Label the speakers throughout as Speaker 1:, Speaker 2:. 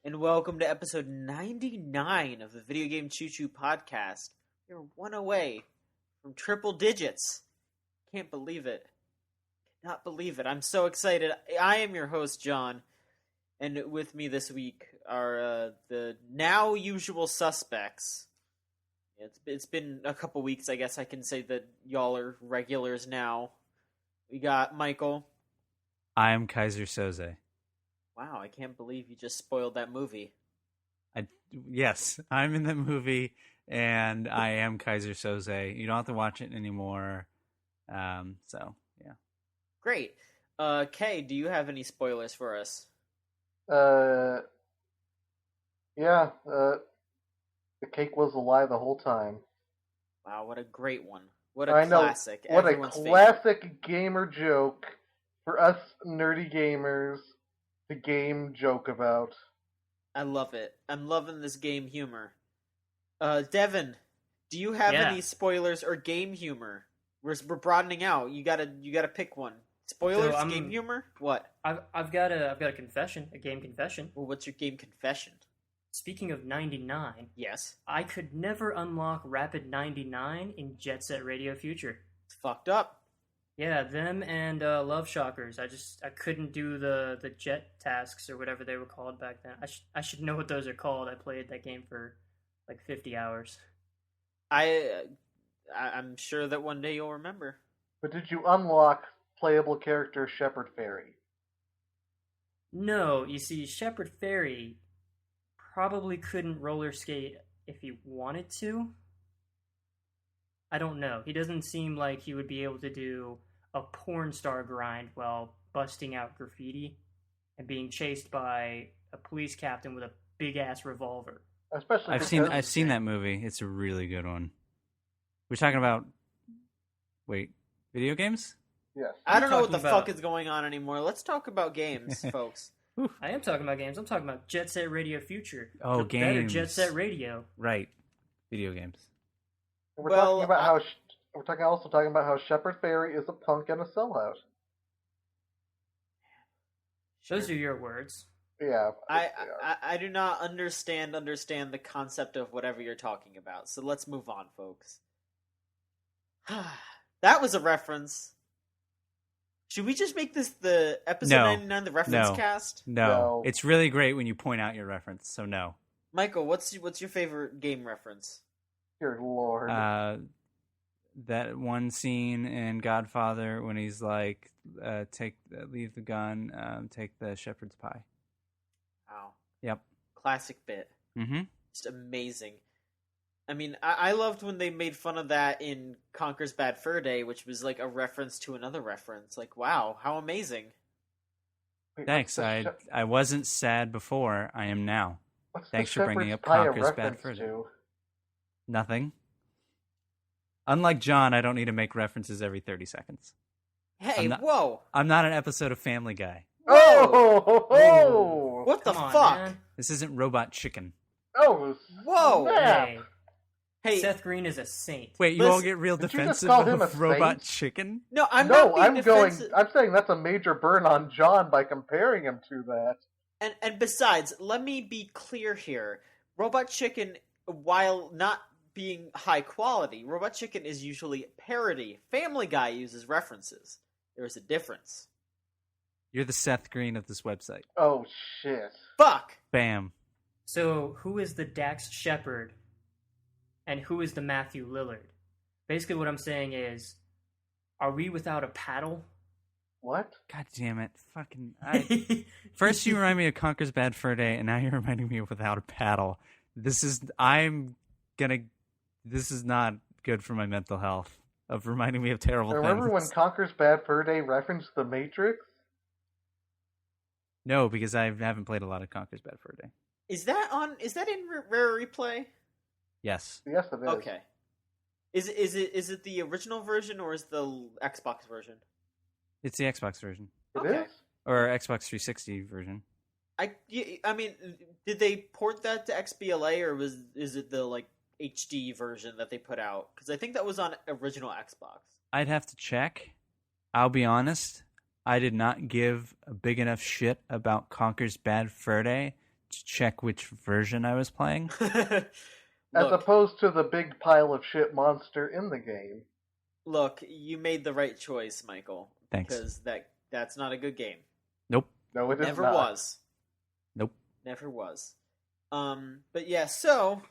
Speaker 1: and welcome to episode 99 of the Video Game Choo Choo podcast. We're one away from triple digits. Can't believe it. Cannot believe it. I'm so excited. I am your host, John, and with me this week are the now usual suspects. It's been a couple weeks, I guess I can say that y'all are regulars now. We got Michael.
Speaker 2: I'm Kaiser Soze.
Speaker 1: Wow, I can't believe you just spoiled that movie.
Speaker 2: Yes, I'm in the movie, and I am Kaiser Soze. You don't have to watch it anymore. So, yeah.
Speaker 1: Great. Kay, do you have any spoilers for us?
Speaker 3: Yeah, the cake was a lie the whole time.
Speaker 1: Wow, what a great one. What a classic.
Speaker 3: What a
Speaker 1: Everyone's
Speaker 3: classic
Speaker 1: favorite.
Speaker 3: gamer joke for us nerdy gamers to game joke about.
Speaker 1: I love it. I'm loving this game humor. Devin, do you have any spoilers or game humor? We're broadening out. You gotta pick one. Spoilers, game humor? What?
Speaker 4: I've got a confession, a game confession.
Speaker 1: Well, what's your game confession?
Speaker 4: Speaking of 99,
Speaker 1: yes,
Speaker 4: I could never unlock Rapid 99 in Jet Set Radio Future.
Speaker 1: It's fucked up.
Speaker 4: Yeah, them and Love Shockers. I couldn't do the jet tasks or whatever they were called back then. I should know what those are called. I played that game for like 50 hours.
Speaker 1: I'm sure that one day you'll remember.
Speaker 3: But did you unlock playable character Shepherd Fairy?
Speaker 4: No, you see, Shepherd Fairy probably couldn't roller skate if he wanted to. I don't know. He doesn't seem like he would be able to do a porn star grind while busting out graffiti and being chased by a police captain with a big ass revolver.
Speaker 3: Especially
Speaker 2: I've seen that movie. It's a really good one. We're talking about video games?
Speaker 3: Yes.
Speaker 1: I don't know what the fuck is going on anymore. Let's talk about games, folks.
Speaker 4: I am talking about games. I'm talking about Jet Set Radio Future.
Speaker 2: Oh,
Speaker 4: the
Speaker 2: games.
Speaker 4: Better Jet Set Radio.
Speaker 2: Right. Video games.
Speaker 3: And we're also talking about how Shepherd Fairy is a punk and a sellout.
Speaker 4: Those are your words.
Speaker 3: Yeah.
Speaker 1: I do not understand the concept of whatever you're talking about. So let's move on, folks. That was a reference. Should we just make this the episode 99, the reference cast?
Speaker 2: No. It's really great when you point out your reference, so no.
Speaker 1: Michael, what's your favorite game reference?
Speaker 3: Dear Lord.
Speaker 2: That one scene in Godfather when he's like, leave the gun, take the shepherd's pie.
Speaker 1: Wow.
Speaker 2: Yep.
Speaker 1: Classic bit.
Speaker 2: Mm-hmm.
Speaker 1: Just amazing. I mean, I loved when they made fun of that in Conker's Bad Fur Day, which was like a reference to another reference. Like, wow, how amazing.
Speaker 2: Thanks. I wasn't sad before. I am now. Thanks for bringing up
Speaker 3: Conker's
Speaker 2: Conker's Bad Fur Day. Nothing. Unlike John, I don't need to make references every 30 seconds.
Speaker 1: Hey, whoa!
Speaker 2: I'm not an episode of Family Guy.
Speaker 3: Oh!
Speaker 1: What the fuck?
Speaker 4: Man.
Speaker 2: This isn't Robot Chicken.
Speaker 3: Oh!
Speaker 1: Whoa!
Speaker 4: Hey, Seth Green is a saint.
Speaker 2: Wait, you all get real defensive of Robot Chicken?
Speaker 1: No, I'm
Speaker 3: saying that's a major burn on John by comparing him to that.
Speaker 1: And besides, let me be clear here. Robot Chicken, while not being high quality, Robot Chicken is usually parody. Family Guy uses references. There's a difference.
Speaker 2: You're the Seth Green of this website.
Speaker 3: Oh, shit.
Speaker 1: Fuck!
Speaker 2: Bam.
Speaker 4: So, who is the Dax Shepard? And who is the Matthew Lillard? Basically what I'm saying is, are we without a paddle?
Speaker 3: What?
Speaker 2: God damn it. First you remind me of Conker's Bad Fur Day, and now you're reminding me of Without a Paddle. This is not good for my mental health, of reminding me of terrible things.
Speaker 3: Remember when Conker's Bad Fur Day referenced The Matrix?
Speaker 2: No, because I haven't played a lot of Conker's Bad Fur Day.
Speaker 1: Is that in Rare Replay?
Speaker 2: Yes.
Speaker 3: Yes, it is.
Speaker 1: Okay. Is it the original version or is the Xbox version?
Speaker 2: It's the Xbox version.
Speaker 3: It is?
Speaker 2: Or Xbox 360 version.
Speaker 1: I mean, did they port that to XBLA or is it the HD version that they put out? Because I think that was on original Xbox.
Speaker 2: I'd have to check. I'll be honest. I did not give a big enough shit about Conker's Bad Fur Day to check which version I was playing.
Speaker 3: As
Speaker 1: Look,
Speaker 3: opposed to the big pile of shit monster in the game.
Speaker 1: look, you made the right choice, Michael.
Speaker 2: Thanks.
Speaker 1: Because that's not a good game.
Speaker 2: Nope.
Speaker 3: No, it is
Speaker 1: Never
Speaker 3: not.
Speaker 1: was.
Speaker 2: Nope.
Speaker 1: Never was. But yeah, so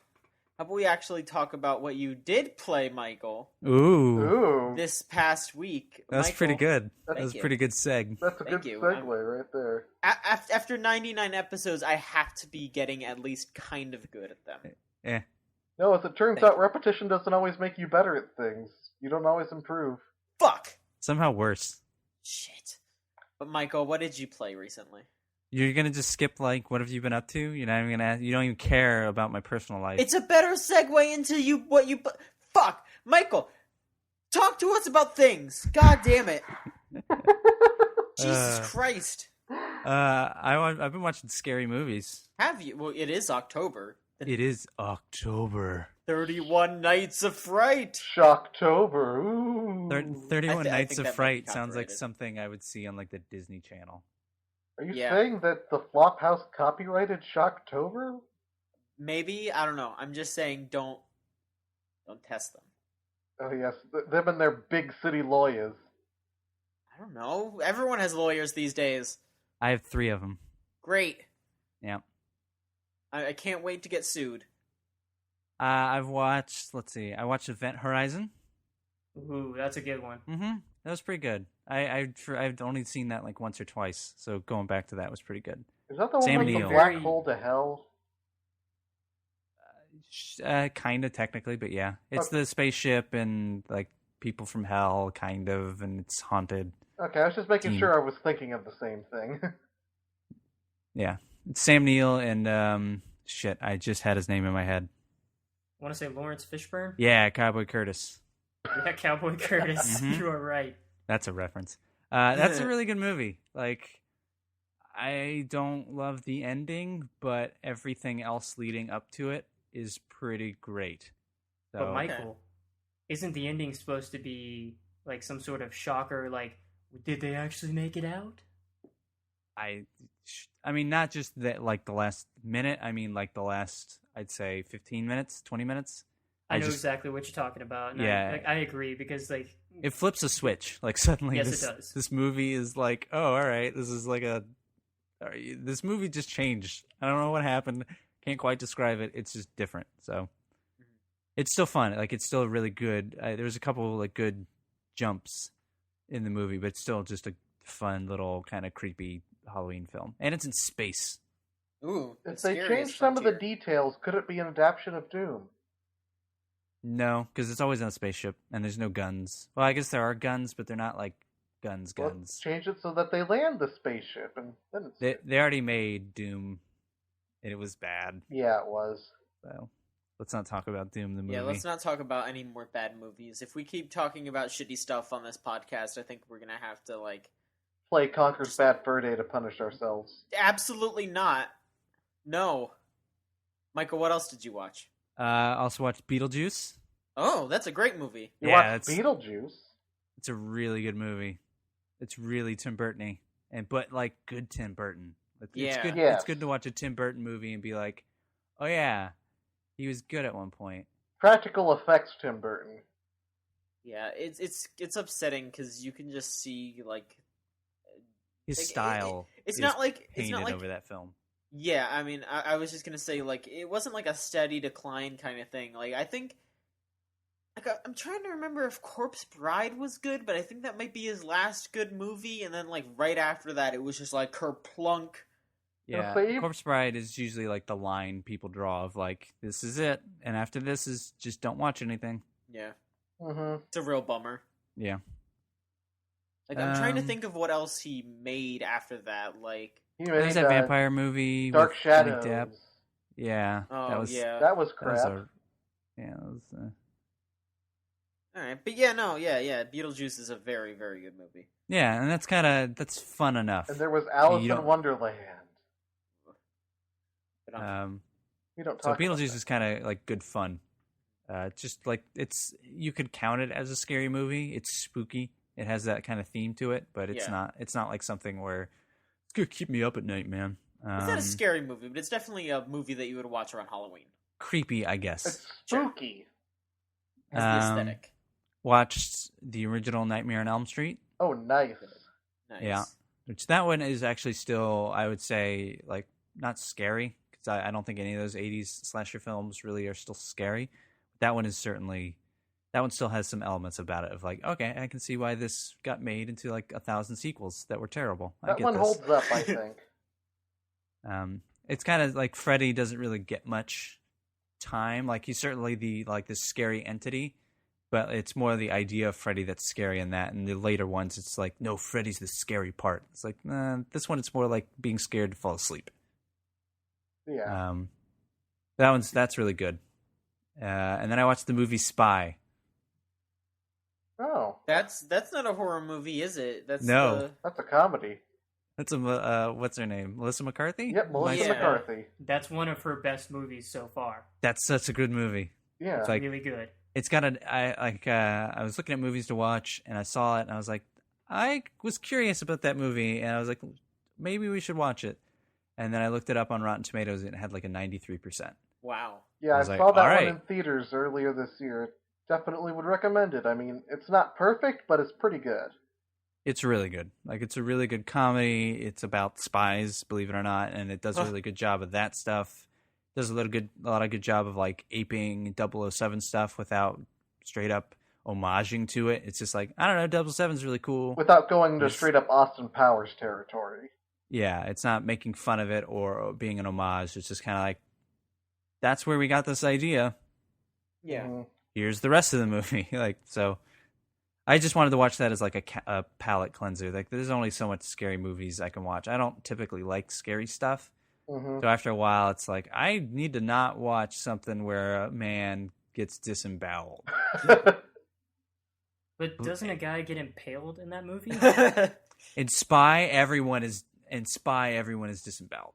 Speaker 1: how about we actually talk about what you did play, Michael,
Speaker 2: Ooh.
Speaker 3: Ooh,
Speaker 1: this past week?
Speaker 2: That's
Speaker 1: Michael,
Speaker 2: pretty good.
Speaker 3: Thank
Speaker 2: That was a
Speaker 1: you.
Speaker 2: pretty good seg.
Speaker 3: that's a
Speaker 1: Thank
Speaker 3: good
Speaker 1: you.
Speaker 3: segue right there.
Speaker 1: After 99 episodes, I have to be getting at least kind of good at them.
Speaker 2: Eh.
Speaker 3: No, as it turns
Speaker 1: Thank
Speaker 3: out, repetition doesn't always make you better at things. You don't always improve.
Speaker 1: Fuck!
Speaker 2: Somehow worse.
Speaker 1: Shit. But Michael, what did you play recently?
Speaker 2: You're gonna just skip like what have you been up to? You're not even gonna ask, you don't even care about my personal life.
Speaker 1: It's a better segue into what you... Fuck! Michael! Talk to us about things! God damn it! Jesus Christ!
Speaker 2: I've been watching scary movies.
Speaker 1: Have you? Well, it is October.
Speaker 2: It is October.
Speaker 1: 31 Nights of Fright!
Speaker 3: Shocktober. Ooh.
Speaker 2: 31
Speaker 1: I
Speaker 2: Nights
Speaker 1: think
Speaker 2: of
Speaker 1: that might
Speaker 2: Fright
Speaker 1: be
Speaker 2: sounds like
Speaker 1: copyrighted.
Speaker 2: something I would see on like the Disney Channel.
Speaker 3: Are you
Speaker 1: Yeah.
Speaker 3: saying that the Flophouse copyrighted Shocktober?
Speaker 1: Maybe? I don't know. I'm just saying don't test them.
Speaker 3: Oh yes, them and their big city lawyers.
Speaker 1: I don't know. Everyone has lawyers these days.
Speaker 2: I have 3 of them.
Speaker 1: Great.
Speaker 2: Yeah.
Speaker 1: I can't wait to get sued.
Speaker 2: I've watched. Let's see. I watched Event Horizon.
Speaker 4: Ooh, that's a good one.
Speaker 2: Mm-hmm. That was pretty good. I've only seen that like once or twice, so going back to that was pretty good.
Speaker 3: Is that the one
Speaker 2: Sam
Speaker 3: with
Speaker 2: Neill.
Speaker 3: the black
Speaker 4: Very-
Speaker 3: hole to hell?
Speaker 2: Kind of technically, but yeah, it's
Speaker 3: Okay.
Speaker 2: the spaceship and like people from hell, kind of, and it's haunted.
Speaker 3: Okay, I was just making
Speaker 2: Team.
Speaker 3: sure I was thinking of the same thing.
Speaker 2: Yeah, it's Sam Neill and shit. I just had his name in my head.
Speaker 4: Want to say Lawrence Fishburne?
Speaker 2: Yeah, Cowboy Curtis.
Speaker 4: Yeah, Cowboy Curtis.
Speaker 2: Mhm.
Speaker 4: You are right.
Speaker 2: That's a reference. That's a really good movie. Like, I don't love the ending, but everything else leading up to it is pretty great. So,
Speaker 4: But Michael, isn't the ending supposed to be like some sort of shocker? Like, did they actually make it out?
Speaker 2: I mean, not just that, like the last minute. I mean, like the last, I'd say, 15 minutes, 20 minutes.
Speaker 4: I know exactly what you're talking about. And
Speaker 2: Yeah.
Speaker 4: I agree because like
Speaker 2: It flips a switch. Like suddenly,
Speaker 4: Yes, it
Speaker 2: this
Speaker 4: does.
Speaker 2: this movie is like, oh, all right, this is like this movie just changed. I don't know what happened. Can't quite describe it. It's just different. So it's still fun. Like it's still really good. There was a couple like good jumps in the movie, but it's still just a fun little kind of creepy Halloween film, and it's in space.
Speaker 1: Ooh.
Speaker 3: If
Speaker 1: the
Speaker 3: they
Speaker 1: scariest
Speaker 3: changed some of the
Speaker 1: frontier.
Speaker 3: details, could it be an adaptation of Doom?
Speaker 2: No, because it's always on a spaceship, and there's no guns. Well, I guess there are guns, but they're not like guns.
Speaker 3: Well, change it so that they land the spaceship, and then it's...
Speaker 2: They already made Doom, and it was bad.
Speaker 3: Yeah, it was.
Speaker 2: So let's not talk about Doom the movie.
Speaker 1: Yeah, let's not talk about any more bad movies. If we keep talking about shitty stuff on this podcast, I think we're gonna have to, like...
Speaker 3: Play Conker's Bad Fur Day to punish ourselves.
Speaker 1: Absolutely not. No. Michael, what else did you watch?
Speaker 2: Also watched Beetlejuice.
Speaker 1: Oh, that's a great movie.
Speaker 3: You
Speaker 2: Yeah,
Speaker 3: watched
Speaker 2: it's-
Speaker 3: Beetlejuice?
Speaker 2: It's a really good movie. It's really Tim Burton-y, but like good Tim Burton. It's
Speaker 1: Yeah.
Speaker 2: good.
Speaker 3: Yes.
Speaker 2: It's good to watch a Tim Burton movie and be like, oh yeah, he was good at one point.
Speaker 3: Practical effects, Tim Burton.
Speaker 1: Yeah, it's upsetting because you can just see, like...
Speaker 2: His
Speaker 1: Like,
Speaker 2: style
Speaker 1: It's
Speaker 2: is
Speaker 1: not like... It's
Speaker 2: painted
Speaker 1: not like...
Speaker 2: over that film.
Speaker 1: Yeah, I mean, I was just gonna say, like, it wasn't like a steady decline kind of thing. Like, I think, like, I'm trying to remember if Corpse Bride was good, but I think that might be his last good movie. And then, like, right after that, it was just like kerplunk.
Speaker 2: Yeah,
Speaker 3: Fave?
Speaker 2: Corpse Bride is usually like the line people draw of like, this is it, and after this is just don't watch anything.
Speaker 1: Yeah,
Speaker 3: Mm-hmm.
Speaker 1: it's a real bummer.
Speaker 2: Yeah.
Speaker 1: Like, I'm trying to
Speaker 2: Um,
Speaker 1: think of what else he made after that. Like,
Speaker 3: He
Speaker 2: There's
Speaker 3: made
Speaker 2: that vampire movie
Speaker 3: Dark
Speaker 2: with Johnny
Speaker 3: Shadows.
Speaker 2: Depp. Yeah,
Speaker 1: oh
Speaker 2: that was
Speaker 1: yeah,
Speaker 3: That was
Speaker 2: that was
Speaker 3: crap.
Speaker 2: that was,
Speaker 1: all right, but yeah, no, yeah, Beetlejuice is a very, very good movie.
Speaker 2: yeah, and that's fun enough.
Speaker 3: And there was Alice
Speaker 2: You
Speaker 3: in
Speaker 2: don't-
Speaker 3: Wonderland.
Speaker 1: But
Speaker 3: We don't
Speaker 2: So
Speaker 3: talk about
Speaker 2: Beetlejuice
Speaker 3: that.
Speaker 2: is kind of like good fun. Just like you could count it as a scary movie. It's spooky. It has that kind of theme to it, but it's
Speaker 1: Yeah.
Speaker 2: not like something where it's gonna keep me up at night, man.
Speaker 1: It's not a scary movie, but it's definitely a movie that you would watch around Halloween.
Speaker 2: Creepy, I guess.
Speaker 3: It's spooky.
Speaker 1: Has the aesthetic.
Speaker 2: Watched the original Nightmare on Elm Street.
Speaker 3: Oh, nice.
Speaker 1: Nice.
Speaker 2: Yeah. Which that one is actually still, I would say, like, not scary. Because I don't think any of those 80s slasher films really are still scary. That one is certainly, that one still has some elements about it of like, okay, I can see why this got made into like 1,000 sequels that were terrible.
Speaker 3: That one holds up, I think.
Speaker 2: It's kind of like Freddy doesn't really get much time. Like he's certainly this scary entity, but it's more the idea of Freddy that's scary in that. And the later ones, it's like, no, Freddy's the scary part. It's like, nah, this one, it's more like being scared to fall asleep.
Speaker 3: Yeah.
Speaker 2: That's really good. And then I watched the movie Spy.
Speaker 3: Oh.
Speaker 1: That's not a horror movie, is it? That's
Speaker 3: That's a comedy.
Speaker 2: That's a what's her name? Melissa McCarthy?
Speaker 3: Yep, Melissa McCarthy.
Speaker 4: That's one of her best movies so far.
Speaker 2: That's such a good movie.
Speaker 3: Yeah.
Speaker 2: It's like,
Speaker 4: really good.
Speaker 2: It's got I was looking at movies to watch and I saw it and I was like, I was curious about that movie and I was like, maybe we should watch it. And then I looked it up on Rotten Tomatoes and it had like a 93%.
Speaker 1: Wow.
Speaker 3: Yeah, I
Speaker 2: was
Speaker 3: saw
Speaker 2: like,
Speaker 3: that
Speaker 2: all
Speaker 3: one
Speaker 2: right.
Speaker 3: in theaters earlier this year. Definitely would recommend it. I mean, it's not perfect, but it's pretty good.
Speaker 2: It's really good. Like, it's a really good comedy. It's about spies, believe it or not, and it does a really good job of that stuff. Does a lot of good job of like aping 007 stuff without straight up homaging to it. It's just like, I don't know, 007's really cool.
Speaker 3: Without going to straight up Austin Powers territory.
Speaker 2: Yeah, it's not making fun of it or being an homage. It's just kind of like, that's where we got this idea.
Speaker 1: Yeah.
Speaker 3: Mm-hmm.
Speaker 2: Here's the rest of the movie. Like, so I just wanted to watch that as like a palate cleanser. Like, there's only so much scary movies I can watch. I don't typically like scary stuff.
Speaker 3: Mm-hmm.
Speaker 2: So after a while, it's like, I need to not watch something where a man gets disemboweled.
Speaker 4: But doesn't a guy get impaled in that movie?
Speaker 2: In Spy, everyone is disemboweled.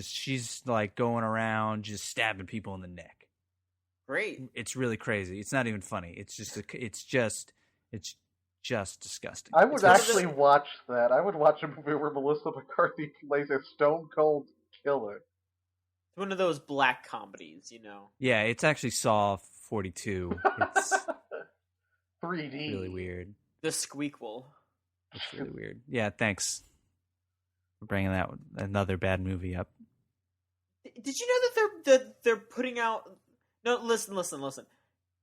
Speaker 2: She's like going around just stabbing people in the neck.
Speaker 1: Great.
Speaker 2: It's really crazy. It's not even funny. It's just disgusting.
Speaker 3: I would actually watch that. I would watch a movie where Melissa McCarthy plays a stone cold killer.
Speaker 1: It's one of those black comedies, you know.
Speaker 2: Yeah, it's actually Saw 42. It's
Speaker 3: 3D.
Speaker 2: really weird.
Speaker 1: The Squeakquel.
Speaker 2: It's really weird. Yeah, thanks for bringing that another bad movie up.
Speaker 1: Did you know that they're putting out? No, listen.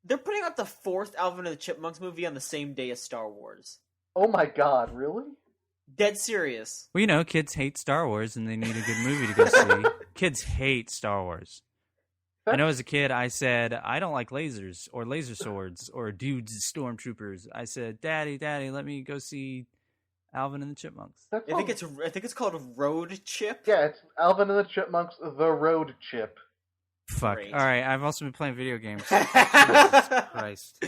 Speaker 1: They're putting out the 4th Alvin and the Chipmunks movie on the same day as Star Wars.
Speaker 3: Oh my god, really?
Speaker 1: Dead serious.
Speaker 2: Well, you know, kids hate Star Wars and they need a good movie to go see. Kids hate Star Wars. I know as a kid, I said, I don't like lasers or laser swords or dudes, stormtroopers. I said, Daddy, let me go see Alvin and the Chipmunks.
Speaker 1: I think it's called Road Chip.
Speaker 3: Yeah, it's Alvin and the Chipmunks, The Road Chip.
Speaker 2: Fuck.
Speaker 1: Great.
Speaker 2: All right, I've also been playing video games. Jesus Christ.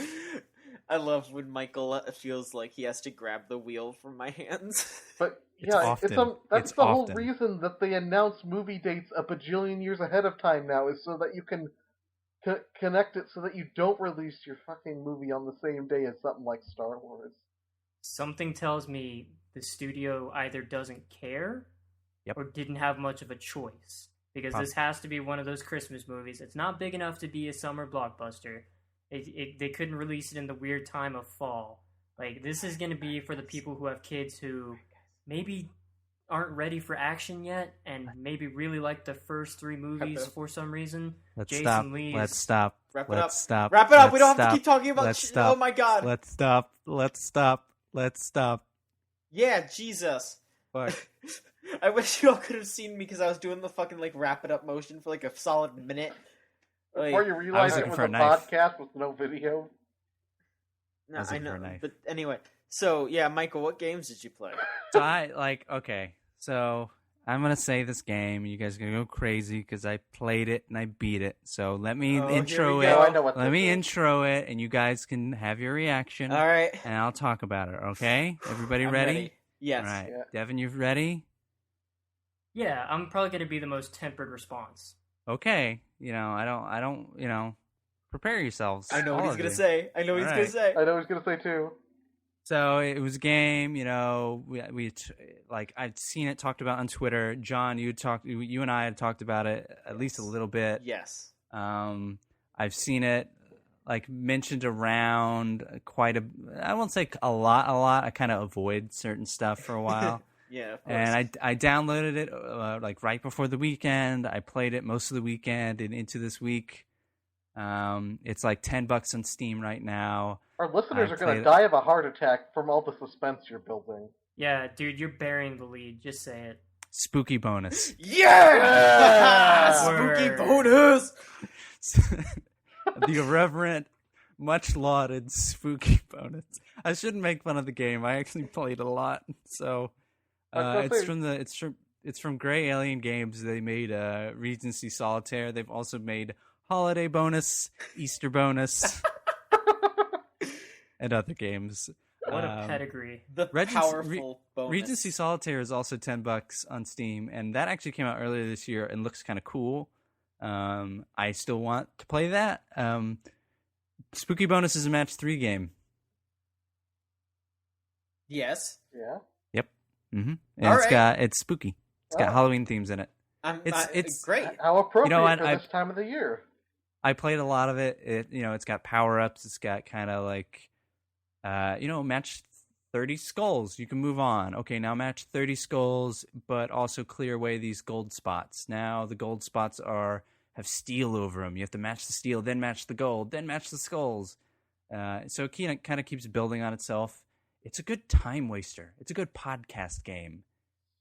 Speaker 1: I love when Michael feels like he has to grab the wheel from my hands.
Speaker 3: But
Speaker 2: It's
Speaker 3: yeah,
Speaker 2: often.
Speaker 3: that's
Speaker 2: It's
Speaker 3: the whole
Speaker 2: often.
Speaker 3: reason that they announce movie dates a bajillion years ahead of time now, is so that you can connect it so that you don't release your fucking movie on the same day as something like Star Wars.
Speaker 4: Something tells me the studio either doesn't care or didn't have much of a choice. Because this has to be one of those Christmas movies. It's not big enough to be a summer blockbuster. They couldn't release it in the weird time of fall. Like, this is going to be for the people who have kids who maybe aren't ready for action yet and maybe really like the first 3 movies for some reason.
Speaker 2: Let's
Speaker 4: Jason
Speaker 2: stop.
Speaker 4: Lee's...
Speaker 2: Let's stop.
Speaker 1: Wrap it
Speaker 2: Let's
Speaker 1: up.
Speaker 2: stop.
Speaker 1: Wrap it up.
Speaker 2: Let's
Speaker 1: We don't have
Speaker 2: stop.
Speaker 1: to keep talking about
Speaker 2: Let's
Speaker 1: shit.
Speaker 2: stop.
Speaker 1: Oh my god.
Speaker 2: Let's stop. Let's stop. Let's stop.
Speaker 1: Yeah, Jesus.
Speaker 2: Fuck.
Speaker 1: I wish you all could have seen me because I was doing the fucking like wrap it up motion for like a solid minute. Like,
Speaker 3: Before you realize it
Speaker 2: looking
Speaker 3: was
Speaker 2: for
Speaker 3: a
Speaker 2: a knife.
Speaker 3: podcast with no video.
Speaker 1: no,
Speaker 2: I was
Speaker 1: I
Speaker 2: looking for
Speaker 1: know,
Speaker 2: a knife.
Speaker 1: but anyway. So yeah, Michael, what games did you play?
Speaker 2: So So I'm gonna say this game. You guys are gonna go crazy because I played it and I beat it. So let me
Speaker 1: Oh, here
Speaker 2: intro
Speaker 1: we
Speaker 2: it.
Speaker 1: go.
Speaker 3: I know what
Speaker 2: Let
Speaker 3: this
Speaker 2: me
Speaker 3: is.
Speaker 2: intro it, and you guys can have your reaction.
Speaker 1: All right,
Speaker 2: And I'll talk about it. Okay? Everybody
Speaker 1: I'm
Speaker 2: ready?
Speaker 1: Yes.
Speaker 2: All right.
Speaker 3: Yeah.
Speaker 2: Devin, you ready?
Speaker 4: Yeah, I'm probably going to be the most tempered response.
Speaker 2: Okay. I don't. Prepare yourselves.
Speaker 1: I know what
Speaker 2: all
Speaker 1: he's
Speaker 2: of
Speaker 1: gonna
Speaker 2: you.
Speaker 1: say. I know what he's
Speaker 2: All
Speaker 1: gonna
Speaker 2: right.
Speaker 1: say.
Speaker 3: I know what he's gonna say too.
Speaker 2: So it was a game, like I'd seen it talked about on Twitter. John, you and I had talked about it at least a little bit.
Speaker 1: Yes.
Speaker 2: I've seen it like mentioned around quite I won't say a lot. I kind of avoid certain stuff for a while.
Speaker 1: Yeah, of course.
Speaker 2: And I downloaded it like right before the weekend. I played it most of the weekend and into this week. It's like $10 on Steam right now.
Speaker 3: Our listeners are going to die of a heart attack from all the suspense you're building.
Speaker 4: Yeah, dude, you're burying the lead. Just say it.
Speaker 2: Spooky bonus.
Speaker 1: Yeah! Spooky bonus!
Speaker 2: The irreverent, much lauded spooky bonus. I shouldn't make fun of the game. I actually played a lot. So it's from Gray Alien Games. They made Regency Solitaire. They've also made Holiday Bonus, Easter Bonus, and other games.
Speaker 4: What a pedigree.
Speaker 1: The powerful bonus.
Speaker 2: Regency Solitaire is also $10 on Steam, and that actually came out earlier this year and looks kind of cool. I still want to play that. Spooky Bonus is a match 3 game.
Speaker 1: Yes.
Speaker 3: Yeah.
Speaker 2: Yep. Mm-hmm. And it's spooky. It's got Halloween themes in it.
Speaker 1: It's great.
Speaker 3: How appropriate for this time of the year.
Speaker 2: I played a lot of it. It's got power-ups. It's got kind of like, match 30 skulls. You can move on. Okay, now match 30 skulls, but also clear away these gold spots. Now the gold spots have steel over them. You have to match the steel, then match the gold, then match the skulls. So it kind of keeps building on itself. It's a good time waster. It's a good podcast game.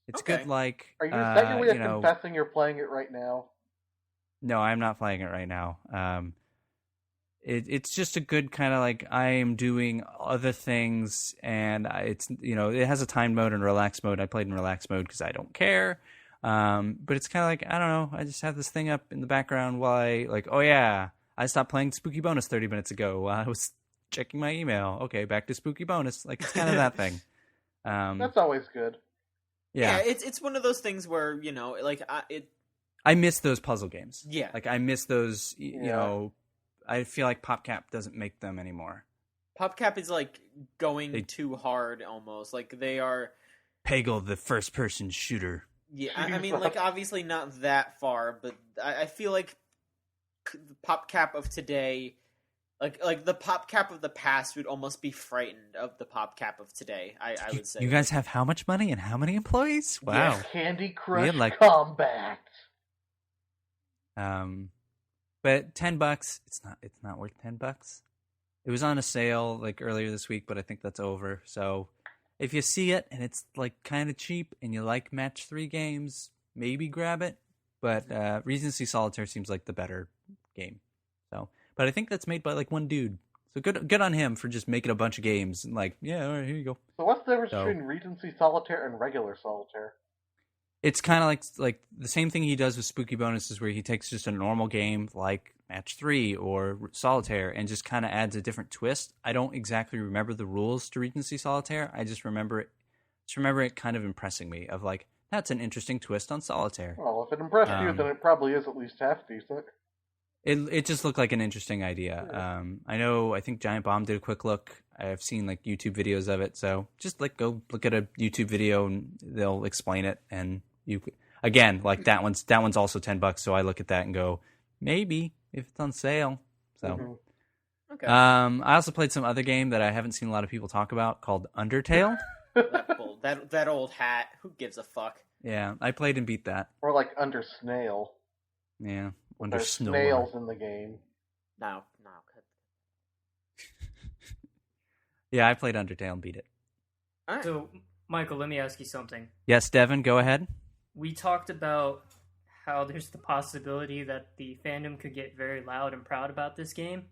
Speaker 2: It's good, like...
Speaker 3: Is that your way of confessing you're playing it right now?
Speaker 2: No, I'm not playing it right now. It's just a good kind of like, I am doing other things, and it has a time mode and relax mode. I played in relax mode because I don't care. But it's kind of like, I don't know, I just have this thing up in the background while I stopped playing Spooky Bonus 30 minutes ago while I was checking my email. Okay, back to Spooky Bonus. Like, it's kind of that thing.
Speaker 3: That's always good.
Speaker 1: Yeah, it's one of those things where,
Speaker 2: I miss those puzzle games.
Speaker 1: Yeah.
Speaker 2: Like, I miss those, I feel like PopCap doesn't make them anymore.
Speaker 1: PopCap is, like, going too hard, almost. Like, they are...
Speaker 2: Peggle, the first-person shooter.
Speaker 1: Yeah, I mean, like, obviously not that far, but I feel like the PopCap of today... Like the PopCap of the past would almost be frightened of the PopCap of today, I would say.
Speaker 2: You guys have how much money and how many employees? Wow.
Speaker 3: Yeah, Candy Crush Combat.
Speaker 2: But $10, it's not worth $10. It was on a sale like earlier this week, but I think that's over. So if you see it and it's like kind of cheap and you like match 3 games, maybe grab it. But Regency Solitaire seems like the better game. So, but I think that's made by like one dude. So good on him for just making a bunch of games and like, yeah, all right, here you go.
Speaker 3: So what's the difference between Regency Solitaire and regular Solitaire?
Speaker 2: It's kind of like the same thing he does with Spooky Bonuses, where he takes just a normal game like Match 3 or Solitaire and just kind of adds a different twist. I don't exactly remember the rules to Regency Solitaire. I just remember it kind of impressing me of like, that's an interesting twist on Solitaire.
Speaker 3: Well, if it impressed you, then it probably is at least half decent.
Speaker 2: It just looked like an interesting idea. Yeah. I think Giant Bomb did a quick look. I've seen like YouTube videos of it. So just like go look at a YouTube video and they'll explain it. And again, like that one's also $10. So I look at that and go, maybe if it's on sale. So,
Speaker 1: okay.
Speaker 2: I also played some other game that I haven't seen a lot of people talk about called Undertale.
Speaker 1: that old hat. Who gives a fuck?
Speaker 2: Yeah, I played and beat that.
Speaker 3: Or like Under Snail.
Speaker 2: Yeah.
Speaker 3: There's snails in the game.
Speaker 1: No.
Speaker 2: Yeah, I played Undertale and beat it.
Speaker 1: All right.
Speaker 4: So, Michael, let me ask you something.
Speaker 2: Yes, Devin, go ahead.
Speaker 4: We talked about how there's the possibility that the fandom could get very loud and proud about this game.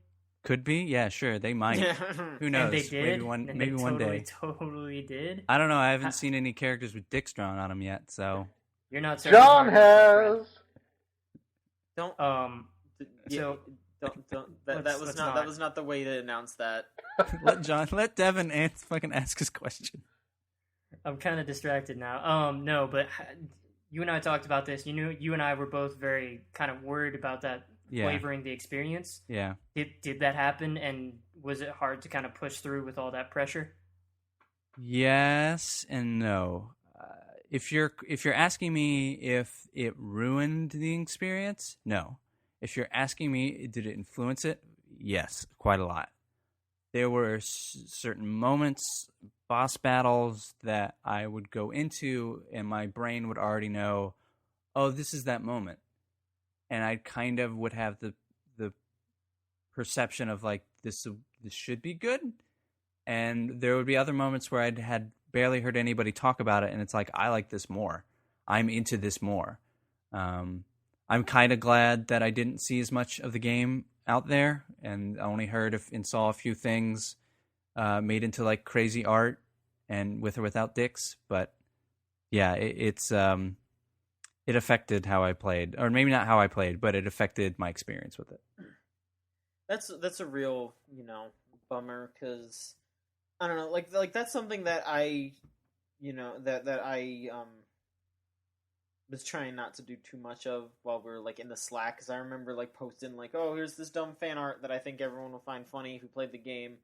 Speaker 2: Could be, yeah, sure, they might. Who knows?
Speaker 4: And they did.
Speaker 2: Maybe one day.
Speaker 4: Totally did.
Speaker 2: I don't know. I haven't seen any characters with dicks drawn on them yet, so.
Speaker 4: You're not.
Speaker 3: John has.
Speaker 1: Don't.
Speaker 4: So
Speaker 1: that was not the way to announce that.
Speaker 2: Let Devin fucking ask his question.
Speaker 4: I'm kind of distracted now. No, but you and I talked about this. You and I were both very kind of worried about that flavoring the experience.
Speaker 2: Yeah.
Speaker 4: Did that happen? And was it hard to kind of push through with all that pressure?
Speaker 2: Yes and no. If you're asking me if it ruined the experience, no. If you're asking me, did it influence it? Yes, quite a lot. There were certain moments, boss battles that I would go into, and my brain would already know, oh, this is that moment, and I kind of would have the perception of like this should be good, and there would be other moments where I'd had barely heard anybody talk about it, and it's like I like this more, I'm into this more. I'm kind of glad that I didn't see as much of the game out there, and I only heard and saw a few things made into like crazy art and with or without dicks. But yeah, it affected how I played, or maybe not how I played, but it affected my experience with it.
Speaker 1: That's a real, bummer, because I don't know, like that's something that I, that I was trying not to do too much of while we are like in the Slack, because I remember like posting like, oh, here's this dumb fan art that I think everyone will find funny who played the game.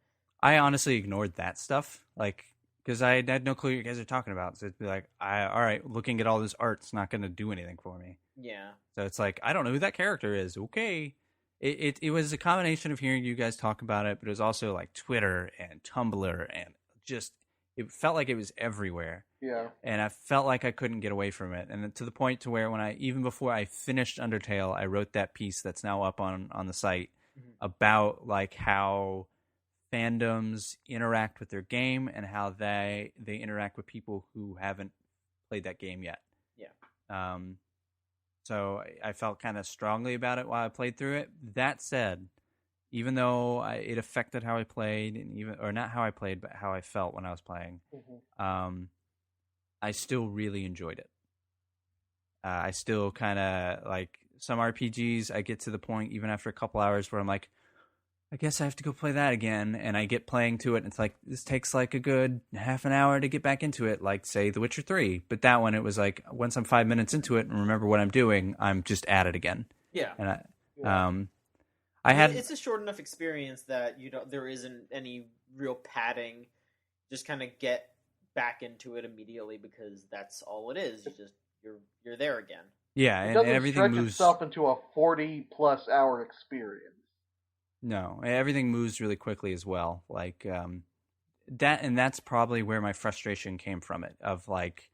Speaker 2: I honestly ignored that stuff, like, because I had no clue what you guys are talking about. So it'd be like, all right, looking at all this art's not going to do anything for me.
Speaker 1: Yeah.
Speaker 2: So it's like, I don't know who that character is. Okay. It was a combination of hearing you guys talk about it, but it was also like Twitter and Tumblr, and just, it felt like it was everywhere.
Speaker 3: Yeah.
Speaker 2: And I felt like I couldn't get away from it. And to the point to where even before I finished Undertale, I wrote that piece that's now up on the site about like how fandoms interact with their game and how they interact with people who haven't played that game yet.
Speaker 1: Yeah.
Speaker 2: So I felt kind of strongly about it while I played through it. That said, even though it affected how I played, or not how I played, but how I felt when I was playing, I still really enjoyed it. I still kind of like some RPGs. I get to the point even after a couple hours where I'm like, I guess I have to go play that again, and I get playing to it, and it's like, this takes like a good half an hour to get back into it, like, say, The Witcher 3. But that one, it was like, once I'm 5 minutes into it and remember what I'm doing, I'm just at it again.
Speaker 1: Yeah.
Speaker 2: And
Speaker 1: it's a short enough experience that there isn't any real padding. Just kind of get back into it immediately, because that's all it is. You're there again.
Speaker 2: Yeah,
Speaker 3: it
Speaker 2: and
Speaker 3: doesn't
Speaker 2: everything
Speaker 3: stretch
Speaker 2: moves
Speaker 3: itself into a 40+ hour experience.
Speaker 2: No, everything moves really quickly as well. Like that, and that's probably where my frustration came from. It of like,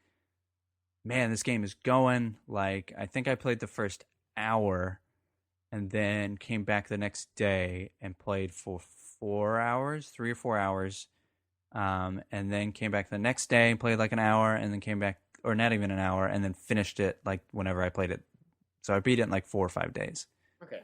Speaker 2: man, this game is going. Like, I think I played the first hour, and then came back the next day and played for 4 hours, 3 or 4 hours, and then came back the next day and played like an hour, and then came back, or not even an hour, and then finished it like whenever I played it. So I beat it in like 4 or 5 days.
Speaker 1: Okay.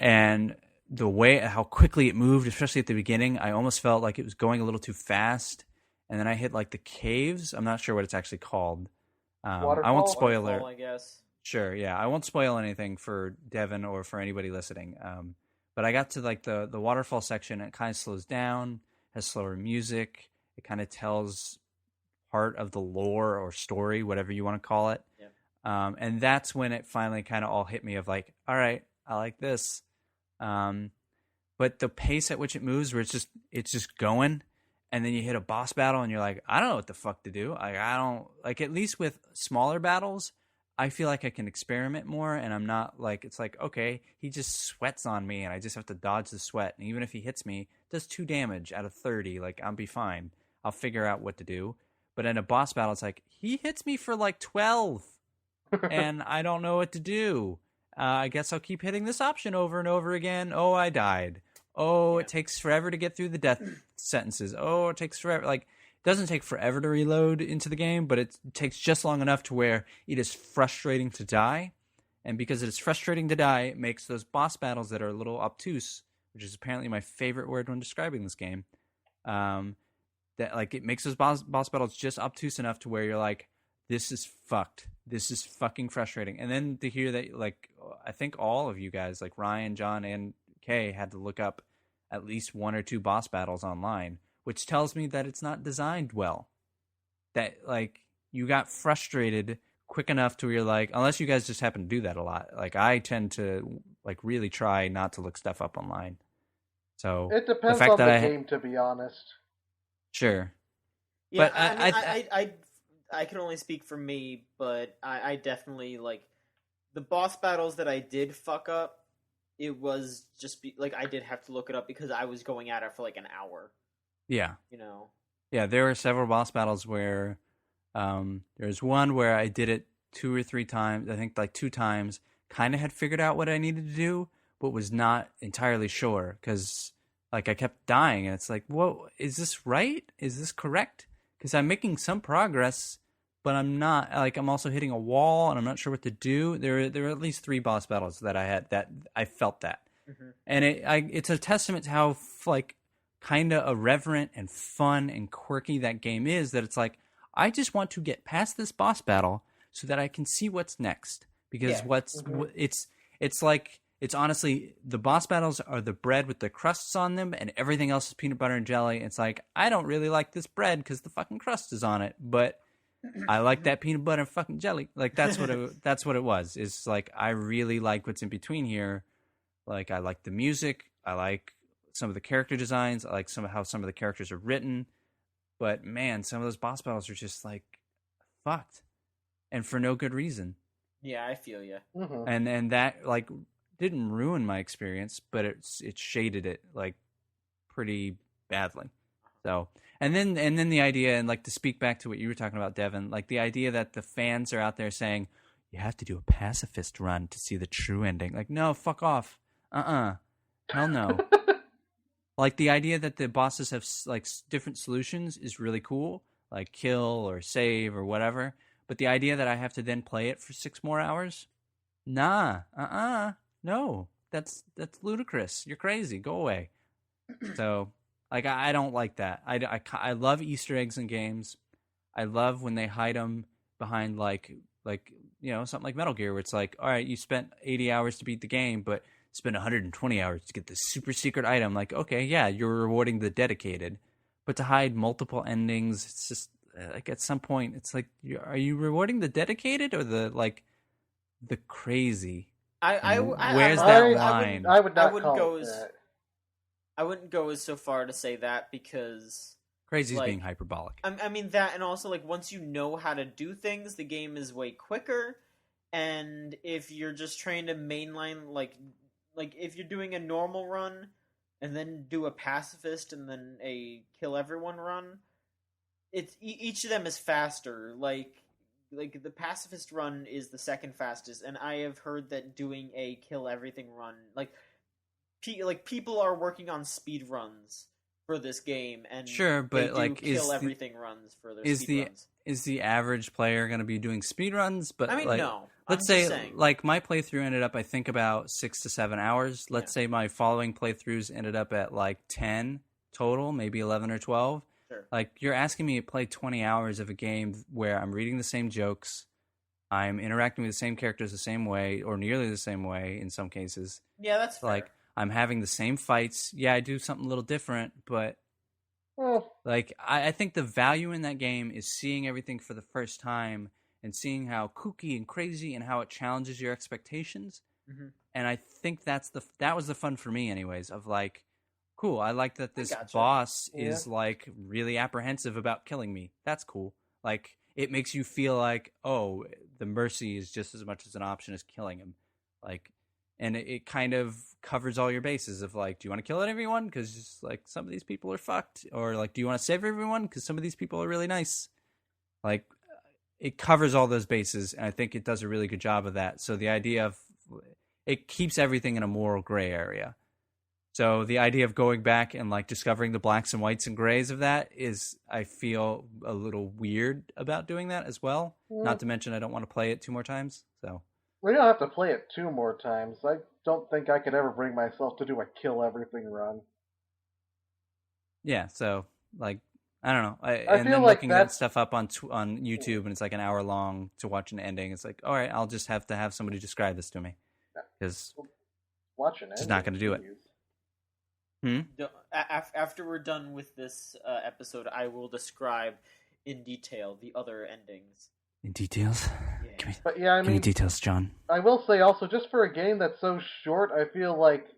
Speaker 2: And the way, how quickly it moved, especially at the beginning, I almost felt like it was going a little too fast. And then I hit like the caves. I'm not sure what it's actually called. I won't spoil it.
Speaker 1: I guess.
Speaker 2: Sure, yeah. I won't spoil anything for Devin or for anybody listening. But I got to like the waterfall section, and it kind of slows down, has slower music. It kind of tells part of the lore or story, whatever you want to call it.
Speaker 1: Yeah.
Speaker 2: And that's when it finally kind of all hit me of like, all right, I like this. But the pace at which it moves, where it's just going, and then you hit a boss battle and you're like, I don't know what the fuck to do. I don't like, at least with smaller battles, I feel like I can experiment more, and I'm not like, it's like, okay, he just sweats on me and I just have to dodge the sweat. And even if he hits me, it does 2 damage out of 30. Like, I'll be fine. I'll figure out what to do. But in a boss battle, it's like, he hits me for like 12 and I don't know what to do. I guess I'll keep hitting this option over and over again. Oh, I died. Oh, It takes forever to get through the death sentences. Oh, it takes forever. Like, it doesn't take forever to reload into the game, but it takes just long enough to where it is frustrating to die. And because it is frustrating to die, it makes those boss battles that are a little obtuse, which is apparently my favorite word when describing this game, that like it makes those boss battles just obtuse enough to where you're like, this is fucked. This is fucking frustrating. And then to hear that, like, I think all of you guys, like Ryan, John, and Kay, had to look up at least 1 or 2 boss battles online, which tells me that it's not designed well. That, like, you got frustrated quick enough to where you're like, unless you guys just happen to do that a lot. Like, I tend to, like, really try not to look stuff up online. So
Speaker 3: it depends on the game, to be honest.
Speaker 2: Sure.
Speaker 1: Yeah,
Speaker 2: But
Speaker 1: I can only speak for me, but I definitely like the boss battles that I did fuck up. It was just like I did have to look it up because I was going at it for like an hour.
Speaker 2: yeah.
Speaker 1: You know.
Speaker 2: Yeah, there were several boss battles where there's one where I did it 2 or 3 times. I think like 2 times. Kind of had figured out what I needed to do, but was not entirely sure because like I kept dying, and it's like, whoa, is this right? Is this correct? Because I'm making some progress, but I'm not. Like I'm also hitting a wall, and I'm not sure what to do. There were at least 3 boss battles that I had that I felt that, and it's a testament to how like kind of irreverent and fun and quirky that game is. That it's like I just want to get past this boss battle so that I can see what's next. Because it's like it's honestly the boss battles are the bread with the crusts on them, and everything else is peanut butter and jelly. It's like I don't really like this bread because the fucking crust is on it, but I like that peanut butter and fucking jelly. Like that's what it was. It's like I really like what's in between here. Like I like the music. I like some of the character designs. I like how some of the characters are written. But man, some of those boss battles are just like fucked, and for no good reason.
Speaker 1: Yeah, I feel you.
Speaker 2: And that like didn't ruin my experience, but it shaded it like pretty badly. So and then the idea, and like to speak back to what you were talking about, Devin, like the idea that the fans are out there saying you have to do a pacifist run to see the true ending. Like no, fuck off. Hell no. Like the idea that the bosses have like different solutions is really cool, like kill or save or whatever. But the idea that I have to then play it for 6 more hours? Nah. No. That's ludicrous. You're crazy. Go away. So, like, I don't like that. I love Easter eggs in games. I love when they hide them behind, like you know, something like Metal Gear, where it's like, all right, you spent 80 hours to beat the game, but spend 120 hours to get this super secret item. Like, okay, yeah, you're rewarding the dedicated. But to hide multiple endings, it's just... like at some point, it's like, are you rewarding the dedicated or the crazy? Where's that line?
Speaker 3: I would not
Speaker 1: I wouldn't
Speaker 3: call it that.
Speaker 1: I wouldn't go as so far to say that because
Speaker 2: Crazy's
Speaker 1: like,
Speaker 2: being hyperbolic.
Speaker 1: I mean that, and also like once you know how to do things, the game is way quicker. And if you're just trying to mainline, like if you're doing a normal run and then do a pacifist and then a kill everyone run. It's each of them is faster. Like the pacifist run is the second fastest, and I have heard that doing a kill everything run, like people are working on speed runs for this game, and
Speaker 2: sure, but
Speaker 1: they do
Speaker 2: like
Speaker 1: kill everything runs for their speed runs.
Speaker 2: Is the average player going to be doing speed runs? But
Speaker 1: I mean,
Speaker 2: like,
Speaker 1: no.
Speaker 2: Let's say like my playthrough ended up, I think, about 6 to 7 hours. Let's say my following playthroughs ended up at like 10 total, maybe 11 or 12.
Speaker 1: Sure.
Speaker 2: Like, you're asking me to play 20 hours of a game where I'm reading the same jokes, I'm interacting with the same characters the same way, or nearly the same way in some cases.
Speaker 1: Yeah, that's fair.
Speaker 2: Like, I'm having the same fights. Yeah, I do something a little different, but like, I think the value in that game is seeing everything for the first time and seeing how kooky and crazy and how it challenges your expectations. Mm-hmm. And I think that was the fun for me anyways, of like, cool, I like that this boss is like really apprehensive about killing me. That's cool. Like, it makes you feel like, oh, the mercy is just as much as an option as killing him. Like, and it kind of covers all your bases of like, do you want to kill everyone? Because like some of these people are fucked. Or like, do you want to save everyone? Because some of these people are really nice. Like, it covers all those bases, and I think it does a really good job of that. So the idea of it keeps everything in a moral gray area. So the idea of going back and like discovering the blacks and whites and grays of that is, I feel a little weird about doing that as well. Not to mention I don't want to play it 2 more times. So
Speaker 3: we don't have to play it 2 more times. I don't think I could ever bring myself to do a kill everything run.
Speaker 2: Yeah, so like, I don't know.
Speaker 3: I feel
Speaker 2: then
Speaker 3: like
Speaker 2: looking that stuff up on YouTube, and it's like an hour long to watch an ending. It's like, all right, I'll just have to have somebody describe this to me, because just not going to do it.
Speaker 1: After we're done with this episode, I will describe in detail the other endings.
Speaker 2: In details?
Speaker 1: Yeah.
Speaker 2: Give me details, John.
Speaker 3: I will say also, just for a game that's so short, I feel like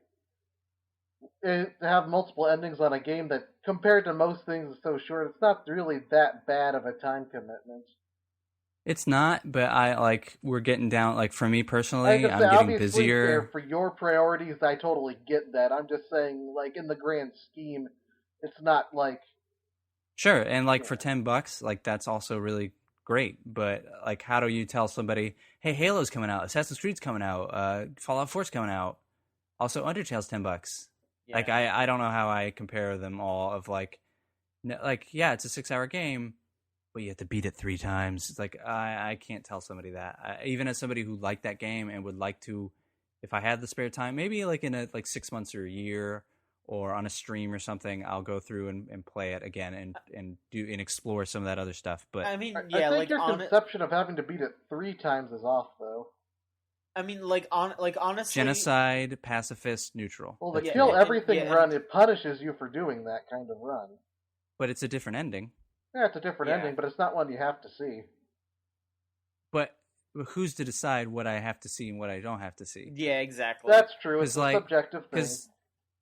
Speaker 3: to have multiple endings on a game that, compared to most things, is so short. It's not really that bad of a time commitment.
Speaker 2: It's not, but we're getting down. Like for me
Speaker 3: I
Speaker 2: personally,
Speaker 3: just
Speaker 2: I'm
Speaker 3: say,
Speaker 2: getting
Speaker 3: obviously,
Speaker 2: busier.
Speaker 3: for your priorities, I totally get that. I'm just saying, like in the grand scheme, it's not like
Speaker 2: Sure, and like for
Speaker 3: Yeah.
Speaker 2: $10, like that's also really great. But like, how do you tell somebody, "Hey, Halo's coming out, Assassin's Creed's coming out, Fallout 4's coming out, also Undertale's $10."
Speaker 1: Yeah.
Speaker 2: Like, I don't know how I compare them all. Of like, yeah, it's a 6-hour game, but you have to beat it 3 times. It's like I can't tell somebody that. Even as somebody who liked that game and would like to, if I had the spare time, maybe like in 6 months or a year, or on a stream or something, I'll go through and play it again and explore some of that other stuff. But
Speaker 1: I mean,
Speaker 3: I
Speaker 1: yeah,
Speaker 3: think
Speaker 1: like
Speaker 3: your conception of having to beat it 3 times is off, though.
Speaker 1: I mean, honestly,
Speaker 2: genocide, pacifist, neutral.
Speaker 3: Well, the
Speaker 1: Yeah,
Speaker 3: kill
Speaker 1: and-
Speaker 3: everything
Speaker 1: yeah, and-
Speaker 3: run, it punishes you for doing that kind of run.
Speaker 2: But it's a different ending.
Speaker 3: Yeah, it's a different
Speaker 1: Yeah.
Speaker 3: ending, but it's not one you have to see.
Speaker 2: But who's to decide what I have to see and what I don't have to see?
Speaker 1: yeah, exactly.
Speaker 3: That's true. It's
Speaker 2: It's
Speaker 3: a
Speaker 2: like-
Speaker 3: subjective thing.
Speaker 2: Because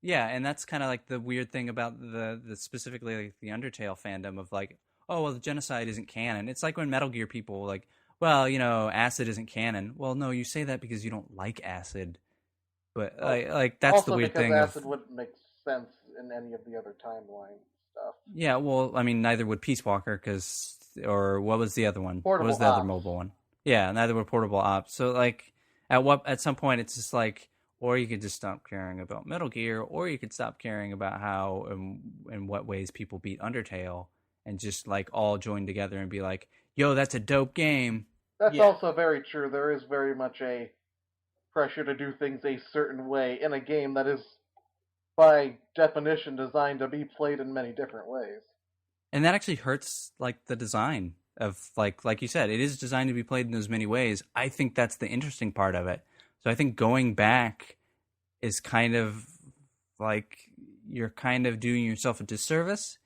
Speaker 2: yeah, and that's kind of like the weird thing about the specifically like the Undertale fandom of like, oh well, the genocide isn't canon. It's like when Metal Gear people like, well, acid isn't canon. Well, no, you say that because you don't like acid. But like that's
Speaker 3: also
Speaker 2: the weird
Speaker 3: because
Speaker 2: thing
Speaker 3: acid
Speaker 2: of
Speaker 3: wouldn't make sense in any of the other timeline stuff.
Speaker 2: yeah. Well, I mean, neither would Peace Walker or what was the other one?
Speaker 3: Portable
Speaker 2: what was the other
Speaker 3: Ops.
Speaker 2: mobile one? Yeah, neither would Portable Ops. So like at some point it's just like, or you could just stop caring about Metal Gear, or you could stop caring about how and in what ways people beat Undertale, and just like all join together and be like, yo, that's a dope game.
Speaker 3: That's
Speaker 1: Yeah.
Speaker 3: also very true. There is very much a pressure to do things a certain way in a game that is, by definition, designed to be played in many different ways.
Speaker 2: And that actually hurts like the design of like you said, it is designed to be played in those many ways. I think that's the interesting part of it. So I think going back is kind of like you're kind of doing yourself a disservice,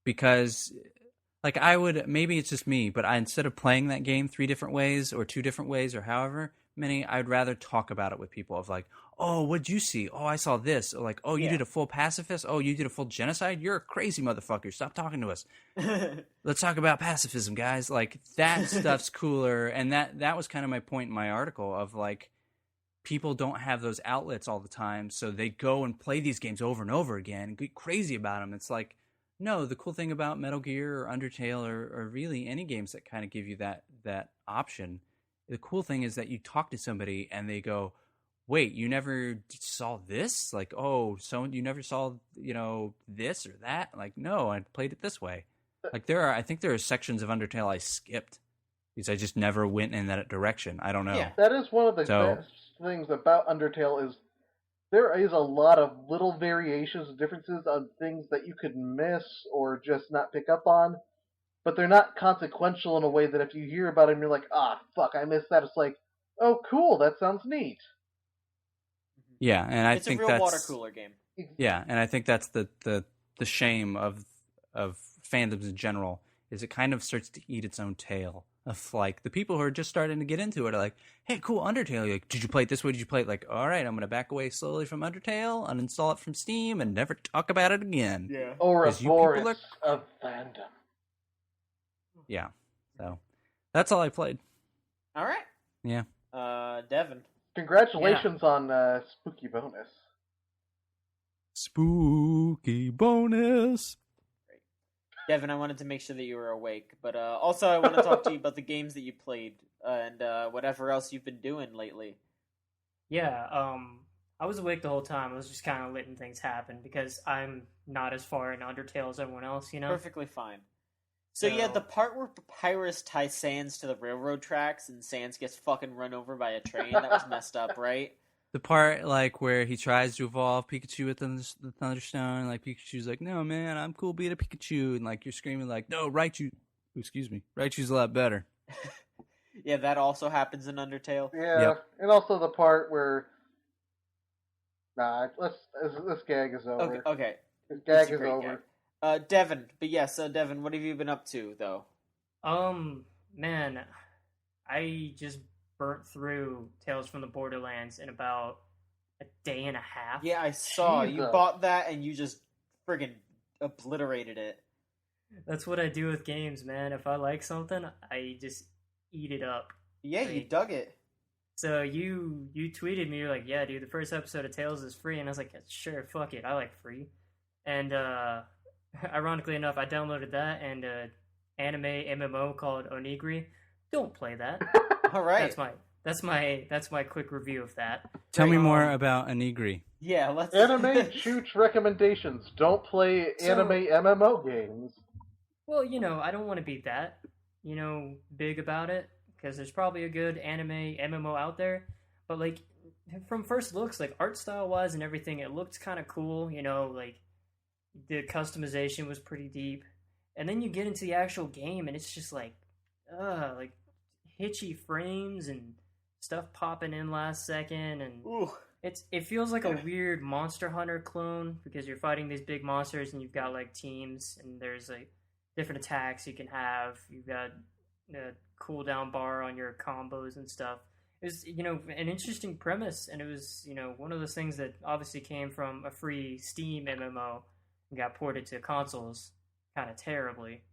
Speaker 2: because like I would, maybe it's just me, but instead of playing that game 3 different ways or 2 different ways or however many, I'd rather talk about it with people of like, oh, what'd you see? Oh, I saw this. Or like, oh, you
Speaker 1: Yeah.
Speaker 2: did a full pacifist? Oh, you did a full genocide? You're a crazy motherfucker. Stop talking to us. Let's talk about pacifism, guys. Like that stuff's cooler. And that was kind of my point in my article of like, people don't have those outlets all the time, so they go and play these games over and over again and get crazy about them. It's like, no, the cool thing about Metal Gear or Undertale or really any games that kind of give you that option, the cool thing is that you talk to somebody and they go, wait, you never saw this? Like, oh, so you never saw, this or that? Like, no, I played it this way. Like I think there are sections of Undertale I skipped because I just never went in that direction. I don't know.
Speaker 1: Yeah.
Speaker 3: That is one of the
Speaker 2: So-
Speaker 3: best things about Undertale is there is a lot of little variations and differences on things that you could miss or just not pick up on, but they're not consequential in a way that if you hear about them, you're like, ah, fuck, I missed that. It's like, oh, cool, that sounds neat.
Speaker 2: Yeah, and I
Speaker 1: it's a
Speaker 2: think
Speaker 1: real
Speaker 2: that's
Speaker 1: water cooler game.
Speaker 2: Yeah, and I think that's the shame of fandoms in general, is it kind of starts to eat its own tail. Of like the people who are just starting to get into it are like, hey, cool, Undertale. You're like, did you play it this way? Did you play it? Like, all right, I'm gonna back away slowly from Undertale, uninstall it from Steam, and never talk about it again.
Speaker 1: Yeah.
Speaker 3: Or a
Speaker 2: 'Cause you people
Speaker 3: vortex of fandom.
Speaker 2: Yeah. So that's all I played.
Speaker 1: All right.
Speaker 2: Yeah.
Speaker 1: Devin.
Speaker 3: Congratulations on Spooky Bonus.
Speaker 2: Spooky bonus.
Speaker 1: Devin, I wanted to make sure that you were awake, but also I want to talk to you about the games that you played and whatever else you've been doing lately.
Speaker 4: Yeah, I was awake the whole time. I was just kind of letting things happen because I'm not as far in Undertale as everyone else,
Speaker 1: Perfectly fine. So yeah, the part where Papyrus ties Sans to the railroad tracks and Sans gets fucking run over by a train, that was messed up, right?
Speaker 2: The part like where he tries to evolve Pikachu with the Thunderstone, like Pikachu's like, "No, man, I'm cool being a Pikachu," and like you're screaming like, "No, Raichu's a lot better."
Speaker 1: Yeah, that also happens in Undertale.
Speaker 3: Yeah,
Speaker 2: Yep.
Speaker 3: and also the part where this gag is over.
Speaker 1: Okay.
Speaker 3: This
Speaker 1: It's
Speaker 3: gag
Speaker 1: a
Speaker 3: is
Speaker 1: great
Speaker 3: over.
Speaker 1: gag. Devin, but yes, Devin, what have you been up to though?
Speaker 4: Man, I just burnt through Tales from the Borderlands in about a day and a half.
Speaker 1: Yeah, I saw. You
Speaker 3: Jesus.
Speaker 1: bought that and you just friggin' obliterated it.
Speaker 4: That's what I do with games, man. If I like something, I just eat it up.
Speaker 1: Yeah, you
Speaker 4: Like,
Speaker 1: dug it.
Speaker 4: So you tweeted me, you're like, yeah, dude, the first episode of Tales is free, and I was like, sure, fuck it, I like free. And ironically enough, I downloaded that and anime MMO called Onigiri. Don't play that.
Speaker 1: All right.
Speaker 4: That's my quick review of that.
Speaker 2: Tell me more about Onigiri.
Speaker 1: Yeah, let's...
Speaker 3: Anime Chooch recommendations. Don't play anime MMO games.
Speaker 4: Well, I don't want to be that, big about it, because there's probably a good anime MMO out there. But, like, from first looks, like, art style-wise and everything, it looked kind of cool, like, the customization was pretty deep. And then you get into the actual game, and it's just, like, hitchy frames and stuff popping in last second, and...
Speaker 1: Ooh.
Speaker 4: It feels like a weird Monster Hunter clone, because you're fighting these big monsters, and you've got, like, teams, and there's, like, different attacks you can have. You've got a cooldown bar on your combos and stuff. It was, an interesting premise, and it was, one of those things that obviously came from a free Steam MMO and got ported to consoles kind of terribly.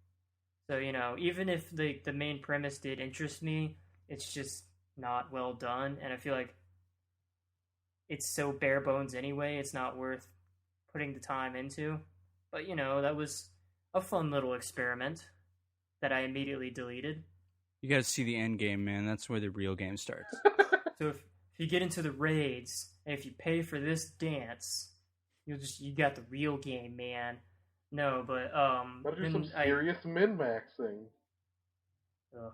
Speaker 4: So, even if the main premise did interest me, it's just not well done, and I feel like it's so bare bones anyway, it's not worth putting the time into. But, that was a fun little experiment that I immediately deleted.
Speaker 2: You gotta see the end game, man. That's where the real game starts.
Speaker 4: So if you get into the raids, and if you pay for this dance, you got the real game, man. No, but
Speaker 3: Gotta do some serious min-maxing.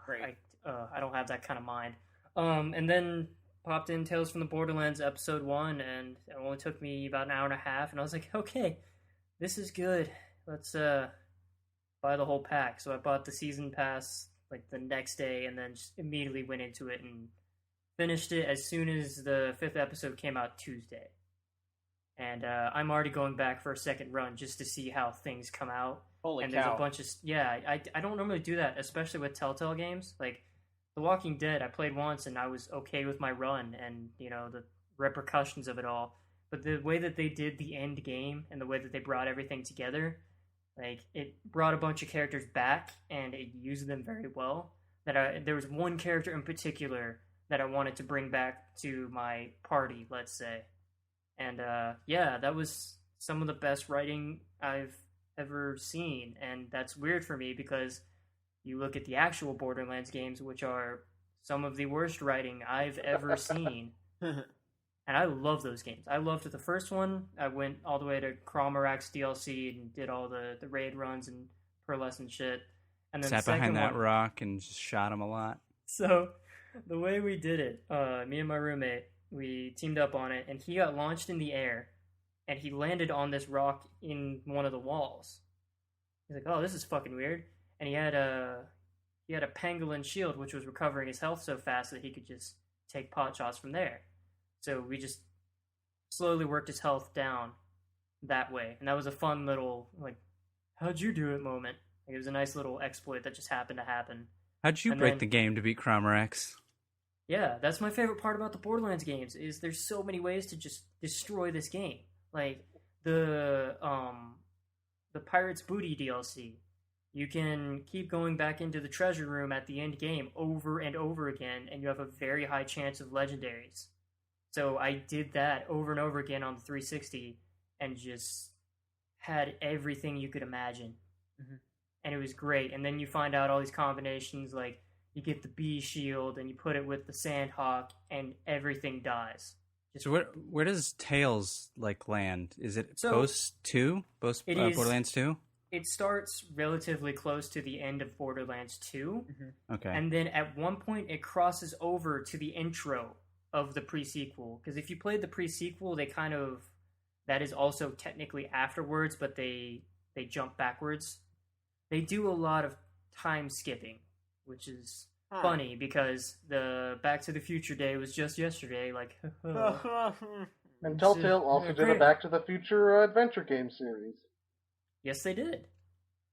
Speaker 1: Great.
Speaker 4: I don't have that kind of mind. And then popped in Tales from the Borderlands episode 1, and it only took me about an hour and a half, and I was like, okay, this is good. Let's buy the whole pack. So I bought the season pass like the next day, and then just immediately went into it and finished it as soon as the 5th episode came out Tuesday. And I'm already going back for a second run just to see how things come out.
Speaker 1: Holy
Speaker 4: and
Speaker 1: cow.
Speaker 4: there's a bunch of... Yeah, I don't normally do that, especially with Telltale games. Like, The Walking Dead, I played once, and I was okay with my run and, the repercussions of it all. But the way that they did the end game and the way that they brought everything together, like, it brought a bunch of characters back, and it used them very well. There was one character in particular that I wanted to bring back to my party, let's say. And, that was some of the best writing I've ever seen. And that's weird for me, because you look at the actual Borderlands games, which are some of the worst writing I've ever seen. And I love those games. I loved the first one. I went all the way to Cromorax DLC and did all the raid runs and pearlescent shit. And then
Speaker 2: Sat
Speaker 4: the second
Speaker 2: behind that
Speaker 4: one,
Speaker 2: rock and just shot him a lot.
Speaker 4: So the way we did it, me and my roommate, we teamed up on it, and he got launched in the air, and he landed on this rock in one of the walls. He's like, oh, this is fucking weird. And he had a pangolin shield, which was recovering his health so fast that he could just take pot shots from there. So we just slowly worked his health down that way. And that was a fun little, like, how'd you do it moment. Like, it was a nice little exploit that just happened to happen.
Speaker 2: How'd you
Speaker 4: And
Speaker 2: break
Speaker 4: then-
Speaker 2: the game to beat Cromorax?
Speaker 4: Yeah, that's my favorite part about the Borderlands games, is there's so many ways to just destroy this game. Like, the Pirates Booty DLC. You can keep going back into the treasure room at the end game over and over again, and you have a very high chance of legendaries. So I did that over and over again on the 360, and just had everything you could imagine.
Speaker 1: Mhm.
Speaker 4: And it was great. And then you find out all these combinations, like, you get the bee shield, and you put it with the sandhawk, and everything dies.
Speaker 2: So where does Tails land? Is it
Speaker 4: So,
Speaker 2: post 2?
Speaker 4: it is-
Speaker 2: Borderlands 2?
Speaker 4: It starts relatively close to the end of Borderlands 2,
Speaker 2: Okay.
Speaker 4: and then at one point it crosses over to the intro of the pre-sequel. Because if you played the pre-sequel, that is also technically afterwards, but they jump backwards. They do a lot of time skipping, which is funny, because the Back to the Future day was just yesterday. Like,
Speaker 3: And Telltale also did a
Speaker 4: great.
Speaker 3: Back to the Future adventure game series.
Speaker 4: Yes, they did.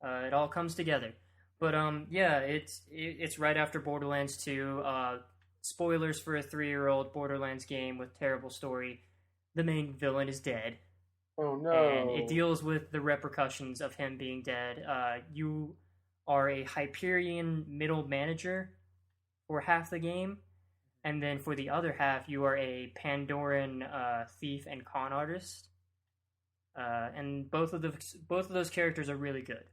Speaker 4: It all comes together. But it's right after Borderlands 2. Spoilers for a 3-year-old Borderlands game with terrible story. the main villain is dead.
Speaker 3: Oh no!
Speaker 4: And it deals with the repercussions of him being dead. You are a Hyperion middle manager for half the game, and then for the other half, you are a Pandoran thief and con artist. And both of those characters are really good,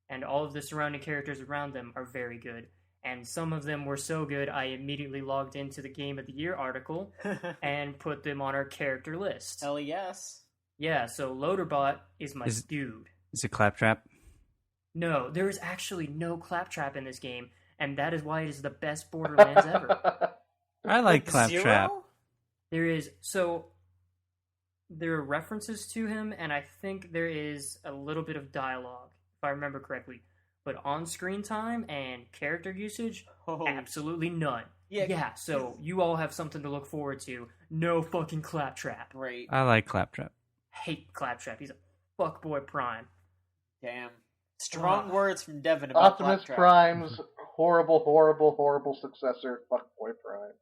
Speaker 4: and all of the surrounding characters around them are very good. And some of them were so good, I immediately logged into the Game of the Year article and put them on our character list.
Speaker 1: Hell yes.
Speaker 4: Yeah, so Loaderbot is my dude.
Speaker 2: Is it Claptrap?
Speaker 4: No, there is actually no Claptrap in this game, and that is why it is the best Borderlands ever.
Speaker 2: I like Claptrap.
Speaker 1: Zero?
Speaker 4: There are references to him, and I think there is a little bit of dialogue, if I remember correctly. But on-screen time and character usage, absolutely none. Yeah, so you all have something to look forward to. No fucking Claptrap.
Speaker 1: Right.
Speaker 2: I like Claptrap.
Speaker 4: Hate Claptrap. He's a fuckboy prime.
Speaker 1: Damn. Strong words from Devin about
Speaker 3: Optimus
Speaker 1: Claptrap.
Speaker 3: Prime's horrible successor, Fuckboy Prime.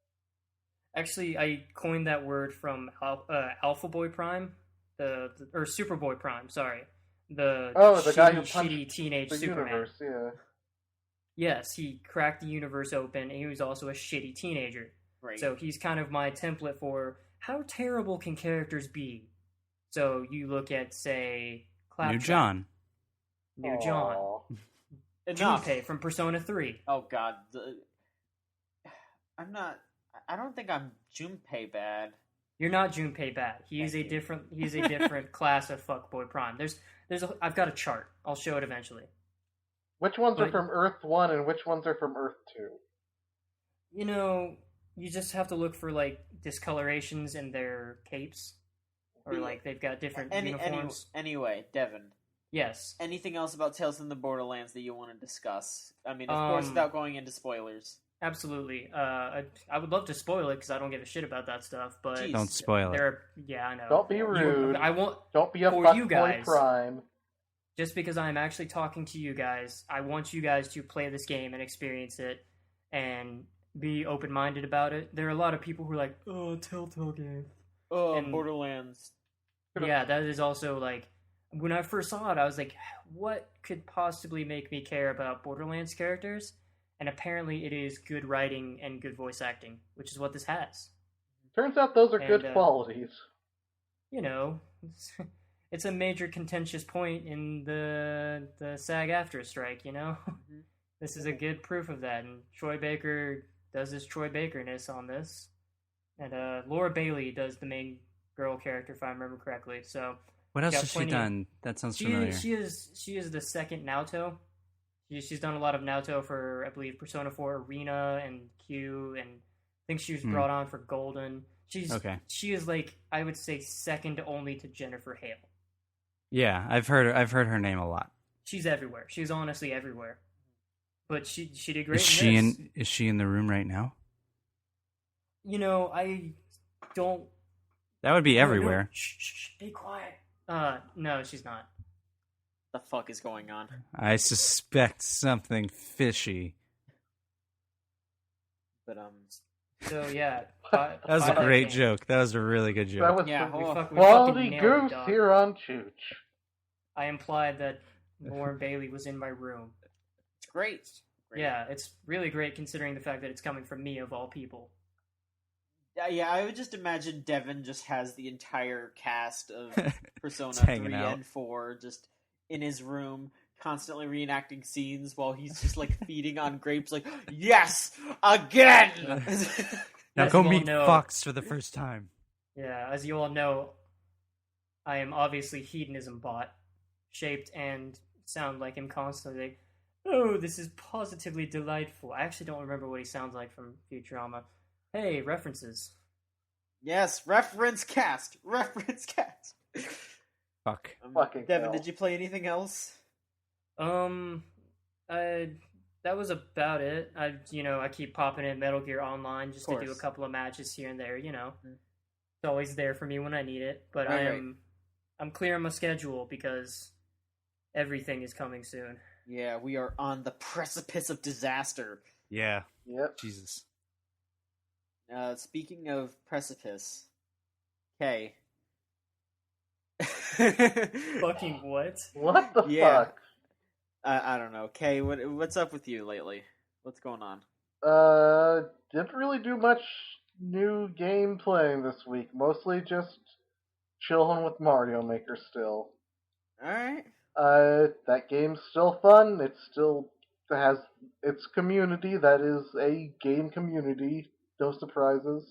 Speaker 4: Actually, I coined that word from Alpha Boy Prime, or Superboy Prime. Sorry, the
Speaker 3: guy who punched
Speaker 4: shitty teenage
Speaker 3: the
Speaker 4: Superman.
Speaker 3: universe. Yeah.
Speaker 4: Yes, he cracked the universe open, and he was also a shitty teenager.
Speaker 1: Right.
Speaker 4: So he's kind of my template for how terrible can characters be. So you look at, say, Claptrap. New John.
Speaker 1: Enough.
Speaker 4: Junpei from Persona 3.
Speaker 1: Oh god. I don't think I'm Junpei bad.
Speaker 4: You're not Junpei bad. He's a different class of fuckboy prime. I've got a chart. I'll show it eventually.
Speaker 3: Which ones are from Earth 1 and which ones are from Earth 2?
Speaker 4: You know, you just have to look for, like, discolorations in their capes. Or, like, they've got different uniforms.
Speaker 1: Anyway, Devin.
Speaker 4: Yes.
Speaker 1: Anything else about Tales from the Borderlands that you want to discuss? I mean, of course, without going into spoilers.
Speaker 4: Absolutely. I would love to spoil it because I don't give a shit about that stuff. But
Speaker 1: Jeez.
Speaker 2: Don't spoil it.
Speaker 4: Yeah, I know.
Speaker 3: Don't be rude.
Speaker 4: I won't.
Speaker 3: Don't be a
Speaker 4: for you
Speaker 3: Fuckboy
Speaker 4: guys.
Speaker 3: Prime.
Speaker 4: Just because I'm actually talking to you guys, I want you guys to play this game and experience it, and be open-minded about it. There are a lot of people who are like, "Oh, Telltale game."
Speaker 1: Oh,
Speaker 4: And-
Speaker 1: Borderlands.
Speaker 4: Yeah, that is also like, when I first saw it, I was like, what could possibly make me care about Borderlands characters? And apparently it is good writing and good voice acting, which is what this has.
Speaker 3: Turns out those are good
Speaker 4: And,
Speaker 3: qualities.
Speaker 4: You know, it's a major contentious point in the SAG-AFTRA strike, you know?
Speaker 1: Mm-hmm.
Speaker 4: This is a good proof of that, and Troy Baker does his Troy Baker-ness on this. And Laura Bailey does the main girl character, if I remember correctly, so...
Speaker 2: What else
Speaker 4: got
Speaker 2: has she
Speaker 4: plenty of-
Speaker 2: done? That sounds familiar.
Speaker 4: She is the second Naoto. She's done a lot of Naoto for, I believe, Persona 4 Arena and Q, and I think she was brought on for Golden. She is, like, I would say, second only to Jennifer Hale.
Speaker 2: Yeah, I've heard her name a lot.
Speaker 4: She's everywhere. She's honestly everywhere. But she did great.
Speaker 2: Is she in the room right now?
Speaker 4: You know, I don't.
Speaker 2: That would be everywhere.
Speaker 4: No. Shh, be quiet. No, she's not.
Speaker 1: The fuck is going on?
Speaker 2: I suspect something fishy.
Speaker 1: But
Speaker 4: So yeah,
Speaker 2: that was a great joke. That was a really good joke.
Speaker 3: That was
Speaker 1: Yeah,
Speaker 3: some
Speaker 4: we
Speaker 3: quality
Speaker 4: fucking nailed it,
Speaker 3: goose
Speaker 4: dog.
Speaker 3: here on Chooch.
Speaker 4: I implied that Lauren Bailey was in my room.
Speaker 1: it's great.
Speaker 4: Yeah, it's really great considering the fact that it's coming from me of all people.
Speaker 1: Yeah, I would just imagine Devin just has the entire cast of Persona
Speaker 2: hanging
Speaker 1: 3
Speaker 2: out.
Speaker 1: and 4 just in his room, constantly reenacting scenes while he's just like feeding on grapes like, yes! Again!
Speaker 2: Now
Speaker 4: As
Speaker 2: go
Speaker 4: you all
Speaker 2: meet
Speaker 4: know-
Speaker 2: Fox for the first time.
Speaker 4: Yeah, as you all know, I am obviously hedonism bot, shaped and sound like him constantly. Oh, this is positively delightful. I actually don't remember what he sounds like from Futurama. Hey, references.
Speaker 1: Yes, reference cast! Reference cast!
Speaker 2: Fuck.
Speaker 3: Fucking
Speaker 1: Devin,
Speaker 3: hell.
Speaker 1: did you play anything else?
Speaker 4: That was about it. I keep popping in Metal Gear Online just to do a
Speaker 1: course.
Speaker 4: couple of matches here and there, you know. It's always there for me when I need it, but
Speaker 1: Right.
Speaker 4: I'm clearing my schedule because everything is coming soon.
Speaker 1: Yeah, we are on the precipice of disaster.
Speaker 2: Yeah.
Speaker 3: Yep.
Speaker 2: Jesus.
Speaker 1: Speaking of precipice, okay,
Speaker 4: Fucking what?
Speaker 3: What the
Speaker 1: Yeah.
Speaker 3: fuck?
Speaker 1: I don't know. Kay, what's up with you lately? What's going on?
Speaker 3: Didn't really do much new game playing this week. Mostly just chilling with Mario Maker still.
Speaker 1: Alright.
Speaker 3: That game's still fun. It still has its community. That is a game community. No surprises.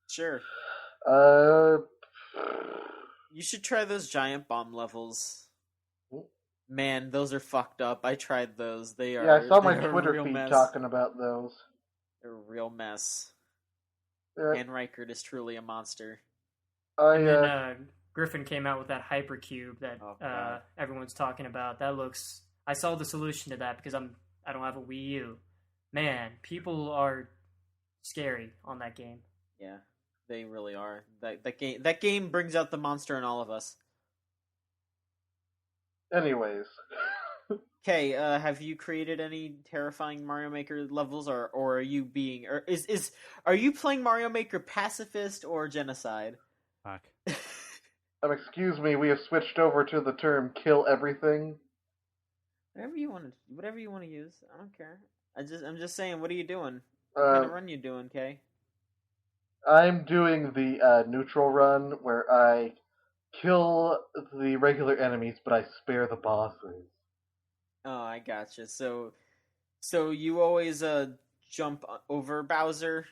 Speaker 1: Sure.
Speaker 3: Uh,
Speaker 1: You should try those giant bomb levels. Man, those are fucked up. I tried those. They are.
Speaker 3: yeah, I saw my
Speaker 1: they're a
Speaker 3: Twitter
Speaker 1: real
Speaker 3: feed
Speaker 1: mess.
Speaker 3: talking about those.
Speaker 1: They're a real mess.
Speaker 3: Uh,
Speaker 1: And Reichert is truly a monster.
Speaker 4: And then Griffin came out with that hypercube that
Speaker 1: Oh, God.
Speaker 4: everyone's talking about. That looks. I saw the solution to that because I don't have a Wii U. Man, people are scary on that game.
Speaker 1: Yeah, they really are. That game brings out the monster in all of us.
Speaker 3: anyways,
Speaker 1: Okay, have you created any terrifying Mario Maker levels, or are you being, or are you playing Mario Maker pacifist or genocide?
Speaker 2: Fuck.
Speaker 3: excuse me, we have switched over to the term "kill everything."
Speaker 1: Whatever you want to use. I don't care. I'm just saying. What are you doing? What kind of run you doing, Kay?
Speaker 3: I'm doing the neutral run where I kill the regular enemies, but I spare the bosses.
Speaker 1: Oh, I gotcha. So you always jump over Bowser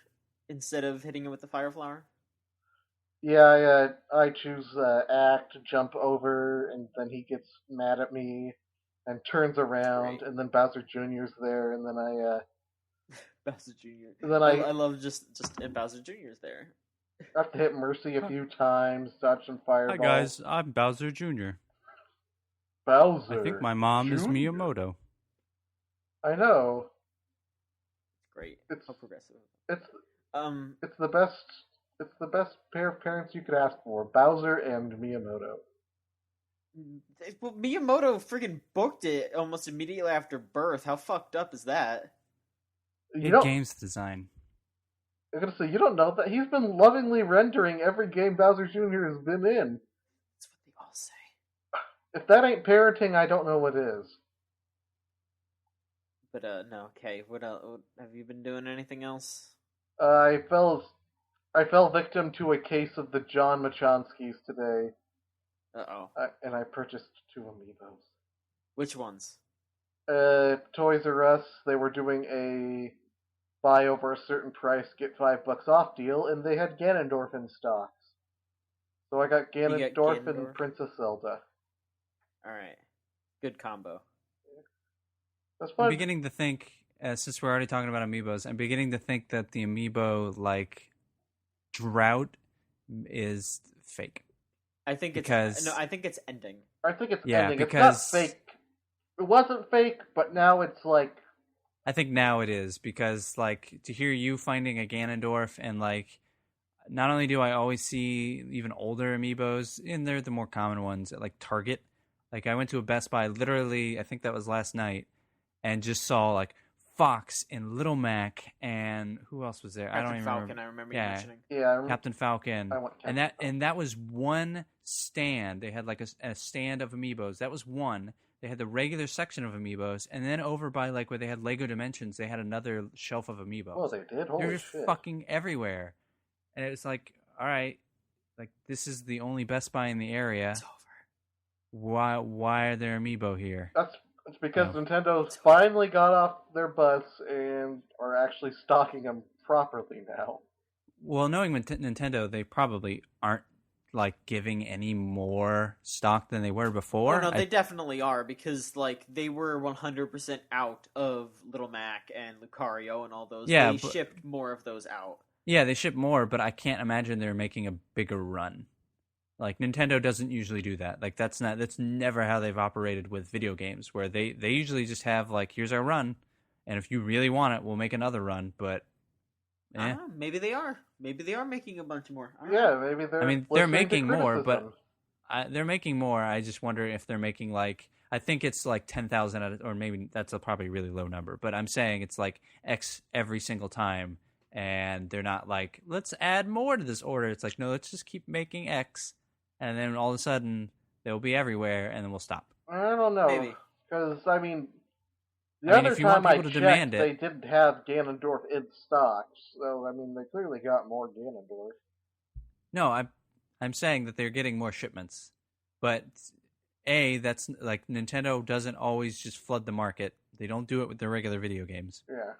Speaker 1: instead of hitting him with the fire flower?
Speaker 3: Yeah, I choose act, jump over, and then he gets mad at me and turns around,
Speaker 1: great.
Speaker 3: and then Bowser Jr.'s there, and then I
Speaker 1: Bowser Jr.
Speaker 3: and then
Speaker 1: I love just and Bowser Jr.'s there.
Speaker 3: have to hit Mercy a few times, dodge some fireballs.
Speaker 2: Hi guys, I'm Bowser Jr.
Speaker 3: Bowser.
Speaker 2: I think my mom is
Speaker 3: Jr.?
Speaker 2: Miyamoto.
Speaker 3: I know.
Speaker 1: Great.
Speaker 3: It's-
Speaker 1: How progressive.
Speaker 3: It's
Speaker 1: Um,
Speaker 3: the best. It's the best pair of parents you could ask for: Bowser and Miyamoto.
Speaker 1: well, Miyamoto freaking booked it almost immediately after birth. How fucked up is that?
Speaker 3: You
Speaker 2: Good
Speaker 3: don't.
Speaker 2: games design.
Speaker 3: I'm gonna say you don't know that he's been lovingly rendering every game Bowser Jr. has been in.
Speaker 1: That's what they all say.
Speaker 3: If that ain't parenting, I don't know what is.
Speaker 1: But no, okay. What else? Have you been doing anything else?
Speaker 3: I fell victim to a case of the John Machanskis today,
Speaker 1: Uh-oh.
Speaker 3: and I purchased 2 amiibos.
Speaker 1: Which ones?
Speaker 3: Toys R Us, they were doing a buy over a certain price, get $5 off deal, and they had Ganondorf in stocks. So I got
Speaker 1: You got
Speaker 3: Ganondorf and
Speaker 1: Ganondorf?
Speaker 3: Princess Zelda.
Speaker 1: Alright. Good combo.
Speaker 3: That's
Speaker 2: I'm
Speaker 3: fun.
Speaker 2: beginning to think, since we're already talking about amiibos, I'm beginning to think that the amiibo drought is fake.
Speaker 1: I think
Speaker 2: Because-
Speaker 1: I think it's ending.
Speaker 3: I think it's
Speaker 2: Yeah,
Speaker 3: ending.
Speaker 2: because-
Speaker 3: It's not fake. It wasn't fake, but now it's like...
Speaker 2: I think now it is because to hear you finding a Ganondorf and not only do I always see even older amiibos in there, the more common ones at Target. I went to a Best Buy literally, I think that was last night, and just saw Fox and Little Mac and who else was there? I don't
Speaker 1: Captain
Speaker 2: even
Speaker 1: Falcon,
Speaker 2: remember.
Speaker 1: I remember
Speaker 2: Yeah.
Speaker 1: you mentioning.
Speaker 3: Yeah,
Speaker 2: Captain Falcon.
Speaker 3: I want Captain
Speaker 2: and
Speaker 3: Falcon.
Speaker 2: that was one stand. They had a stand of amiibos. That was one. They had the regular section of amiibos, and then over by where they had Lego Dimensions, they had another shelf of amiibos.
Speaker 3: Oh, they did?
Speaker 2: They're
Speaker 3: Holy
Speaker 2: just
Speaker 3: shit.
Speaker 2: fucking everywhere. And it was all right, this is the only Best Buy in the area.
Speaker 1: It's over.
Speaker 2: Why are there amiibo here?
Speaker 3: It's because
Speaker 2: No.
Speaker 3: Nintendo's finally got off their butts and are actually stocking them properly now.
Speaker 2: Well, knowing Nintendo, they probably aren't giving any more stock than they were before.
Speaker 1: Oh, no, they definitely are, because they were 100% out of Little Mac and Lucario and all those.
Speaker 2: Yeah,
Speaker 1: they
Speaker 2: but-
Speaker 1: shipped more of those out.
Speaker 2: Yeah, they ship more, but I can't imagine they're making a bigger run. Nintendo doesn't usually do that. That's never how they've operated with video games, where they usually just have here's our run, and if you really want it, we'll make another run. But
Speaker 1: I don't know, maybe they are. Maybe they are making a bunch more. I don't
Speaker 3: Yeah,
Speaker 1: know.
Speaker 3: maybe they're.
Speaker 2: I mean, they're
Speaker 3: listening to
Speaker 2: making more, but
Speaker 3: criticism.
Speaker 2: they're making more. I just wonder if they're making I think it's 10,000, or maybe that's probably a really low number. But I'm saying it's X every single time, and they're not let's add more to this order. It's no, let's just keep making X, and then all of a sudden They'll be everywhere, and then we'll stop.
Speaker 3: I don't know.
Speaker 1: Maybe.
Speaker 3: Because, I mean, the
Speaker 2: I mean,
Speaker 3: other
Speaker 2: if you want
Speaker 3: time I
Speaker 2: people to
Speaker 3: checked,
Speaker 2: demand it-
Speaker 3: they didn't have Ganondorf in stock. So, I mean, they clearly got more Ganondorf.
Speaker 2: No, I'm saying that they're getting more shipments, but that's like Nintendo doesn't always just flood the market. They don't do it with their regular video games.
Speaker 3: Yeah.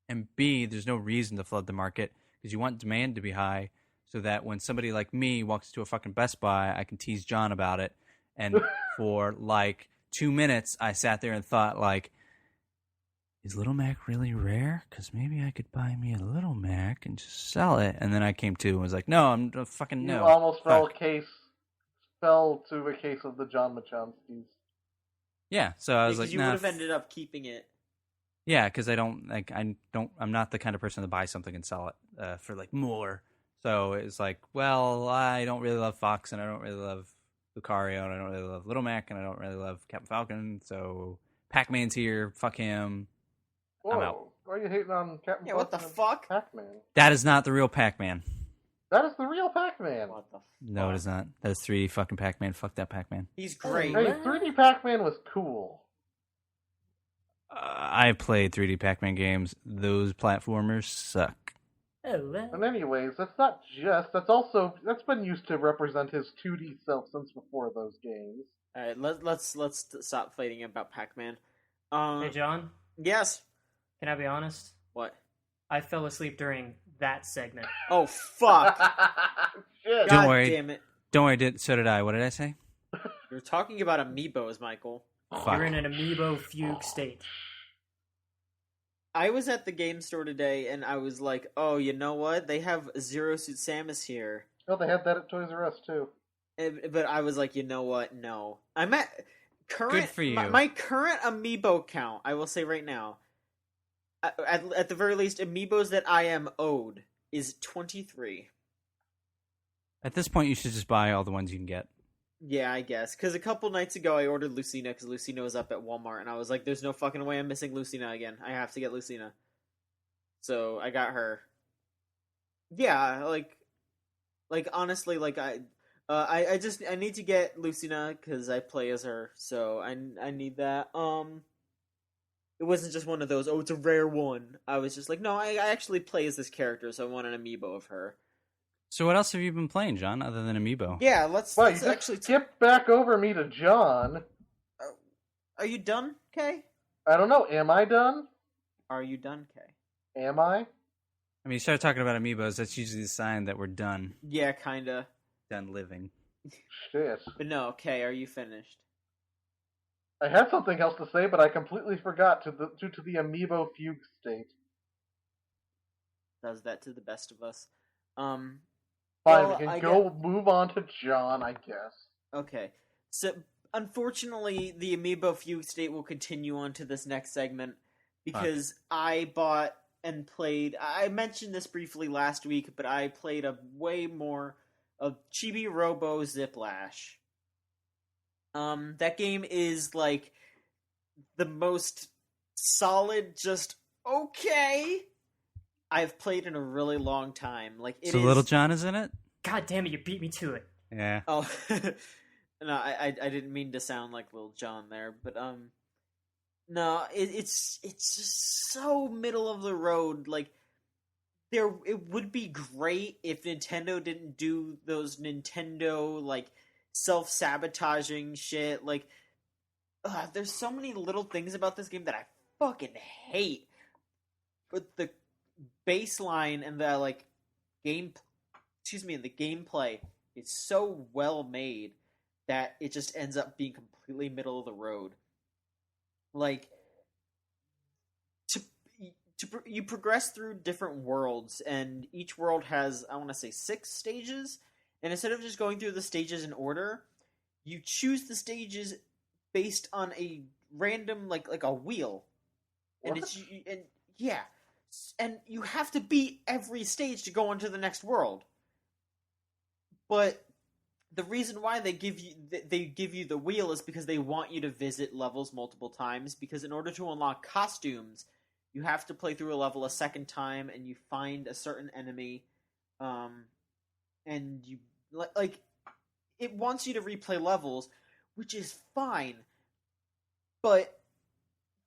Speaker 2: And B, there's no reason to flood the market because you want demand to be high so that when somebody like me walks to a fucking Best Buy, I can tease John about it. And for like 2 minutes, I sat there and thought, like, is Little Mac really rare? Because maybe I could buy me a Little Mac and just sell it. And then I came to and was like, no, I'm fucking no.
Speaker 3: You almost fell
Speaker 2: Fuck.
Speaker 3: to a case of the John Machanskis.
Speaker 2: Yeah, so I was
Speaker 1: Because
Speaker 2: like,
Speaker 1: you
Speaker 2: nah.
Speaker 1: would have ended up keeping it.
Speaker 2: Yeah, because I'm not the kind of person to buy something and sell it for like more. So it's like, well, I don't really love Fox, and I don't really love Lucario, and I don't really love Little Mac, and I don't really love Captain Falcon. So Pac-Man's here. Fuck him.
Speaker 3: Whoa,
Speaker 2: I'm out.
Speaker 3: why are you hating on Captain
Speaker 1: Yeah, what the
Speaker 3: Falcon and
Speaker 1: fuck?
Speaker 3: Pac-Man?
Speaker 2: That is not the real Pac-Man.
Speaker 3: That is the real Pac-Man.
Speaker 1: What the fuck?
Speaker 2: No, it is not. That is 3D fucking Pac-Man. Fuck that Pac-Man.
Speaker 1: He's great.
Speaker 3: Hey, 3D Pac-Man was cool.
Speaker 2: I played 3D Pac-Man games. Those platformers suck.
Speaker 4: Oh, well.
Speaker 3: And anyways, that's that's been used to represent his 2D self since before those games.
Speaker 1: All right, let's stop fighting about Pac-Man.
Speaker 4: Hey, John,
Speaker 1: Yes.
Speaker 4: can I be honest?
Speaker 1: What?
Speaker 4: I fell asleep during that segment.
Speaker 1: Oh fuck!
Speaker 3: Shit.
Speaker 2: Don't
Speaker 1: God
Speaker 2: worry.
Speaker 1: damn it!
Speaker 2: Don't worry, so did I. What did I say?
Speaker 1: You're talking about amiibos, Michael.
Speaker 2: Fuck.
Speaker 4: You're in an amiibo fugue state.
Speaker 1: I was at the game store today, and I was like, "Oh, you know what? They have Zero Suit Samus here."
Speaker 3: Oh, they had that at Toys R Us too.
Speaker 1: But I was like, "You know what? No." I'm at current.
Speaker 2: Good for you.
Speaker 1: My current amiibo count, I will say right now, at the very least, amiibos that I am owed is 23.
Speaker 2: At this point, you should just buy all the ones you can get.
Speaker 1: Yeah, I guess. Because a couple nights ago, I ordered Lucina because Lucina was up at Walmart, and I was like, "There's no fucking way I'm missing Lucina again. I have to get Lucina." So I got her. Yeah, like honestly, like I need to get Lucina because I play as her, so I need that. It wasn't just one of those. Oh, it's a rare one. I was just like, no, I actually play as this character, so I want an amiibo of her.
Speaker 2: So what else have you been playing, John, other than Amiibo?
Speaker 1: Yeah, let's
Speaker 3: Well, you just
Speaker 1: actually.
Speaker 3: skip back over me to John.
Speaker 1: Are you done, Kay?
Speaker 3: I don't know. Am I done?
Speaker 1: Are you done, Kay?
Speaker 3: Am I?
Speaker 2: I mean, you start talking about Amiibos, that's usually the sign that we're done.
Speaker 1: Yeah, kinda.
Speaker 2: Done living.
Speaker 3: Shit.
Speaker 1: But no, Kay, are you finished?
Speaker 3: I had something else to say, but I completely forgot due to the Amiibo fugue state.
Speaker 1: Does that to the best of us.
Speaker 3: Fine,
Speaker 1: Well,
Speaker 3: we
Speaker 1: I
Speaker 3: can move on to John, I guess.
Speaker 1: Okay. So, unfortunately, the Amiibo fugue state will continue on to this next segment because I bought and played. I mentioned this briefly last week, but I played a way more of Chibi Robo Ziplash. That game is like the most solid, just okay I've played in a really long time. Like it
Speaker 2: So
Speaker 1: is...
Speaker 2: Little John is in it?
Speaker 4: God damn it, you beat me to it.
Speaker 2: Yeah.
Speaker 1: Oh, no, I didn't mean to sound like Lil Jon there, but no, it's just so middle of the road. Like it would be great if Nintendo didn't do those Nintendo like self-sabotaging shit. Like, there's so many little things about this game that I fucking hate, but the baseline and the like the gameplay is so well made that it just ends up being completely middle of the road. Like you progress through different worlds, and each world has, I want to say, 6 stages. And instead of just going through the stages in order, you choose the stages based on a random like a wheel.
Speaker 3: What?
Speaker 1: And you have to beat every stage to go on to the next world. But the reason why they give you the wheel is because they want you to visit levels multiple times, because in order to unlock costumes, you have to play through a level a second time, and you find a certain enemy, and you like it wants you to replay levels, which is fine. But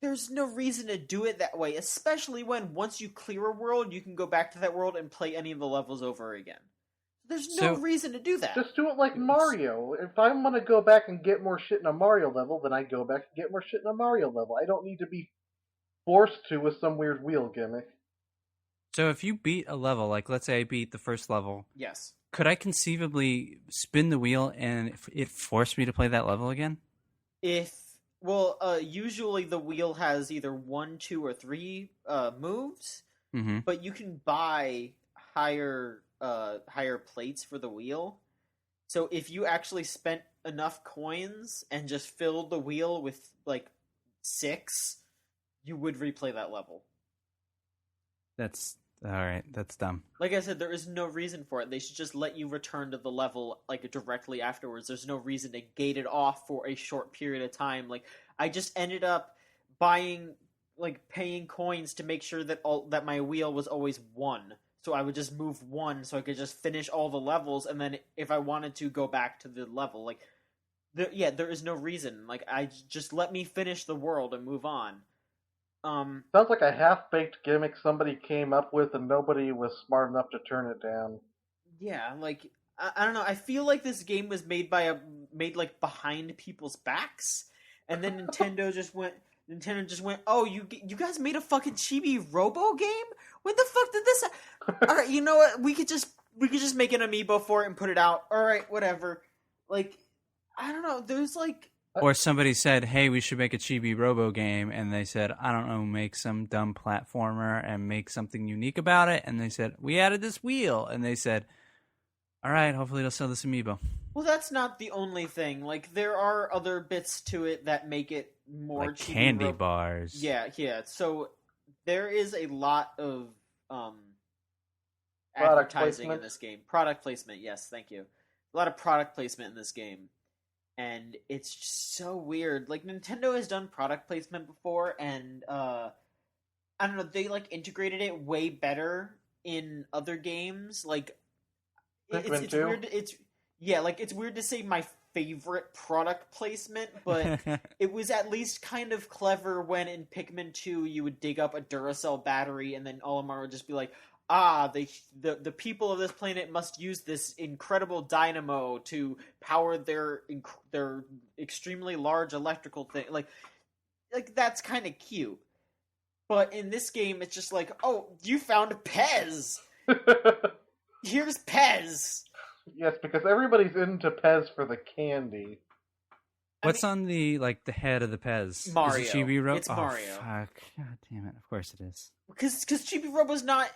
Speaker 1: there's no reason to do it that way, especially when once you clear a world, you can go back to that world and play any of the levels over again. There's no reason to do that.
Speaker 3: Just do it like Mario. If I want to go back and get more shit in a Mario level, then I go back and get more shit in a Mario level. I don't need to be forced to with some weird wheel gimmick.
Speaker 2: So if you beat a level, like let's say I beat the first level,
Speaker 1: Yes.
Speaker 2: could I conceivably spin the wheel and it forced me to play that level again?
Speaker 1: Usually the wheel has either 1, 2, or 3 moves,
Speaker 2: Mm-hmm.
Speaker 1: but you can buy higher plates for the wheel. So if you actually spent enough coins and just filled the wheel with like 6, you would replay that level.
Speaker 2: That's all right. That's dumb.
Speaker 1: Like I said, there is no reason for it. They should just let you return to the level like directly afterwards. There's no reason to gate it off for a short period of time. Like I just ended up paying coins to make sure that my wheel was always 1. So I would just move 1 so I could just finish all the levels, and then if I wanted to go back to the level, there is no reason. Like I just let me finish the world and move on.
Speaker 3: Sounds like a half-baked gimmick somebody came up with and nobody was smart enough to turn it down.
Speaker 1: Yeah, like I don't know. I feel like this game was made like behind people's backs, and then Nintendo just went, oh, you guys made a fucking chibi Robo game? When the fuck did this? All right, you know what? We could just make an amiibo for it and put it out. All right, whatever. Like, I don't know. There's like,
Speaker 2: or somebody said, "Hey, we should make a chibi Robo game," and they said, "I don't know, make some dumb platformer and make something unique about it." And they said, "We added this wheel," and they said, "All right, hopefully they'll sell this amiibo."
Speaker 1: well, that's not the only thing. Like, there are other bits to it that make it more
Speaker 2: Like
Speaker 1: chibi
Speaker 2: candy bars.
Speaker 1: Yeah. So there is a lot of
Speaker 3: Product
Speaker 1: advertising
Speaker 3: placement.
Speaker 1: in this game. Product placement, yes, thank you. A lot of product placement in this game. And it's just so weird. Like, Nintendo has done product placement before, and I don't know, they like integrated it way better in other games. Like, it's
Speaker 3: Pikmin 2?
Speaker 1: weird. It's weird to say my favorite product placement, but it was at least kind of clever when in Pikmin 2 you would dig up a Duracell battery and then Olimar would just be like, the people of this planet must use this incredible dynamo to power their extremely large electrical thing. Like that's kind of cute. But in this game, it's just like, oh, you found Pez. Here's Pez.
Speaker 3: Yes, because everybody's into Pez for the candy.
Speaker 2: What's on the head of the Pez?
Speaker 1: Mario.
Speaker 2: Is it Chibi Robo?
Speaker 1: It's Mario.
Speaker 2: Fuck. God damn it. Of course it is.
Speaker 1: Because Chibi Robo's not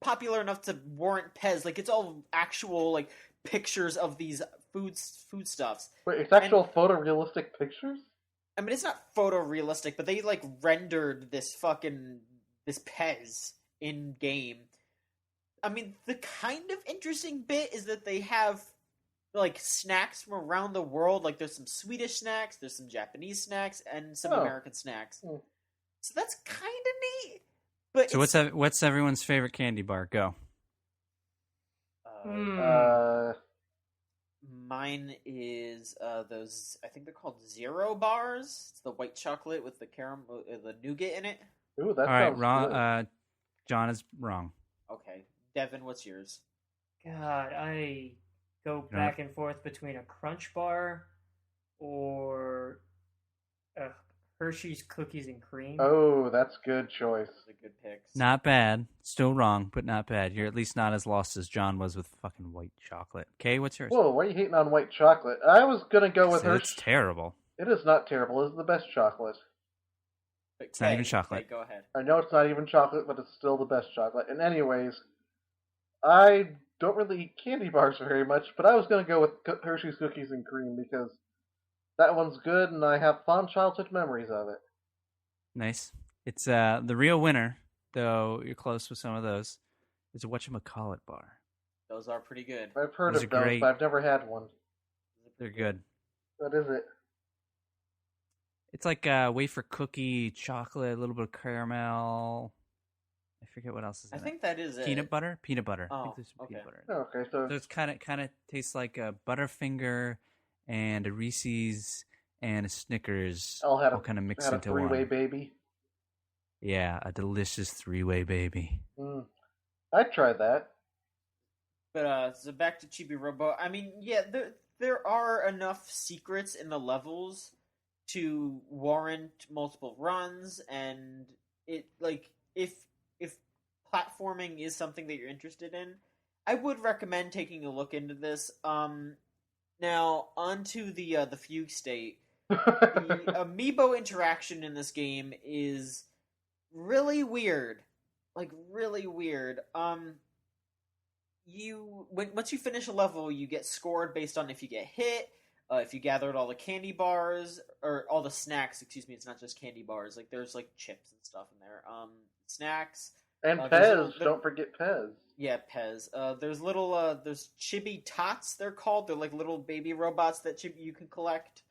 Speaker 1: popular enough to warrant Pez. Like, it's all actual, like, pictures of these foodstuffs.
Speaker 3: Wait, it's actual photorealistic pictures?
Speaker 1: I mean, it's not photorealistic, but they, like, rendered this Pez in-game. I mean, the kind of interesting bit is that they have, like, snacks from around the world. Like, there's some Swedish snacks, there's some Japanese snacks, and some American snacks.
Speaker 3: Hmm.
Speaker 1: So that's kind of neat. But
Speaker 2: So what's everyone's favorite candy bar? Go.
Speaker 1: Mine is those. I think they're called Zero bars. It's the white chocolate with the caramel, the nougat in it.
Speaker 3: Ooh, that
Speaker 2: All right,
Speaker 3: sounds
Speaker 2: wrong.
Speaker 3: good.
Speaker 2: John is wrong.
Speaker 1: Okay, Devin, what's yours?
Speaker 4: God, I go back and forth between a Crunch Bar or a Hershey's Cookies and Cream.
Speaker 3: Oh, that's good choice.
Speaker 1: Those are good picks.
Speaker 2: Not bad. Still wrong, but not bad. You're at least not as lost as John was with fucking white chocolate. Okay, what's yours?
Speaker 3: Whoa, why are you hating on white chocolate? I was gonna go with
Speaker 2: So
Speaker 3: Hershey's.
Speaker 2: it's terrible.
Speaker 3: It is not terrible. It's the best chocolate.
Speaker 2: It's not even chocolate.
Speaker 1: Okay, go ahead.
Speaker 3: I know it's not even chocolate, but it's still the best chocolate. And anyways, I don't really eat candy bars very much, but I was going to go with Hershey's Cookies and Cream because that one's good and I have fond childhood memories of it.
Speaker 2: Nice. It's the real winner, though you're close with some of those, is a whatchamacallit bar.
Speaker 1: Those are pretty good.
Speaker 3: I've heard
Speaker 2: Those
Speaker 3: of
Speaker 2: are
Speaker 3: those,
Speaker 2: great.
Speaker 3: but I've never had one.
Speaker 2: They're good.
Speaker 3: What is it?
Speaker 2: It's like wafer cookie, chocolate, a little bit of caramel. I forget what else is in
Speaker 1: I think that is
Speaker 2: it.
Speaker 1: it.
Speaker 2: Peanut butter? Peanut butter. I
Speaker 1: Oh,
Speaker 2: think there's some
Speaker 1: okay.
Speaker 2: peanut butter in it.
Speaker 3: Okay, so
Speaker 2: So it's kind of tastes like a Butterfinger and a Reese's and a Snickers
Speaker 3: All
Speaker 2: kind of mixed
Speaker 3: had a
Speaker 2: into
Speaker 3: three-way
Speaker 2: one.
Speaker 3: baby.
Speaker 2: Yeah, a delicious three-way baby.
Speaker 3: I'd try that.
Speaker 1: But so back to Chibi Robo. I mean, yeah, there are enough secrets in the levels to warrant multiple runs, and it like if platforming is something that you're interested in, I would recommend taking a look into this. Now onto the fugue state. The amiibo interaction in this game is really weird, like really weird. Once you finish a level, you get scored based on if you get hit, if you gathered all the candy bars or all the snacks. Excuse me, it's not just candy bars. Like there's like chips and stuff in there. Snacks
Speaker 3: and Pez. Don't forget Pez.
Speaker 1: Yeah, Pez. There's little there's chibi tots. They're called. They're like little baby robots that you can collect.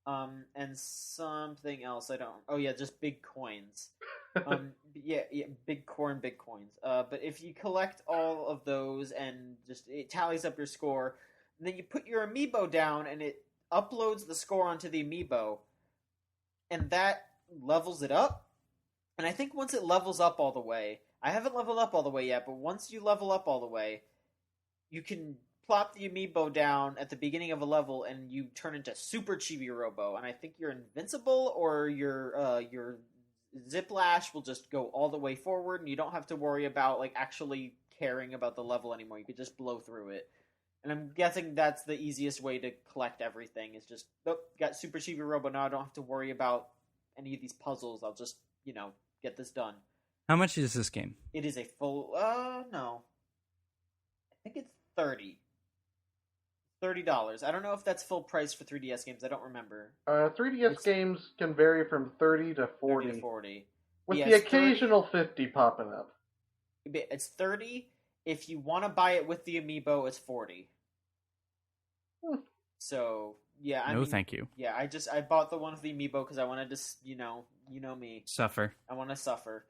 Speaker 1: And something else. I don't. Oh yeah, just big coins. Yeah, big coins. But if you collect all of those and just it tallies up your score, and then you put your amiibo down and it uploads the score onto the amiibo, and that levels it up. And I think once it levels up all the way, I haven't leveled up all the way yet, but once you level up all the way, you can plop the amiibo down at the beginning of a level and you turn into Super Chibi Robo, and I think you're invincible, or your Ziplash will just go all the way forward, and you don't have to worry about like actually caring about the level anymore. You could just blow through it. And I'm guessing that's the easiest way to collect everything, is just, got Super Chibi Robo, now I don't have to worry about any of these puzzles. I'll just, get this done.
Speaker 2: How much is this game?
Speaker 1: It is a full, no. I think it's $30. I don't know if that's full price for 3DS games. I don't remember.
Speaker 3: 3DS games can vary from 30 to 40.
Speaker 1: 30 to 40.
Speaker 3: With the occasional 50 popping up.
Speaker 1: It's 30. If you want to buy it with the amiibo, it's 40. So, yeah.
Speaker 2: Thank you.
Speaker 1: Yeah, I bought the one with the amiibo because I wanted to, you know me.
Speaker 2: Suffer.
Speaker 1: I want to suffer.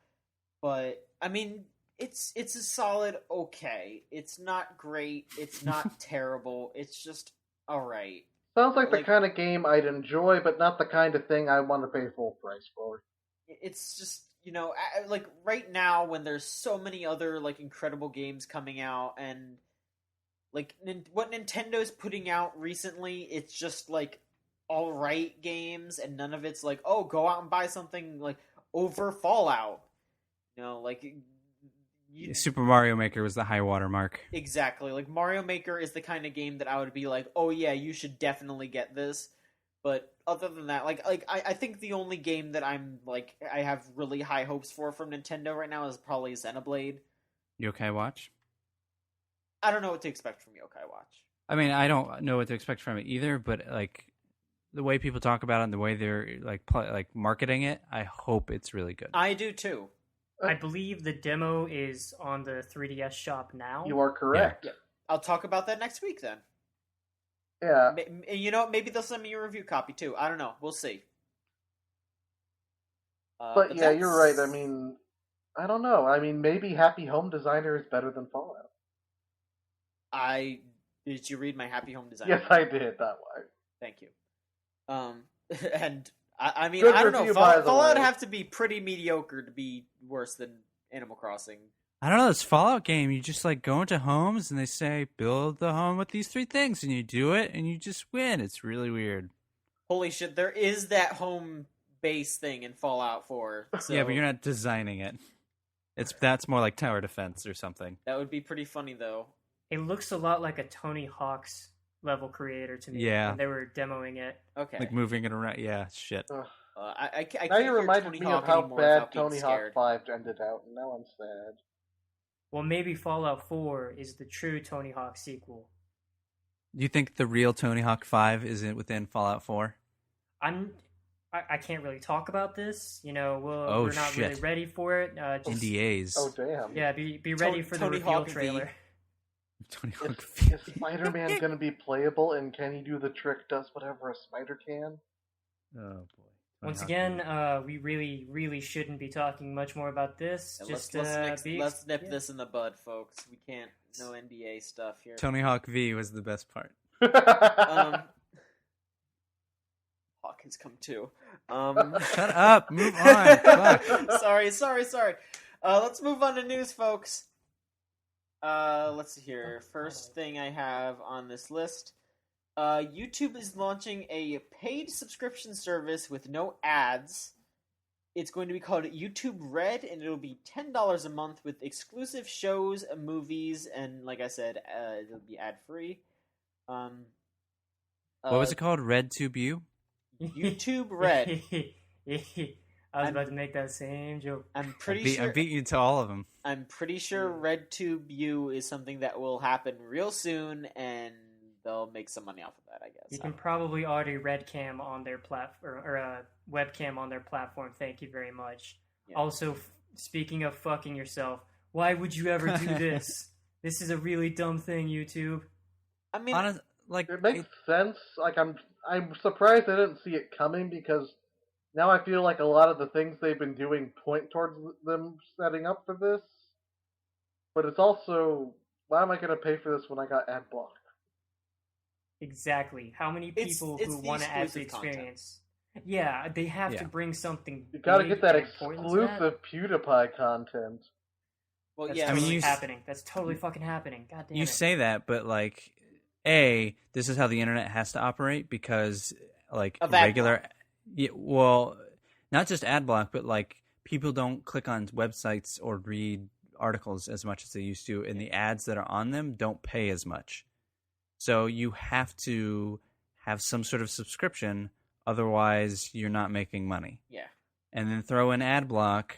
Speaker 1: But, I mean, it's a solid okay. It's not great. It's not terrible. It's just alright.
Speaker 3: Sounds like the kind of game I'd enjoy, but not the kind of thing I want to pay full price for.
Speaker 1: It's just, like right now when there's so many other like incredible games coming out, and like what Nintendo's putting out recently, it's just like alright games, and none of it's like, oh, go out and buy something like over Fallout. Super
Speaker 2: Mario Maker was the high water mark.
Speaker 1: Exactly. Like, Mario Maker is the kind of game that I would be like, oh yeah, you should definitely get this. But other than that, I think the only game that I have really high hopes for from Nintendo right now is probably Xenoblade.
Speaker 2: Yokai Watch?
Speaker 1: I don't know what to expect from Yokai Watch.
Speaker 2: I mean, I don't know what to expect from it either, but like the way people talk about it and the way they're like marketing it, I hope it's really good.
Speaker 1: I do too.
Speaker 4: I believe the demo is on the 3DS shop now.
Speaker 3: You are correct.
Speaker 1: Yeah. I'll talk about that next week then.
Speaker 3: Yeah.
Speaker 1: Maybe they'll send me a review copy too. I don't know. We'll see.
Speaker 3: But yeah, you're right. I mean, I don't know. I mean, maybe Happy Home Designer is better than Fallout.
Speaker 1: Did you read my Happy Home Designer?
Speaker 3: Yes, I did. That way.
Speaker 1: Thank you. And I mean,
Speaker 3: Good
Speaker 1: I don't know.
Speaker 3: review, by the
Speaker 1: Fallout would
Speaker 3: way.
Speaker 1: have to be pretty mediocre to be worse than Animal Crossing.
Speaker 2: I don't know, this Fallout game, you just like go into homes and they say, build the home with these 3 things, and you do it and you just win. It's really weird.
Speaker 1: Holy shit, there is that home base thing in Fallout 4. So
Speaker 2: Yeah, but you're not designing it. That's more like tower defense or something.
Speaker 1: that would be pretty funny, though.
Speaker 4: It looks a lot like a Tony Hawk's level creator to me.
Speaker 2: Yeah.
Speaker 4: When they were demoing it.
Speaker 1: Okay.
Speaker 2: Like moving it around. Yeah, shit.
Speaker 1: I can't
Speaker 3: Now you
Speaker 1: hear
Speaker 3: reminded
Speaker 1: Tony
Speaker 3: me
Speaker 1: Hawk
Speaker 3: of how
Speaker 1: anymore
Speaker 3: bad
Speaker 1: without being
Speaker 3: Tony Hawk
Speaker 1: scared.
Speaker 3: 5 ended out, and now I'm sad.
Speaker 4: Well, maybe Fallout 4 is the true Tony Hawk sequel.
Speaker 2: Do you think the real Tony Hawk 5 is within Fallout 4?
Speaker 4: I can't really talk about this. We're not
Speaker 2: shit.
Speaker 4: really ready for it.
Speaker 2: NDAs.
Speaker 3: Oh, damn.
Speaker 4: Yeah, be ready for the
Speaker 1: Tony
Speaker 4: reveal
Speaker 1: Hawk
Speaker 4: trailer.
Speaker 2: Tony Hawk
Speaker 3: Is Spider-Man going to be playable, and can he do the trick, does whatever a spider can?
Speaker 2: Oh, boy.
Speaker 4: Once again, we really, really shouldn't be talking much more about this.
Speaker 1: Yeah,
Speaker 4: Just
Speaker 1: let's nip this in the bud, folks. We can't, no NDA stuff here.
Speaker 2: Tony Hawk V was the best part.
Speaker 1: has come too.
Speaker 2: Shut up. Move on. Fuck.
Speaker 1: Sorry. Let's move on to news, folks. Let's see here. First thing I have on this list. YouTube is launching a paid subscription service with no ads. It's going to be called YouTube Red, and it'll be $10 a month with exclusive shows, movies, and like I said, it'll be ad-free.
Speaker 2: What was it called? RedTubeU?
Speaker 1: YouTube Red.
Speaker 4: I was about to make that same joke.
Speaker 1: I'm pretty sure
Speaker 2: I beat you to all of them.
Speaker 1: I'm pretty sure RedTubeU is something that will happen real soon, and they'll make some money off of that, I guess.
Speaker 4: You can probably already webcam on their webcam on their platform. Thank you very much.
Speaker 1: Yeah.
Speaker 4: Also, speaking of fucking yourself, why would you ever do this? This is a really dumb thing, YouTube.
Speaker 1: I mean,
Speaker 3: it makes sense. Like I'm surprised I didn't see it coming, because now I feel like a lot of the things they've been doing point towards them setting up for this. But it's also, why am I going to pay for this when I got ad block?
Speaker 4: Exactly. How many people who want to add the experience?
Speaker 1: Content.
Speaker 4: Yeah, they have to bring something.
Speaker 3: You got to get that
Speaker 4: big and important to
Speaker 3: exclusive PewDiePie content.
Speaker 1: Well,
Speaker 4: That's
Speaker 1: yeah,
Speaker 4: totally happening. That's totally fucking happening. God damn it.
Speaker 2: You say that, but like, this is how the internet has to operate, because like
Speaker 1: Of ad
Speaker 2: regular,
Speaker 1: block.
Speaker 2: yeah, well, not just ad block, but like people don't click on websites or read articles as much as they used to, and the ads that are on them don't pay as much. So you have to have some sort of subscription, otherwise you're not making money.
Speaker 1: Yeah.
Speaker 2: And then throw in ad block,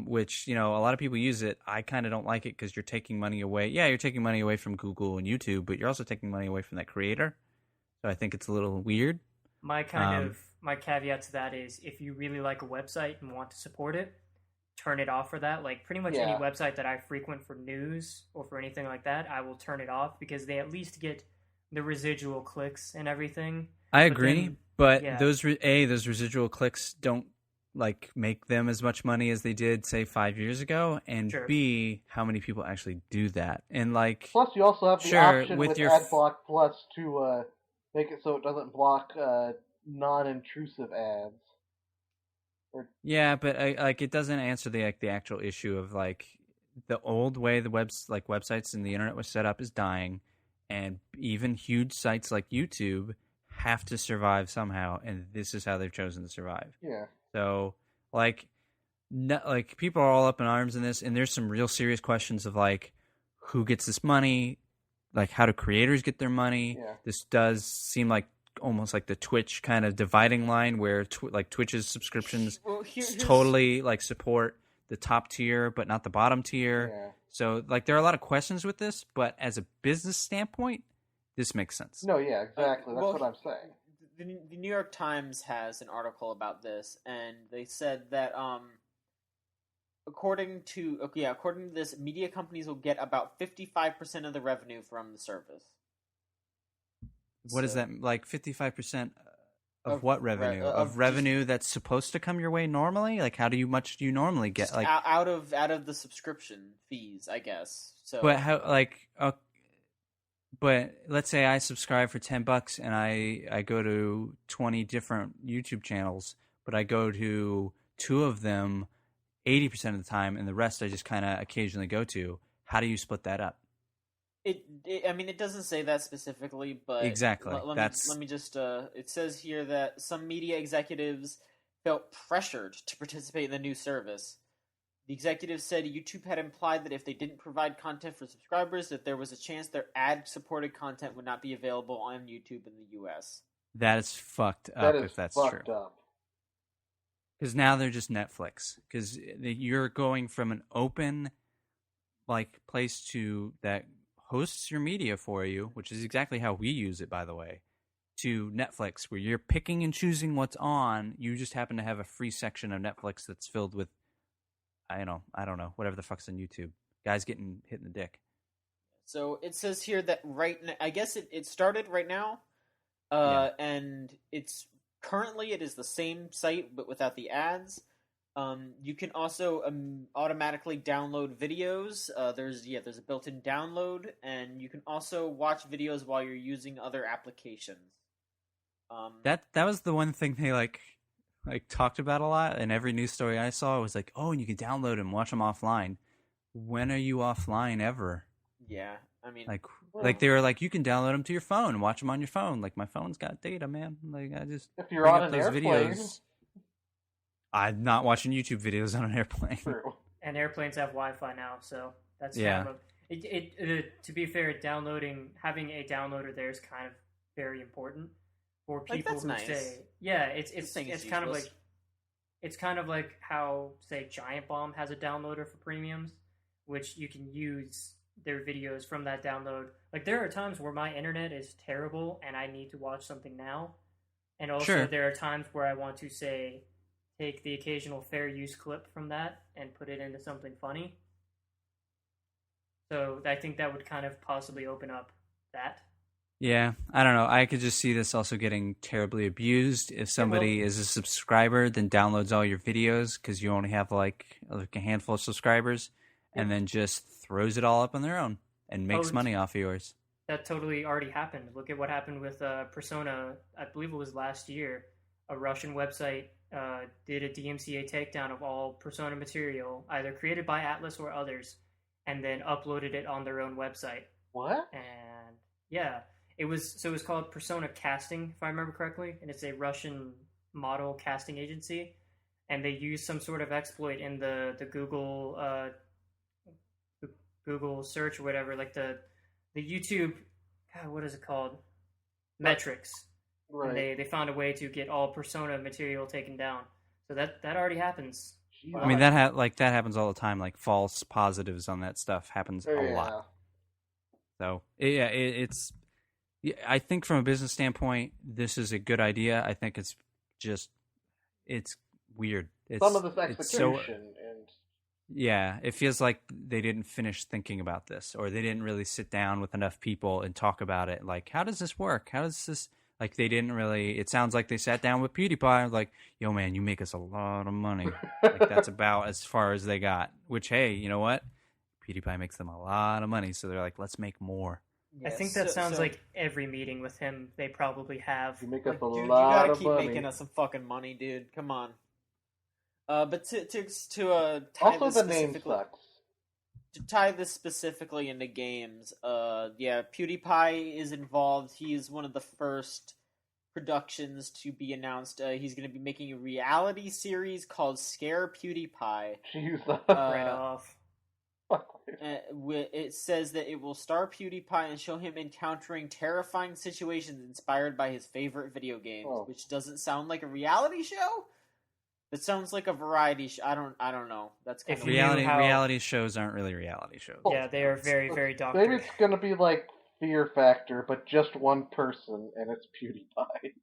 Speaker 2: which, a lot of people use it. I kind of don't like it because you're taking money away. Yeah, you're taking money away from Google and YouTube, but you're also taking money away from that creator. So I think it's a little weird.
Speaker 4: My caveat to that is, if you really like a website and want to support it, turn it off for that. Like pretty much any website that I frequent for news or for anything like that, I will turn it off, because they at least get the residual clicks and everything.
Speaker 2: I agree, but
Speaker 4: yeah.
Speaker 2: those residual clicks don't like make them as much money as they did, say, 5 years ago, and
Speaker 4: Sure.
Speaker 2: B, how many people actually do that? And like,
Speaker 3: Plus, you also have the
Speaker 2: Sure,
Speaker 3: option
Speaker 2: with
Speaker 3: with
Speaker 2: your
Speaker 3: AdBlock Plus to make it so it doesn't block non-intrusive ads.
Speaker 2: yeah, but it doesn't answer the actual issue of like the old way the websites and the internet was set up is dying, and even huge sites like YouTube have to survive somehow, and this is how they've chosen to survive.
Speaker 3: Yeah.
Speaker 2: So people are all up in arms in this, and there's some real serious questions of like, who gets this money, like how do creators get their money?
Speaker 3: Yeah.
Speaker 2: This does seem like almost like the Twitch kind of dividing line, where Twitch's subscriptions totally like support the top tier but not the bottom tier.
Speaker 3: Yeah.
Speaker 2: So like there are a lot of questions with this, but as a business standpoint, this makes sense.
Speaker 3: No, yeah, exactly. That's
Speaker 1: well,
Speaker 3: what I'm saying.
Speaker 1: The New York Times has an article about this, and they said that according to this, media companies will get about 55% of the revenue from the service.
Speaker 2: What is that, like 55% of what revenue?
Speaker 1: of
Speaker 2: revenue that's supposed to come your way normally? Like much do you normally get? Like
Speaker 1: out of the subscription fees, I guess. So,
Speaker 2: but how but let's say I subscribe for $10 and I go to 20 different YouTube channels, but I go to 2 of them 80% of the time, and the rest I just kind of occasionally go to. How do you split that up?
Speaker 1: It doesn't say that specifically, but
Speaker 2: exactly.
Speaker 1: Let me just. It says here that some media executives felt pressured to participate in the new service. The executives said YouTube had implied that if they didn't provide content for subscribers, that there was a chance their ad-supported content would not be available on YouTube in the U.S.
Speaker 2: That is fucked up if that's true. Because now they're just Netflix. Because you're going from an open place to that hosts your media for you, which is exactly how we use it, by the way, to Netflix, where you're picking and choosing what's on. You just happen to have a free section of Netflix that's filled with, I don't know, whatever the fuck's on YouTube. Guys getting hit in the dick.
Speaker 1: So it says here that right now, I guess it started right now, and it's currently it is the same site but without the ads. You can also automatically download videos. There's a built-in download, and you can also watch videos while you're using other applications.
Speaker 2: That was the one thing they like talked about a lot, and every news story I saw was like, oh, and you can download and watch them offline. When are you offline ever?
Speaker 1: Yeah, I mean,
Speaker 2: like they were like, you can download them to your phone and watch them on your phone. Like my phone's got data, man. Like I just
Speaker 3: if you're
Speaker 2: bring
Speaker 3: on
Speaker 2: up
Speaker 3: an
Speaker 2: those
Speaker 3: airplane.
Speaker 2: videos. I'm not watching YouTube videos on an airplane.
Speaker 3: True.
Speaker 4: And airplanes have Wi-Fi now, so that's
Speaker 2: Yeah.
Speaker 4: kind of to be fair, having a downloader there is kind of very important for people
Speaker 1: that's
Speaker 4: who
Speaker 1: nice.
Speaker 4: say, yeah, it's
Speaker 1: thing is
Speaker 4: kind of
Speaker 1: useless.
Speaker 4: like it's kind of like how say Giant Bomb has a downloader for premiums, which you can use their videos from that download. Like there are times where my internet is terrible and I need to watch something now, and also
Speaker 2: Sure.
Speaker 4: there are times where I want to say take the occasional fair use clip from that and put it into something funny. So I think that would kind of possibly open up that.
Speaker 2: Yeah, I don't know. I could just see this also getting terribly abused. If somebody is a subscriber, then downloads all your videos because you only have like a handful of subscribers, and then just throws it all up on their own and makes money off of yours.
Speaker 4: That totally already happened. Look at what happened with Persona. I believe it was last year. A Russian website did a DMCA takedown of all Persona material, either created by Atlas or others, and then uploaded it on their own website.
Speaker 3: What?
Speaker 4: And yeah, it was called Persona Casting, if I remember correctly, and it's a Russian model casting agency, and they used some sort of exploit in the Google search or whatever, like the YouTube, God, what is it called? Metrics.
Speaker 3: Right.
Speaker 4: And they found a way to get all Persona material taken down. So that already happens.
Speaker 3: Jeez.
Speaker 2: I mean that happens all the time. Like false positives on that stuff happens a lot. So it's. I think from a business standpoint, this is a good idea. I think it's weird.
Speaker 3: Some of this execution and
Speaker 2: yeah, it feels like they didn't finish thinking about this, or they didn't really sit down with enough people and talk about it. Like, how does this work? How does this? Like, they didn't really. It sounds like they sat down with PewDiePie, like, "Yo, man, you make us a lot of money." Like, that's about as far as they got. Which, hey, you know what? PewDiePie makes them a lot of money, so they're like, "Let's make more."
Speaker 4: I think that sounds like every meeting with him they probably have.
Speaker 3: you make us a
Speaker 1: Dude, you
Speaker 3: lot
Speaker 1: gotta
Speaker 3: of
Speaker 1: keep
Speaker 3: money.
Speaker 1: making us some fucking money, dude. Come on. But tie
Speaker 3: Also,
Speaker 1: this
Speaker 3: the name
Speaker 1: specifically-
Speaker 3: sucks.
Speaker 1: To tie this specifically into games, yeah, PewDiePie is involved. He is one of the first productions to be announced. He's going to be making a reality series called Scare PewDiePie.
Speaker 3: Jesus.
Speaker 4: Right off.
Speaker 1: It says that it will star PewDiePie and show him encountering terrifying situations inspired by his favorite video games, which doesn't sound like a reality show. It sounds like a variety show. I don't know. That's kind of
Speaker 2: reality shows aren't really reality shows.
Speaker 4: Yeah, they are very, very doctored.
Speaker 3: Maybe it's gonna be like Fear Factor, but just one person, and it's PewDiePie.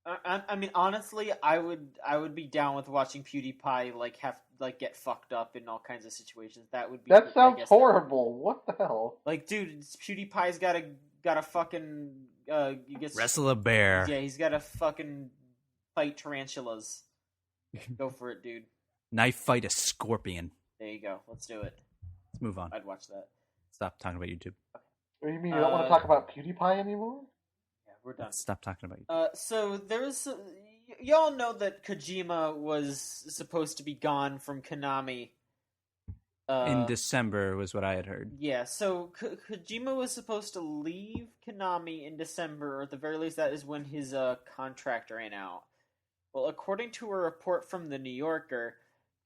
Speaker 1: I mean, honestly, I would be down with watching PewDiePie get fucked up in all kinds of situations. That would be.
Speaker 3: That sounds horrible. What the hell?
Speaker 1: Like, dude, PewDiePie's got a fucking you guess
Speaker 2: wrestle a bear.
Speaker 1: Yeah, he's got to fucking fight tarantulas. Go for it, dude.
Speaker 2: Knife fight a scorpion.
Speaker 1: There you go. Let's do it.
Speaker 2: Let's move on.
Speaker 1: I'd watch that.
Speaker 2: Stop talking about YouTube.
Speaker 3: What do you mean you don't want to talk about PewDiePie anymore?
Speaker 1: Yeah, we're done.
Speaker 2: Stop talking about YouTube.
Speaker 1: So there's y'all know that Kojima was supposed to be gone from Konami.
Speaker 2: In December was what I had heard.
Speaker 1: Yeah, so Kojima was supposed to leave Konami in December, or at the very least that is when his contract ran out. Well, according to a report from The New Yorker,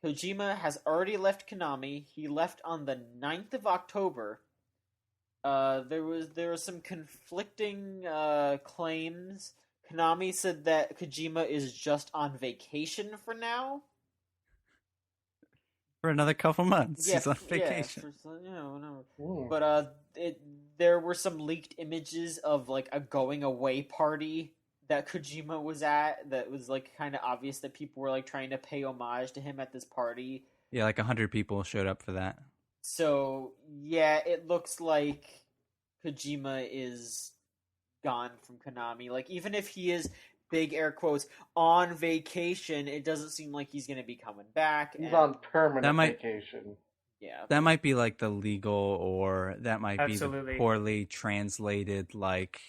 Speaker 1: Kojima has already left Konami. He left on the 9th of October. There was some conflicting claims. Konami said that Kojima is just on vacation for now.
Speaker 2: For another couple months.
Speaker 1: Yeah,
Speaker 2: He's on vacation.
Speaker 1: But there were some leaked images of like a going away party that Kojima was at that was like kind of obvious that people were like trying to pay homage to him at this party.
Speaker 2: Yeah, like 100 people showed up for that.
Speaker 1: So, yeah, it looks like Kojima is gone from Konami. Like, even if he is, big air quotes, on vacation, it doesn't seem like he's going to be coming back.
Speaker 3: He's on permanent vacation.
Speaker 1: Yeah.
Speaker 2: That might be like the legal, or that might
Speaker 4: Absolutely.
Speaker 2: be the poorly translated, like,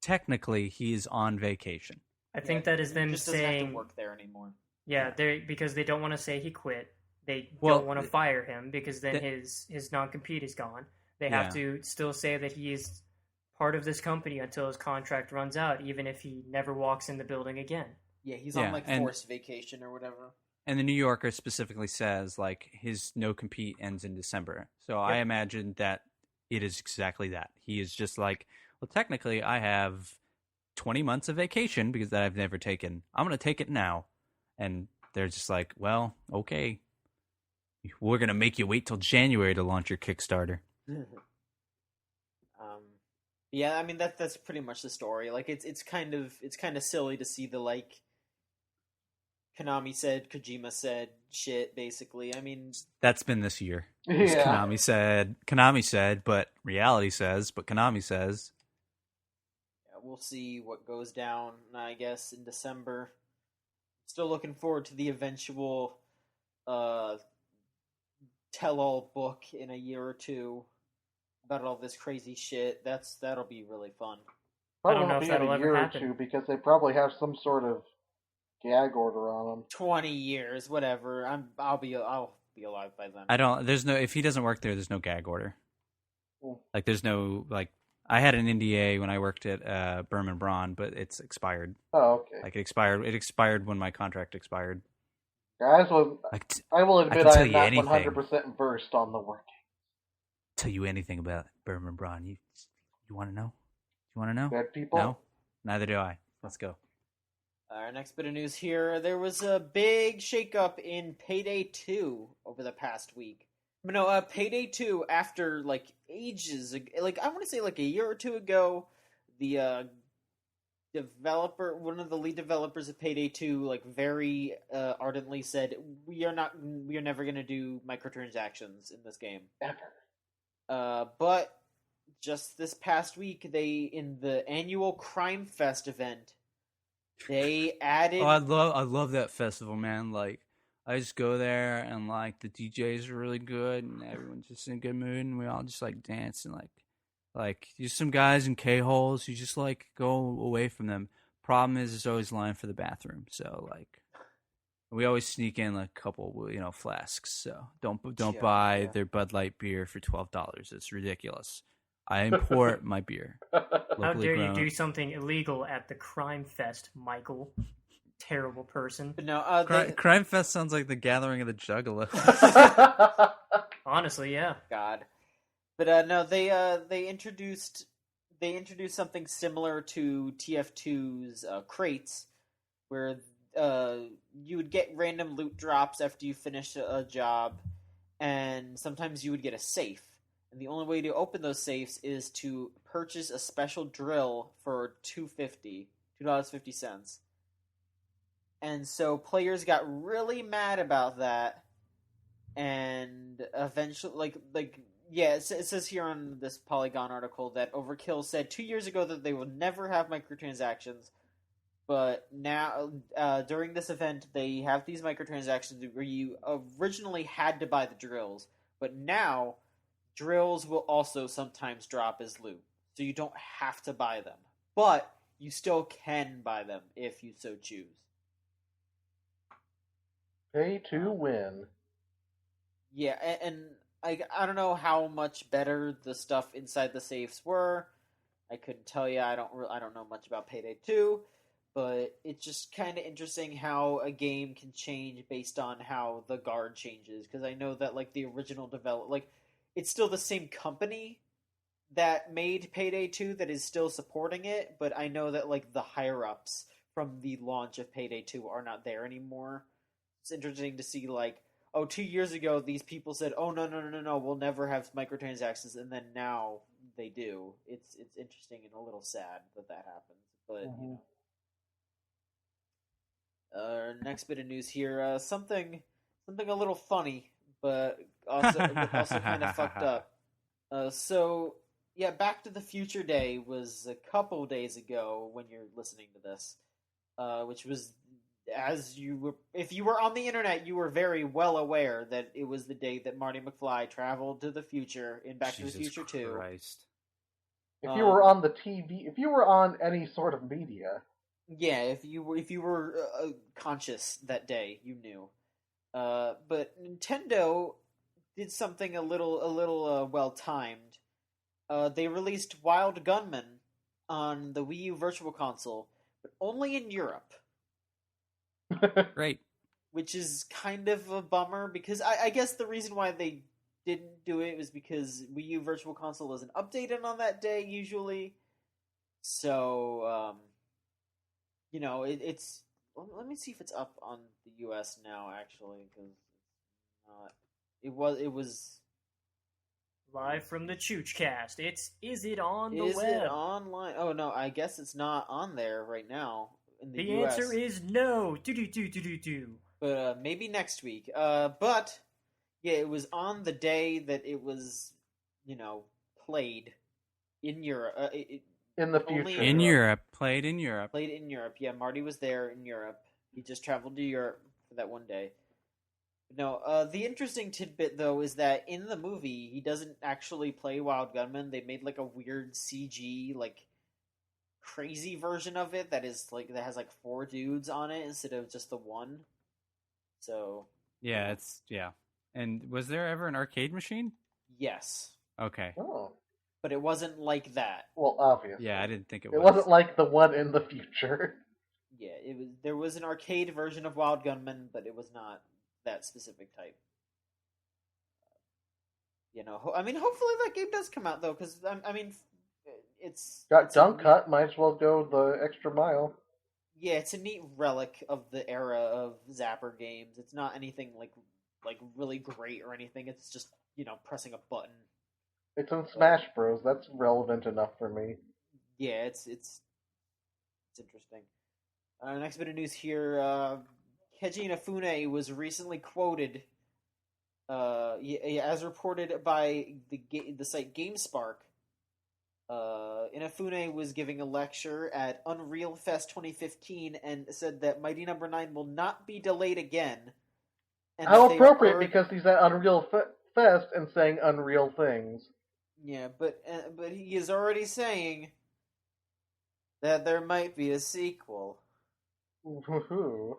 Speaker 2: technically he's on vacation.
Speaker 4: I think that is
Speaker 1: he
Speaker 4: them
Speaker 1: just doesn't have to
Speaker 4: saying,
Speaker 1: work there anymore.
Speaker 4: yeah, because they don't want to say he quit. They
Speaker 2: Well,
Speaker 4: don't want to fire him because then his non-compete is gone. They have to still say that he is part of this company until his contract runs out, even if he never walks in the building again.
Speaker 1: Yeah, he's on like forced vacation or whatever.
Speaker 2: And the New Yorker specifically says like his no compete ends in December. So I imagine that it is exactly that. He is just like, well, technically I have 20 months of vacation because that I've never taken. I'm going to take it now. And they're just like, well, okay. We're going to make you wait till January to launch your Kickstarter.
Speaker 1: Yeah, I mean that's pretty much the story. Like it's kind of silly to see the like Konami said, Kojima said shit basically. I mean,
Speaker 2: that's been this year.
Speaker 3: Yeah.
Speaker 2: Konami said, but reality says, but Konami says.
Speaker 1: Yeah, we'll see what goes down, I guess, in December. Still looking forward to the eventual tell-all book in a year or two about all this crazy shit. That'll be really fun.
Speaker 3: Probably
Speaker 4: I don't know
Speaker 3: won't
Speaker 4: if
Speaker 3: be in
Speaker 4: that'll
Speaker 3: a
Speaker 4: ever
Speaker 3: year or
Speaker 4: happen.
Speaker 3: two because they probably have some sort of gag order on them.
Speaker 1: 20 years, whatever. I'll be alive by then.
Speaker 2: If he doesn't work there's no gag order.
Speaker 3: Mm.
Speaker 2: Like there's no like I had an NDA when I worked at Berman Braun, but it's expired.
Speaker 3: Oh, okay.
Speaker 2: Like it expired when my contract expired.
Speaker 3: Guys, I will admit I am not 100% versed on the working.
Speaker 2: Tell you anything about Berman Braun. You want to know? You want to know?
Speaker 3: Dead people?
Speaker 2: No? Neither do I. Let's go.
Speaker 1: Our next bit of news here. There was a big shakeup in Payday 2 over the past week. But no, Payday 2, after, like, ages, like, I want to say, like, a year or two ago, the one of the lead developers of Payday 2, like, very ardently said, we are never going to do microtransactions in this game.
Speaker 3: Ever.
Speaker 1: But just this past week, in the annual Crime Fest event, they added...
Speaker 2: Oh, I love that festival, man. Like, I just go there, and, like, the DJs are really good, and everyone's just in a good mood, and we all just, like, dance, and, like, there's some guys in K-holes who just, like, go away from them. Problem is, there's always line for the bathroom, so, like, we always sneak in, like, a couple, flasks, so don't buy their Bud Light beer for $12. It's ridiculous. I import my beer.
Speaker 4: How dare you do something illegal at the Crime Fest, Michael? Terrible person.
Speaker 1: But no,
Speaker 2: Crime Fest sounds like the gathering of the Juggalos.
Speaker 4: Honestly, yeah.
Speaker 1: God. But no, they introduced something similar to TF2's crates, where you would get random loot drops after you finish a job, and sometimes you would get a safe. And the only way to open those safes is to purchase a special drill for $2.50. And so players got really mad about that, and eventually, it says here on this Polygon article that Overkill said 2 years ago that they would never have microtransactions, but now, during this event, they have these microtransactions where you originally had to buy the drills, but now drills will also sometimes drop as loot, so you don't have to buy them, but you still can buy them if you so choose.
Speaker 3: Pay to win.
Speaker 1: Yeah, and I don't know how much better the stuff inside the safes were. I couldn't tell you. I don't know much about Payday 2, but it's just kind of interesting how a game can change based on how the guard changes. Because I know that like the original it's still the same company that made Payday 2 that is still supporting it, but I know that like the higher ups from the launch of Payday 2 are not there anymore. It's interesting to see, like, 2 years ago, these people said, oh, no, we'll never have microtransactions, and then now they do. It's interesting and a little sad that happens, but, next bit of news here, something a little funny, but also kind of fucked up. Back to the Future Day was a couple days ago when you're listening to this, which was... if you were on the internet, you were very well aware that it was the day that Marty McFly traveled to the future in Back to the Future 2.
Speaker 2: Christ.
Speaker 3: If you were on the TV, if you were on any sort of media,
Speaker 1: yeah, if you were conscious that day, you knew. But Nintendo did something a little well timed. They released Wild Gunman on the Wii U Virtual Console, but only in Europe.
Speaker 2: Great.
Speaker 1: Which is kind of a bummer, because I guess the reason why they didn't do it was because Wii U Virtual Console wasn't updated on that day, usually. So, it's... Let me see if it's up on the US now, actually, because it was...
Speaker 4: Live from the Choochcast. Is it on the
Speaker 1: Is
Speaker 4: web?
Speaker 1: it online? Oh, no, I guess it's not on there right now in the US.
Speaker 4: The answer is no. Do.
Speaker 1: But maybe next week. But yeah, it was on the day that it was, played in Europe.
Speaker 3: in the
Speaker 1: Only
Speaker 3: future.
Speaker 2: In Europe. Played in Europe.
Speaker 1: Played in Europe. Yeah, Marty was there in Europe. He just traveled to Europe for that one day. No, the interesting tidbit, though, is that in the movie, he doesn't actually play Wild Gunman. They made, a weird CG, crazy version of it that has, 4 dudes on it instead of just the one. So...
Speaker 2: Yeah, And was there ever an arcade machine?
Speaker 1: Yes.
Speaker 2: Okay.
Speaker 3: Oh.
Speaker 1: But it wasn't like that.
Speaker 3: Well, obviously.
Speaker 2: Yeah, I didn't think it
Speaker 3: It
Speaker 2: was.
Speaker 3: wasn't like the one in the future.
Speaker 1: Yeah, there was an arcade version of Wild Gunman, but it was not that specific type. Hopefully that game does come out, though, because, it's...
Speaker 3: Got Dunk Cut, might as well go the extra mile.
Speaker 1: Yeah, it's a neat relic of the era of Zapper games. It's not anything, like really great or anything. It's just, pressing a button.
Speaker 3: It's in Smash Bros. That's relevant enough for me.
Speaker 1: Yeah, it's interesting. Next bit of news here, Keiji Inafune was recently quoted, as reported by the site GameSpark. Inafune was giving a lecture at Unreal Fest 2015 and said that Mighty No. 9 will not be delayed again. And
Speaker 3: how appropriate, because he's at Unreal Fest and saying unreal things.
Speaker 1: Yeah, but he is already saying that there might be a sequel.
Speaker 3: Woohoo.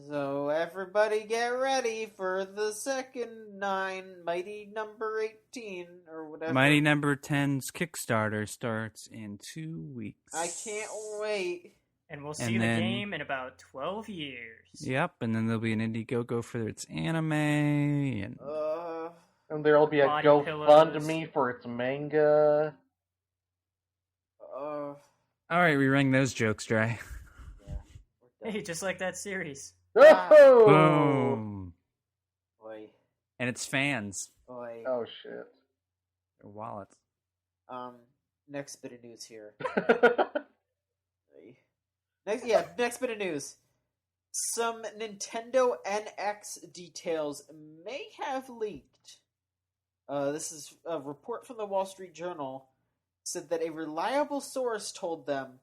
Speaker 1: So everybody get ready for the second 9, Mighty No. 18, or whatever.
Speaker 2: Mighty No. 10's Kickstarter starts in 2 weeks.
Speaker 1: I can't wait.
Speaker 4: And we'll see the game in about 12 years.
Speaker 2: Yep, and then there'll be an Indiegogo for its anime, and
Speaker 3: there'll be a
Speaker 4: Body
Speaker 3: GoFundMe for its manga.
Speaker 2: all right, we wring those jokes dry.
Speaker 1: Yeah,
Speaker 4: Hey, just like that series.
Speaker 3: Oh!
Speaker 2: Boom.
Speaker 1: Oi.
Speaker 2: And its fans.
Speaker 1: Oi.
Speaker 3: Oh, shit.
Speaker 2: Their wallets.
Speaker 1: Next bit of news here. Next bit of news. Some Nintendo NX details may have leaked. This is a report from the Wall Street Journal. Said that a reliable source told them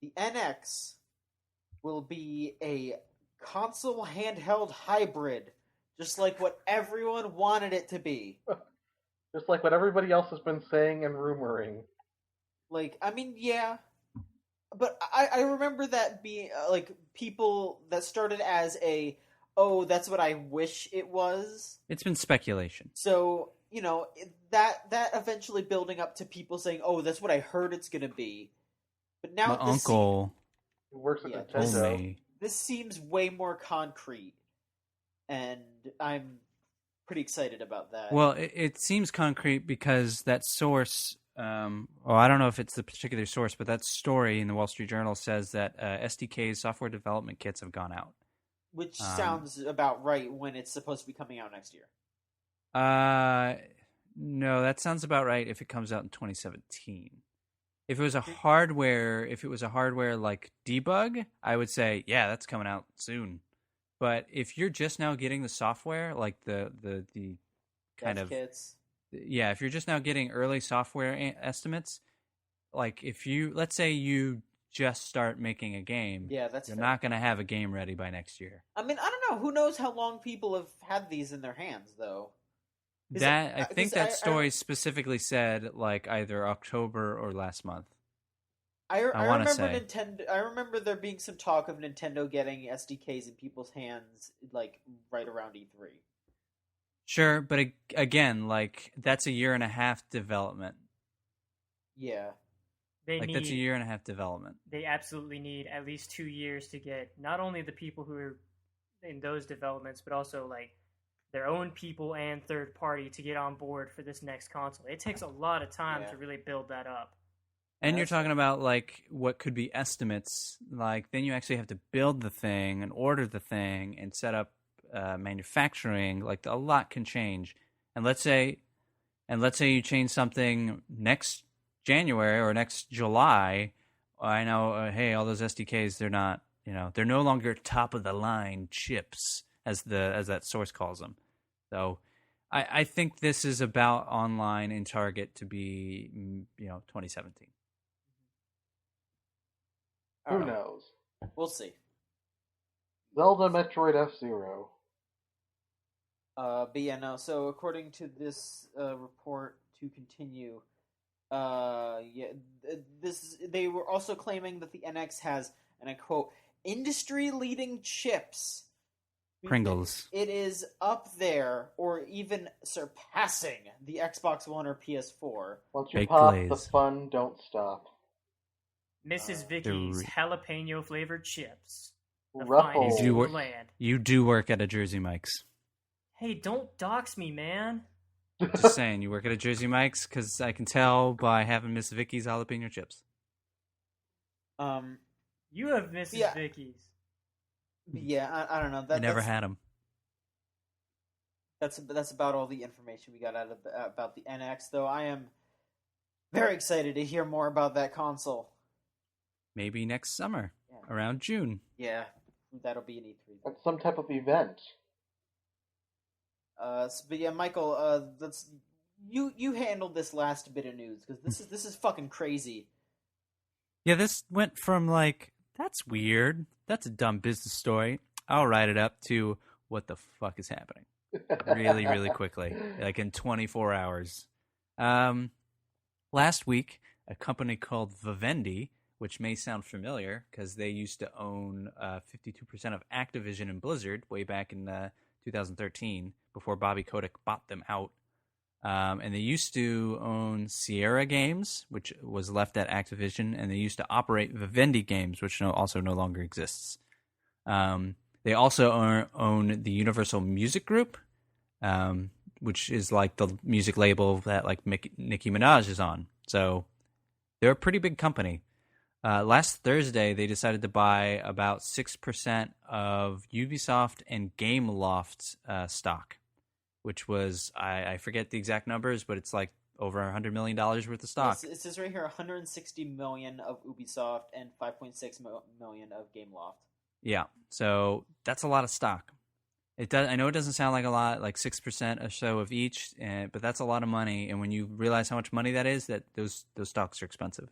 Speaker 1: the NX will be a console handheld hybrid, just like what everyone wanted it to be.
Speaker 3: Just like what everybody else has been saying and rumoring.
Speaker 1: Yeah. But I remember that being, people that started as that's what I wish it was.
Speaker 2: It's been speculation.
Speaker 1: So, that eventually building up to people saying, that's what I heard it's going to be. But now
Speaker 2: My uncle
Speaker 3: Who works at
Speaker 1: told
Speaker 3: Nintendo.
Speaker 2: me.
Speaker 1: This seems way more concrete, and I'm pretty excited about that.
Speaker 2: Well, it seems concrete because that source, I don't know if it's the particular source, but that story in the Wall Street Journal says that SDK's software development kits have gone out.
Speaker 1: Which sounds about right when it's supposed to be coming out next year.
Speaker 2: No, that sounds about right if it comes out in 2017. If it was a hardware like debug, I would say, yeah, that's coming out soon. But if you're just now getting the software, like the kind
Speaker 1: Dev
Speaker 2: of
Speaker 1: kits.
Speaker 2: Yeah, if you're just now getting early software estimates, like let's say you just start making a game,
Speaker 1: you're
Speaker 2: fair. Not going to have a game ready by next year.
Speaker 1: I mean, I don't know. Who knows how long people have had these in their hands, though?
Speaker 2: I think that story specifically said like either October or last month.
Speaker 1: I
Speaker 2: wanna
Speaker 1: remember
Speaker 2: say.
Speaker 1: Nintendo. I remember there being some talk of Nintendo getting SDKs in people's hands, like right around E3.
Speaker 2: Sure, but again, like that's a year and a half development.
Speaker 1: Yeah,
Speaker 2: That's a year and a half development.
Speaker 4: They absolutely need at least 2 years to get not only the people who are in those developments, but also like their own people and third party to get on board for this next console. It takes a lot of time to really build that up.
Speaker 2: And you're talking about like what could be estimates. Like then you actually have to build the thing and order the thing and set up manufacturing. Like a lot can change. And let's say you change something next January or next July. I know, hey, all those SDKs, they're not, they're no longer top of the line chips as that source calls them. So I think this is about online in Target to be, 2017.
Speaker 3: Who knows?
Speaker 1: We'll see.
Speaker 3: Zelda Metroid F-Zero.
Speaker 1: But yeah, no. So according to this report, to continue, they were also claiming that the NX has, and I quote, industry-leading chips.
Speaker 2: Pringles.
Speaker 1: It is up there, or even surpassing the Xbox One or PS4.
Speaker 3: Once you pop, the fun don't stop.
Speaker 4: Mrs. Vicky's jalapeno flavored chips.
Speaker 3: Ruffles.
Speaker 2: You do work at a Jersey Mike's.
Speaker 4: Hey, don't dox me, man.
Speaker 2: Just saying, you work at a Jersey Mike's because I can tell by having Miss Vicky's jalapeno chips.
Speaker 4: You have Mrs. Vicky's.
Speaker 1: Yeah, I don't know.
Speaker 2: I never had them.
Speaker 1: That's about all the information we got out of about the NX. Though I am very excited to hear more about that console.
Speaker 2: Maybe next summer, around June.
Speaker 1: Yeah, that'll be an E3.
Speaker 3: That's some type of event.
Speaker 1: But yeah, Michael, you handled this last bit of news because this is fucking crazy.
Speaker 2: Yeah, this went from like that's weird, that's a dumb business story, I'll write it up, to what the fuck is happening, really, really quickly, like in 24 hours. Last week, a company called Vivendi, which may sound familiar because they used to own 52% of Activision and Blizzard way back in 2013 before Bobby Kotick bought them out. And they used to own Sierra Games, which was left at Activision, and they used to operate Vivendi Games, which also no longer exists. They also own the Universal Music Group, which is like the music label that like Nicki Minaj is on. So they're a pretty big company. Last Thursday, they decided to buy about 6% of Ubisoft and Gameloft stock, which was, I forget the exact numbers, but it's like over $100 million worth of stock.
Speaker 1: It says right here $160 million of Ubisoft and $5.6 million of Gameloft.
Speaker 2: Yeah, so that's a lot of stock. I know it doesn't sound like a lot, like 6% or so of each, but that's a lot of money. And when you realize how much money that is, that those stocks are expensive.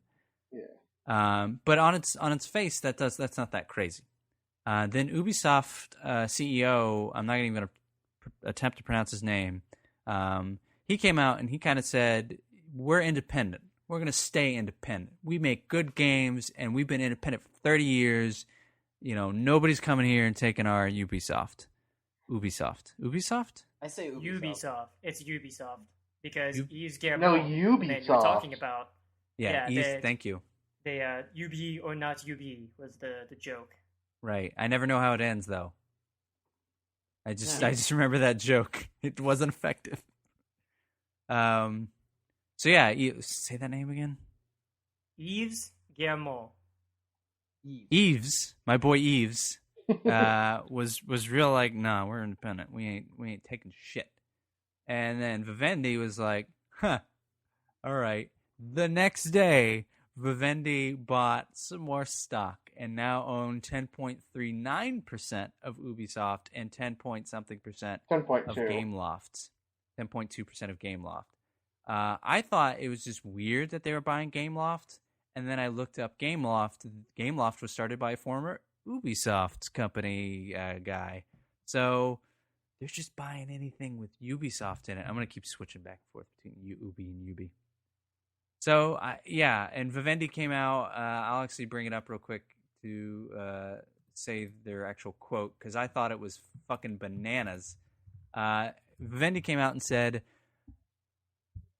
Speaker 3: Yeah.
Speaker 2: But on its face, that's not that crazy. Then Ubisoft CEO, I'm not even going to attempt to pronounce his name. He came out and he kind of said, "We're independent. We're going to stay independent. We make good games, and we've been independent for 30 years. Nobody's coming here and taking our Ubisoft." Ubisoft.
Speaker 1: I say Ubisoft.
Speaker 4: Ubisoft. It's Ubisoft because Yves Guillemot.
Speaker 3: No, Ubisoft.
Speaker 4: That you're talking about.
Speaker 2: Yeah, Yves, thank you.
Speaker 4: They UB or not UB was the joke.
Speaker 2: Right. I never know how it ends though. I just remember that joke. It wasn't effective. So yeah, say that name again.
Speaker 4: Yves Guillemot.
Speaker 2: Yves, my boy Yves, was real like, nah, we're independent. We ain't taking shit. And then Vivendi was like, huh, all right. The next day, Vivendi bought some more stock and now own 10.39% of Ubisoft and 10-point-something% of Gameloft. 10.2% of Gameloft. I thought it was just weird that they were buying Gameloft, and then I looked up Gameloft. Gameloft was started by a former Ubisoft company guy. So they're just buying anything with Ubisoft in it. I'm going to keep switching back and forth between Ubi and Ubi. So, yeah, and Vivendi came out. I'll actually bring it up real quick to say their actual quote, because I thought it was fucking bananas. Vivendi came out and said,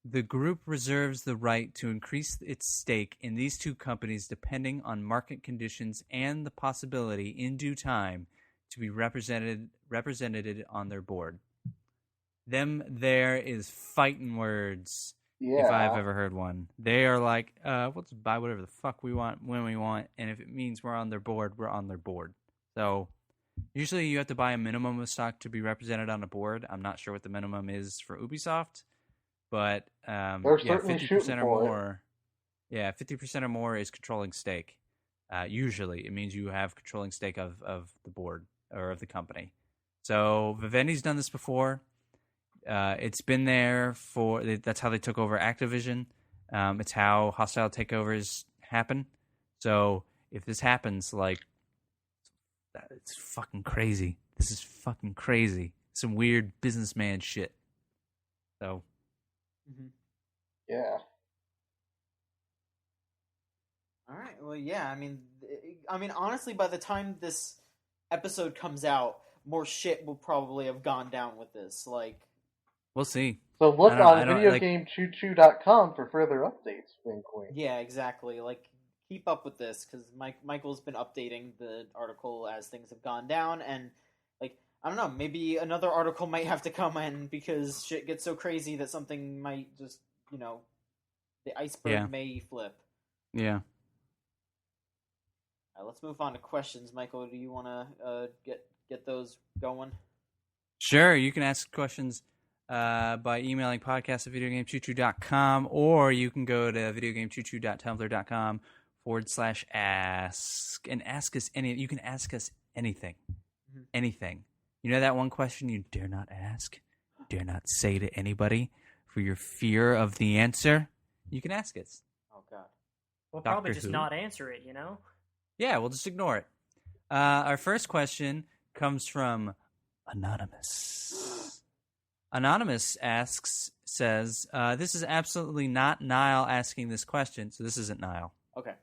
Speaker 2: the group reserves the right to increase its stake in these two companies depending on market conditions and the possibility, in due time, to be represented on their board. Them there is fighting words.
Speaker 3: Yeah.
Speaker 2: If I've ever heard one. They are like, we'll just buy whatever the fuck we want when we want, and if it means we're on their board, we're on their board. So usually you have to buy a minimum of stock to be represented on a board. I'm not sure what the minimum is for Ubisoft, but
Speaker 3: They're
Speaker 2: yeah,
Speaker 3: certainly
Speaker 2: 50%
Speaker 3: shooting
Speaker 2: or
Speaker 3: for
Speaker 2: more. Yeah, 50% or more is controlling stake. Usually it means you have controlling stake of the board or of the company. So Vivendi's done this before. It's been there that's how they took over Activision. It's how hostile takeovers happen. So if this happens, like, it's fucking crazy. This is fucking crazy. Some weird businessman shit. So.
Speaker 3: Yeah.
Speaker 1: All right. Well, yeah. I mean, honestly, by the time this episode comes out, more shit will probably have gone down with this. Like,
Speaker 2: we'll see.
Speaker 3: So look on
Speaker 2: like,
Speaker 3: videogamechoo.com for further updates, wink wink.
Speaker 1: yeah, exactly. Like, keep up with this, because Michael's been updating the article as things have gone down, and, like, I don't know, maybe another article might have to come in because shit gets so crazy that something might just, the iceberg may flip.
Speaker 2: Yeah.
Speaker 1: All right, let's move on to questions. Michael, do you want to get those going?
Speaker 2: Sure, you can ask questions by emailing podcast@videogamechoo.com, or you can go to videogamechoo.tumblr.com/ask and ask us you can ask us anything. Mm-hmm. Anything. You know that one question you dare not ask, dare not say to anybody for your fear of the answer? You can ask us.
Speaker 1: Oh, God.
Speaker 4: We'll probably just not answer it,
Speaker 2: Yeah, we'll just ignore it. Our first question comes from Anonymous. Anonymous says, this is absolutely not Niall asking this question, so this isn't Niall.
Speaker 1: Okay.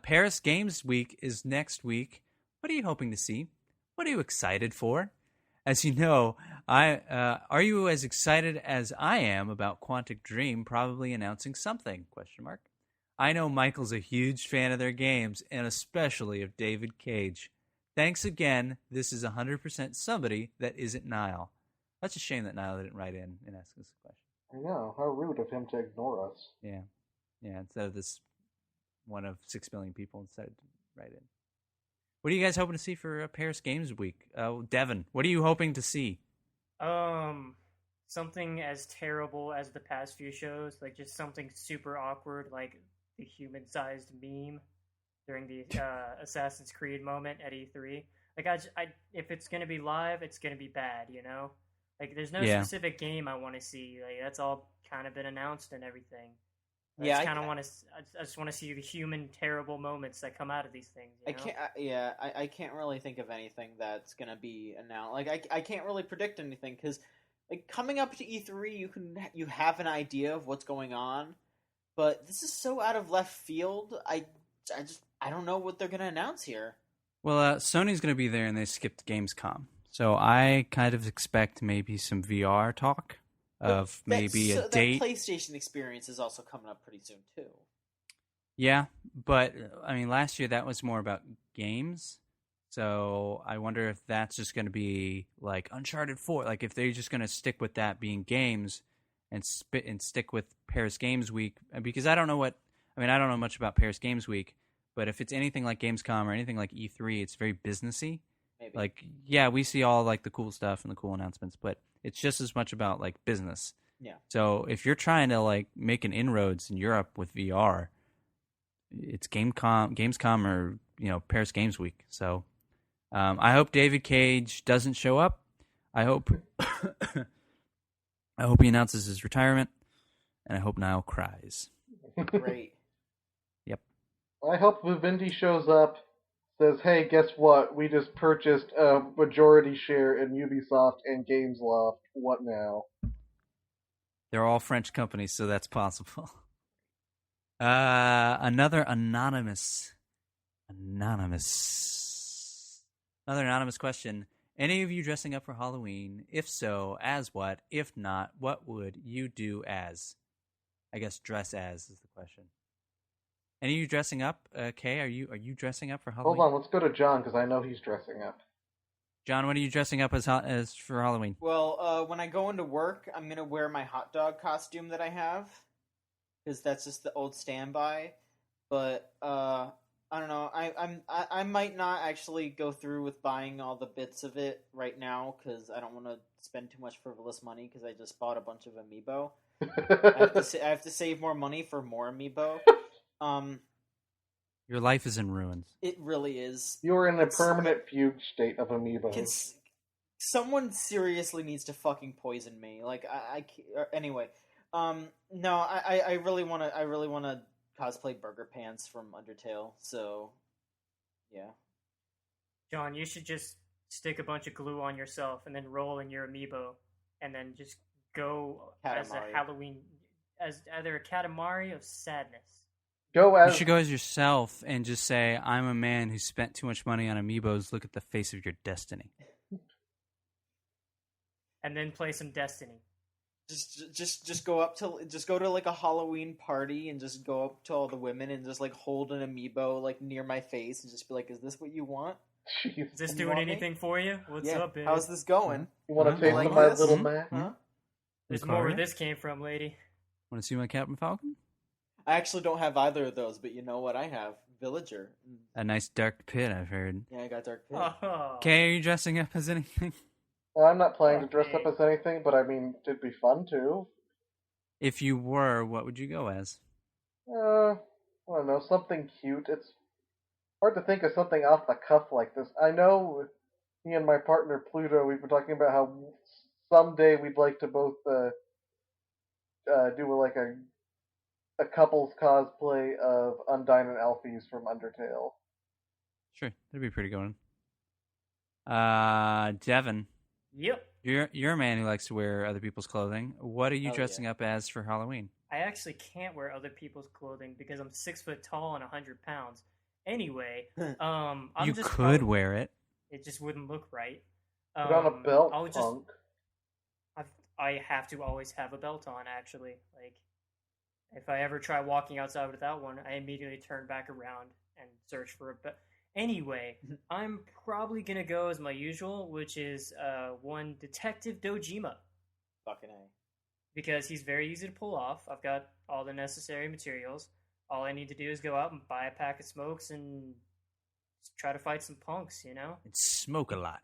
Speaker 2: Paris Games Week is next week. What are you hoping to see? What are you excited for? As you know, are you as excited as I am about Quantic Dream probably announcing something? ? I know Michael's a huge fan of their games, and especially of David Cage. Thanks again. This is 100% somebody that isn't Niall. That's a shame that Niall didn't write in and ask us a question.
Speaker 3: I know. How rude of him to ignore us.
Speaker 2: Yeah. Yeah, instead of this one of 6 billion people instead to write in. What are you guys hoping to see for Paris Games Week? Devin, what are you hoping to see?
Speaker 4: Something as terrible as the past few shows, like just something super awkward, like the human-sized meme during the Assassin's Creed moment at E3. Like, if it's gonna be live, it's gonna be bad, Like, there's no specific game I want to see. Like, that's all kind of been announced and everything. I just want to see the human terrible moments that come out of these things.
Speaker 1: I can't really think of anything that's gonna be announced. Like, I can't really predict anything because, like, coming up to E3, you have an idea of what's going on, but this is so out of left field. I don't know what they're gonna announce here.
Speaker 2: Well, Sony's gonna be there, and they skipped Gamescom, so I kind of expect maybe some VR talk. Of maybe a date.
Speaker 1: That PlayStation experience is also coming up pretty soon too.
Speaker 2: Yeah, but I mean, last year that was more about games, so I wonder if that's just going to be like Uncharted 4. Like if they're just going to stick with that being games and stick with Paris Games Week, because I don't know much about Paris Games Week, but if it's anything like Gamescom or anything like E3, it's very businessy.
Speaker 1: Maybe.
Speaker 2: Like, yeah, we see all like the cool stuff and the cool announcements, but it's just as much about like business.
Speaker 1: Yeah.
Speaker 2: So if you're trying to like make an inroads in Europe with VR, it's Gamescom or Paris Games Week. So I hope David Cage doesn't show up. I hope he announces his retirement, and I hope Niall cries.
Speaker 1: Great.
Speaker 2: Yep.
Speaker 3: I hope Vivendi shows up, says, "Hey, guess what? We just purchased a majority share in Ubisoft and Gamesloft. What now?"
Speaker 2: They're all French companies, so that's possible. Another anonymous question. Any of you dressing up for Halloween? If so, as what? If not, what would you do as? I guess dress as is the question. Any of you dressing up? Kay, are you dressing up for Halloween?
Speaker 3: Hold on, let's go to John, because I know he's dressing up.
Speaker 2: John, what are you dressing up as for Halloween?
Speaker 1: Well, when I go into work, I'm gonna wear my hot dog costume that I have, because that's just the old standby. But I don't know. I might not actually go through with buying all the bits of it right now, because I don't want to spend too much frivolous money, because I just bought a bunch of amiibo. I have to save more money for more amiibo.
Speaker 2: Your life is in ruins.
Speaker 1: It really is.
Speaker 3: You're in a permanent fugue state of amiibos.
Speaker 1: Someone seriously needs to fucking poison me. Like anyway. No, I really want to cosplay Burger Pants from Undertale. So, yeah.
Speaker 4: John, you should just stick a bunch of glue on yourself and then roll in your amiibo, and then just go as a Halloween, as either a Katamari of sadness.
Speaker 2: You should go as yourself and just say, "I'm a man who spent too much money on amiibos. Look at the face of your destiny."
Speaker 4: And then play some Destiny.
Speaker 1: Just go to like a Halloween party and just go up to all the women and just like hold an amiibo like near my face and just be like, "Is this what you want?
Speaker 3: Jeez.
Speaker 4: Is this doing anything for you? What's up, babe?
Speaker 1: How's this going?
Speaker 3: You want to taste
Speaker 1: like
Speaker 3: my
Speaker 1: this?
Speaker 3: little man?"
Speaker 1: Huh?
Speaker 4: There's more where this came from, lady.
Speaker 2: Want to see my Captain Falcon?
Speaker 1: I actually don't have either of those, but you know what I have? Villager.
Speaker 2: A nice dark pit, I've heard.
Speaker 1: Yeah, I got dark pit.
Speaker 4: Oh.
Speaker 2: Kay, are you dressing up as anything?
Speaker 3: Well, I'm not planning to dress up as anything, but I mean, it'd be fun too.
Speaker 2: If you were, what would you go as?
Speaker 3: I don't know, something cute. It's hard to think of something off the cuff like this. I know me and my partner Pluto, we've been talking about how someday we'd like to both do like a couple's cosplay of Undyne and Alphys from Undertale.
Speaker 2: Sure, that'd be a pretty good one. Devin.
Speaker 4: Yep.
Speaker 2: You're a man who likes to wear other people's clothing. What are you dressing up as for Halloween?
Speaker 4: I actually can't wear other people's clothing because I'm 6 foot tall and 100 pounds. Anyway,
Speaker 2: you could wear it.
Speaker 4: It just wouldn't look right.
Speaker 3: Put on a belt, punk.
Speaker 4: I have to always have a belt on, actually. Like, if I ever try walking outside without one, I immediately turn back around and search for a belt. Anyway, I'm probably going to go as my usual, which is one Detective Dojima.
Speaker 1: Fucking A.
Speaker 4: Because he's very easy to pull off. I've got all the necessary materials. All I need to do is go out and buy a pack of smokes and try to fight some punks, you know?
Speaker 2: And smoke a lot.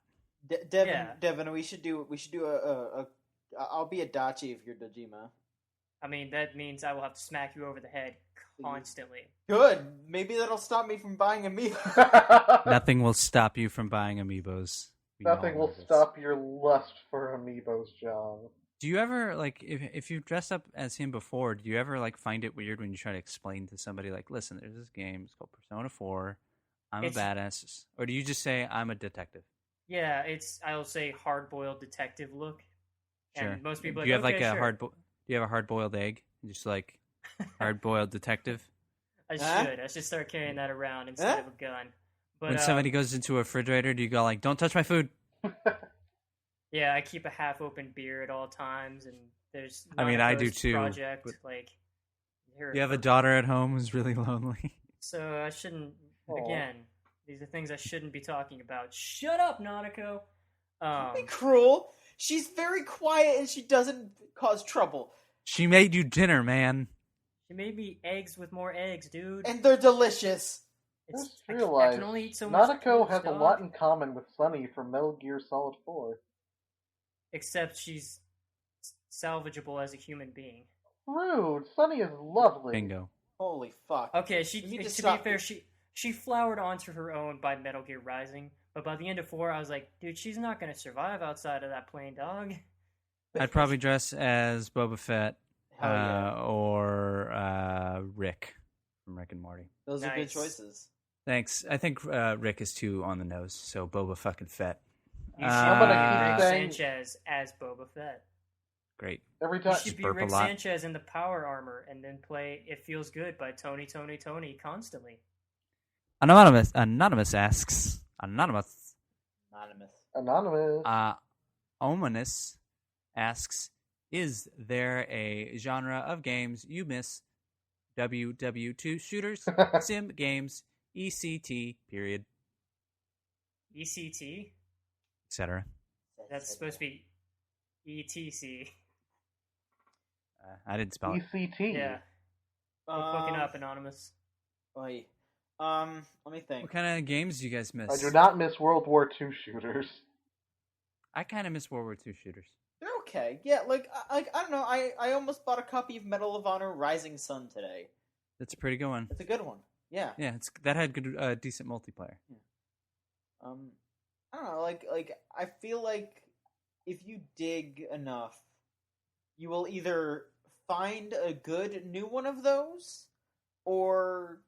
Speaker 1: Devin, we should do a I'll be a Dachi if you're Dojima.
Speaker 4: I mean, that means I will have to smack you over the head constantly.
Speaker 1: Good. Maybe that'll stop me from buying amiibo.
Speaker 2: Nothing will stop you from buying amiibos.
Speaker 3: Nothing will stop your lust for amiibos, John.
Speaker 2: Do you ever, like, if you've dressed up as him before, do you ever, like, find it weird when you try to explain to somebody, like, listen, there's this game, it's called Persona 4, I'm a badass, or do you just say, I'm a detective?
Speaker 4: Yeah, I'll say hard-boiled detective look.
Speaker 2: Sure.
Speaker 4: And most people
Speaker 2: do you have,
Speaker 4: okay,
Speaker 2: like,
Speaker 4: sure.
Speaker 2: do you have a hard-boiled egg? Just, like, hard-boiled detective?
Speaker 4: I should start carrying that around instead of a gun. But,
Speaker 2: when somebody goes into a refrigerator, do you go, like, don't touch my food?
Speaker 4: Yeah, I keep a half-open beer at all times, and there's.
Speaker 2: I mean, I do too.
Speaker 4: Project, like,
Speaker 2: you have a daughter at home who's really lonely.
Speaker 4: So I shouldn't. Again, these are things I shouldn't be talking about. Shut up, Nanako.
Speaker 1: Don't be cruel. She's very quiet and she doesn't cause trouble.
Speaker 2: She made you dinner, man.
Speaker 4: She made me eggs with more eggs, dude.
Speaker 1: And they're delicious.
Speaker 3: Just realized
Speaker 4: I can only eat so much.
Speaker 3: Nanako has a lot in common with Sunny from Metal Gear Solid 4.
Speaker 4: Except she's salvageable as a human being.
Speaker 3: Rude. Sunny is lovely.
Speaker 2: Bingo.
Speaker 1: Holy fuck.
Speaker 4: Okay, to be fair, she flowered onto her own by Metal Gear Rising, but by the end of 4, I was like, dude, she's not going to survive outside of that plain dog.
Speaker 2: I'd probably dress as Boba Fett or Rick from Rick and Morty.
Speaker 1: Those are good choices.
Speaker 2: Thanks. I think Rick is too on the nose, so Boba fucking Fett.
Speaker 4: You should
Speaker 3: I'm
Speaker 4: be
Speaker 3: gonna
Speaker 4: Rick
Speaker 3: keep saying-
Speaker 4: Sanchez as Boba Fett.
Speaker 2: Great.
Speaker 3: Every
Speaker 4: You
Speaker 3: time.
Speaker 4: should be
Speaker 2: burp a
Speaker 4: Rick
Speaker 2: lot.
Speaker 4: Sanchez in the power armor and then play "It Feels Good" by Tony constantly.
Speaker 2: Anonymous asks. Anonymous. Ominous asks, is there a genre of games you miss? WW2 shooters, sim games, ECT, period,
Speaker 4: ECT?
Speaker 2: etc.
Speaker 4: That's supposed to be ETC.
Speaker 2: I didn't spell it.
Speaker 3: ECT.
Speaker 4: Yeah. Go fucking up, Anonymous.
Speaker 1: Wait. Let me think.
Speaker 2: What kind of games do you guys miss?
Speaker 3: I do not miss World War II shooters.
Speaker 2: I kind of miss World War II shooters.
Speaker 1: They're okay. Yeah, I don't know. I almost bought a copy of Medal of Honor: Rising Sun today.
Speaker 2: That's a pretty good one.
Speaker 1: It's a good one. Yeah.
Speaker 2: Yeah, that had good, decent multiplayer.
Speaker 1: I don't know. I feel like if you dig enough, you will either find a good new one of those, or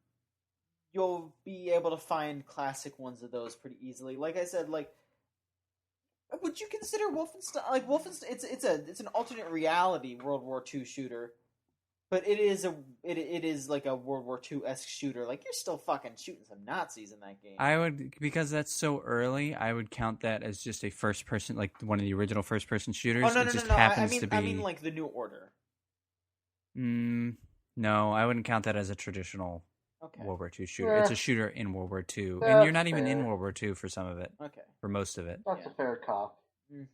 Speaker 1: you'll be able to find classic ones of those pretty easily. Like I said, would you consider Wolfenstein? Like Wolfenstein, it's an alternate reality World War II shooter, but it is like a World War II-esque shooter. Like you're still fucking shooting some Nazis in that game.
Speaker 2: I would, because that's so early, I would count that as just a first person, like one of the original first person shooters.
Speaker 1: Oh no,
Speaker 2: it
Speaker 1: no,
Speaker 2: just
Speaker 1: no, no!
Speaker 2: happens to be.
Speaker 1: I mean like the New Order.
Speaker 2: No, I wouldn't count that as a traditional
Speaker 1: Okay.
Speaker 2: World War II shooter.
Speaker 3: Yeah.
Speaker 2: It's a shooter in World War II, and
Speaker 3: That's
Speaker 2: you're not even in
Speaker 3: fair.
Speaker 2: World War II for some of it,
Speaker 1: Okay.
Speaker 2: for most of it.
Speaker 3: That's
Speaker 1: Yeah.
Speaker 3: a fair cop.
Speaker 1: Mm.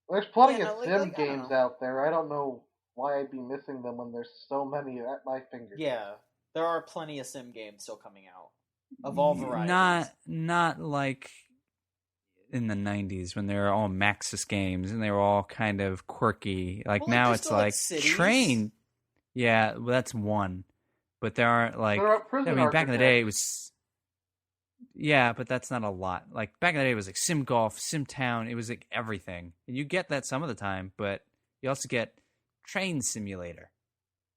Speaker 3: There's plenty
Speaker 1: Yeah,
Speaker 3: of
Speaker 1: no,
Speaker 3: sim
Speaker 1: I don't
Speaker 3: games
Speaker 1: know.
Speaker 3: out there. I don't know why I'd be missing them when there's so many at my fingertips.
Speaker 1: Yeah, there are plenty of sim games still coming out of all varieties.
Speaker 2: Not like in the 90s when they were all Maxis games and they were all kind of quirky. Like
Speaker 1: Well,
Speaker 2: now
Speaker 1: there's
Speaker 2: it's
Speaker 1: still, like,
Speaker 2: like
Speaker 1: cities.
Speaker 2: Train. Yeah, well, that's one. But there aren't like
Speaker 3: There are prison
Speaker 2: I mean back in the day it
Speaker 3: architects.
Speaker 2: was. Yeah, but that's not a lot. Like back in the day, it was like Sim Golf, Sim Town. It was like everything, and you get that some of the time, but you also get Train Simulator,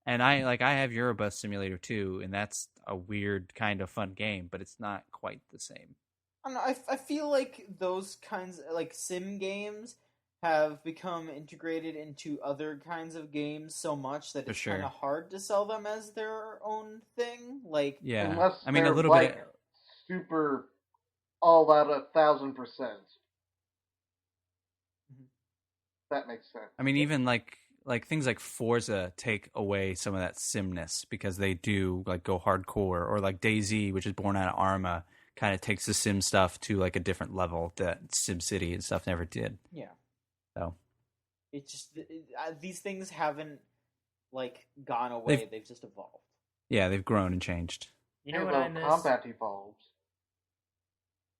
Speaker 2: and I have Eurobus Simulator too, and that's a weird kind of fun game, but it's not quite the same.
Speaker 1: I don't know. I feel like those kinds like sim games have become integrated into other kinds of games so much that
Speaker 2: For
Speaker 1: it's
Speaker 2: sure.
Speaker 1: kind of hard to sell them as their own thing. Like
Speaker 2: Yeah,
Speaker 3: Unless
Speaker 2: I mean a
Speaker 3: they're
Speaker 2: little
Speaker 3: like
Speaker 2: bit.
Speaker 3: super all out 1,000%.
Speaker 1: Mhm.
Speaker 3: That makes sense.
Speaker 2: I mean, even like things like Forza take away some of that simness because they do like go hardcore, or like DayZ, which is born out of Arma, kind of takes the sim stuff to like a different level that SimCity and stuff never did.
Speaker 1: yeah,
Speaker 2: So
Speaker 1: it's just these things haven't like gone away. They've just evolved.
Speaker 2: yeah, they've grown and changed.
Speaker 4: You know what I
Speaker 3: Halo
Speaker 4: miss?
Speaker 3: Combat evolves.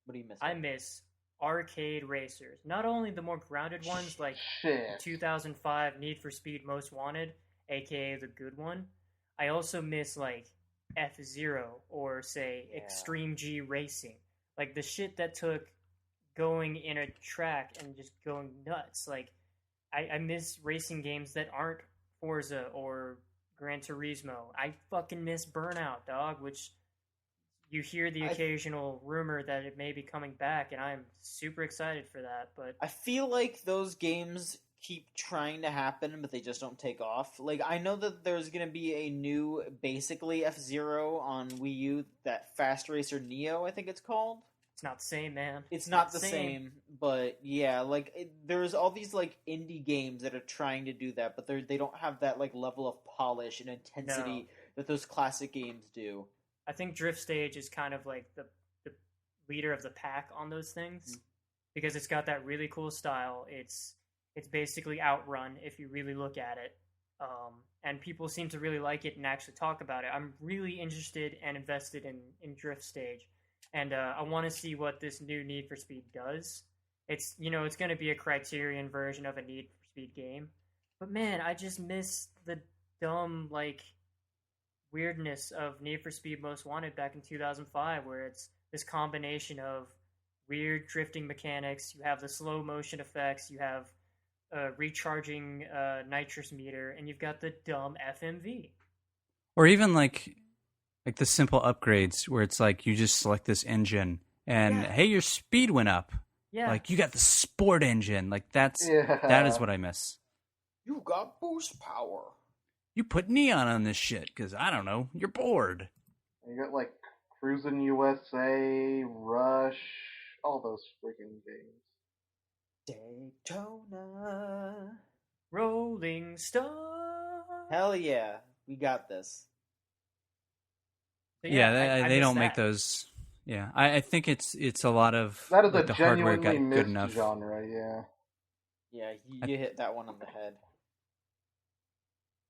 Speaker 1: What do you miss?
Speaker 4: I miss arcade racers. Not only the more grounded ones like
Speaker 3: Shit.
Speaker 4: 2005 Need for Speed Most Wanted, aka the good one. I also miss like F-Zero or say
Speaker 1: Yeah.
Speaker 4: Extreme G Racing. Like the shit that took going in a track and just going nuts. Like I miss racing games that aren't Forza or Gran Turismo. I fucking miss Burnout, dog, which you hear the occasional rumor that it may be coming back, and I'm super excited for that. But
Speaker 1: I feel like those games keep trying to happen, but they just don't take off. Like, I know that there's going to be a new, basically, F-Zero on Wii U, that Fast Racer Neo, I think it's called.
Speaker 4: it's not the same, man.
Speaker 1: It's not the same, but yeah, like, there's all these, like, indie games that are trying to do that, but they don't have that, like, level of polish and intensity that those classic games do.
Speaker 4: I think Drift Stage is kind of like the leader of the pack on those things because it's got that really cool style. It's basically Outrun if you really look at it, and people seem to really like it and actually talk about it. I'm really interested and invested in Drift Stage, and I want to see what this new Need for Speed does. It's it's going to be a Criterion version of a Need for Speed game, but man, I just miss the dumb weirdness of Need for Speed Most Wanted back in 2005, where it's this combination of weird drifting mechanics. You have the slow motion effects, you have recharging nitrous meter, and you've got the dumb FMV.
Speaker 2: Or even like Like the simple upgrades where it's like you just select this engine and
Speaker 4: Yeah.
Speaker 2: hey, your speed went up.
Speaker 4: Yeah.
Speaker 2: Like you got the sport engine. Like that is
Speaker 3: Yeah.
Speaker 2: what I miss.
Speaker 1: You got boost power.
Speaker 2: You put neon on this shit because I don't know, you're bored.
Speaker 3: You got like Cruisin' USA, Rush, all those freaking games.
Speaker 1: Daytona.
Speaker 4: Rolling Stone.
Speaker 1: Hell yeah, we got this.
Speaker 4: So,
Speaker 2: Yeah,
Speaker 4: I
Speaker 2: they
Speaker 4: miss
Speaker 2: don't make
Speaker 4: that.
Speaker 2: those. Yeah, I think it's a lot of
Speaker 3: That is
Speaker 2: like
Speaker 3: a
Speaker 2: the hardware got
Speaker 3: genuinely
Speaker 2: good
Speaker 3: missed
Speaker 2: enough.
Speaker 3: genre, yeah.
Speaker 1: Yeah, you hit that one on the head.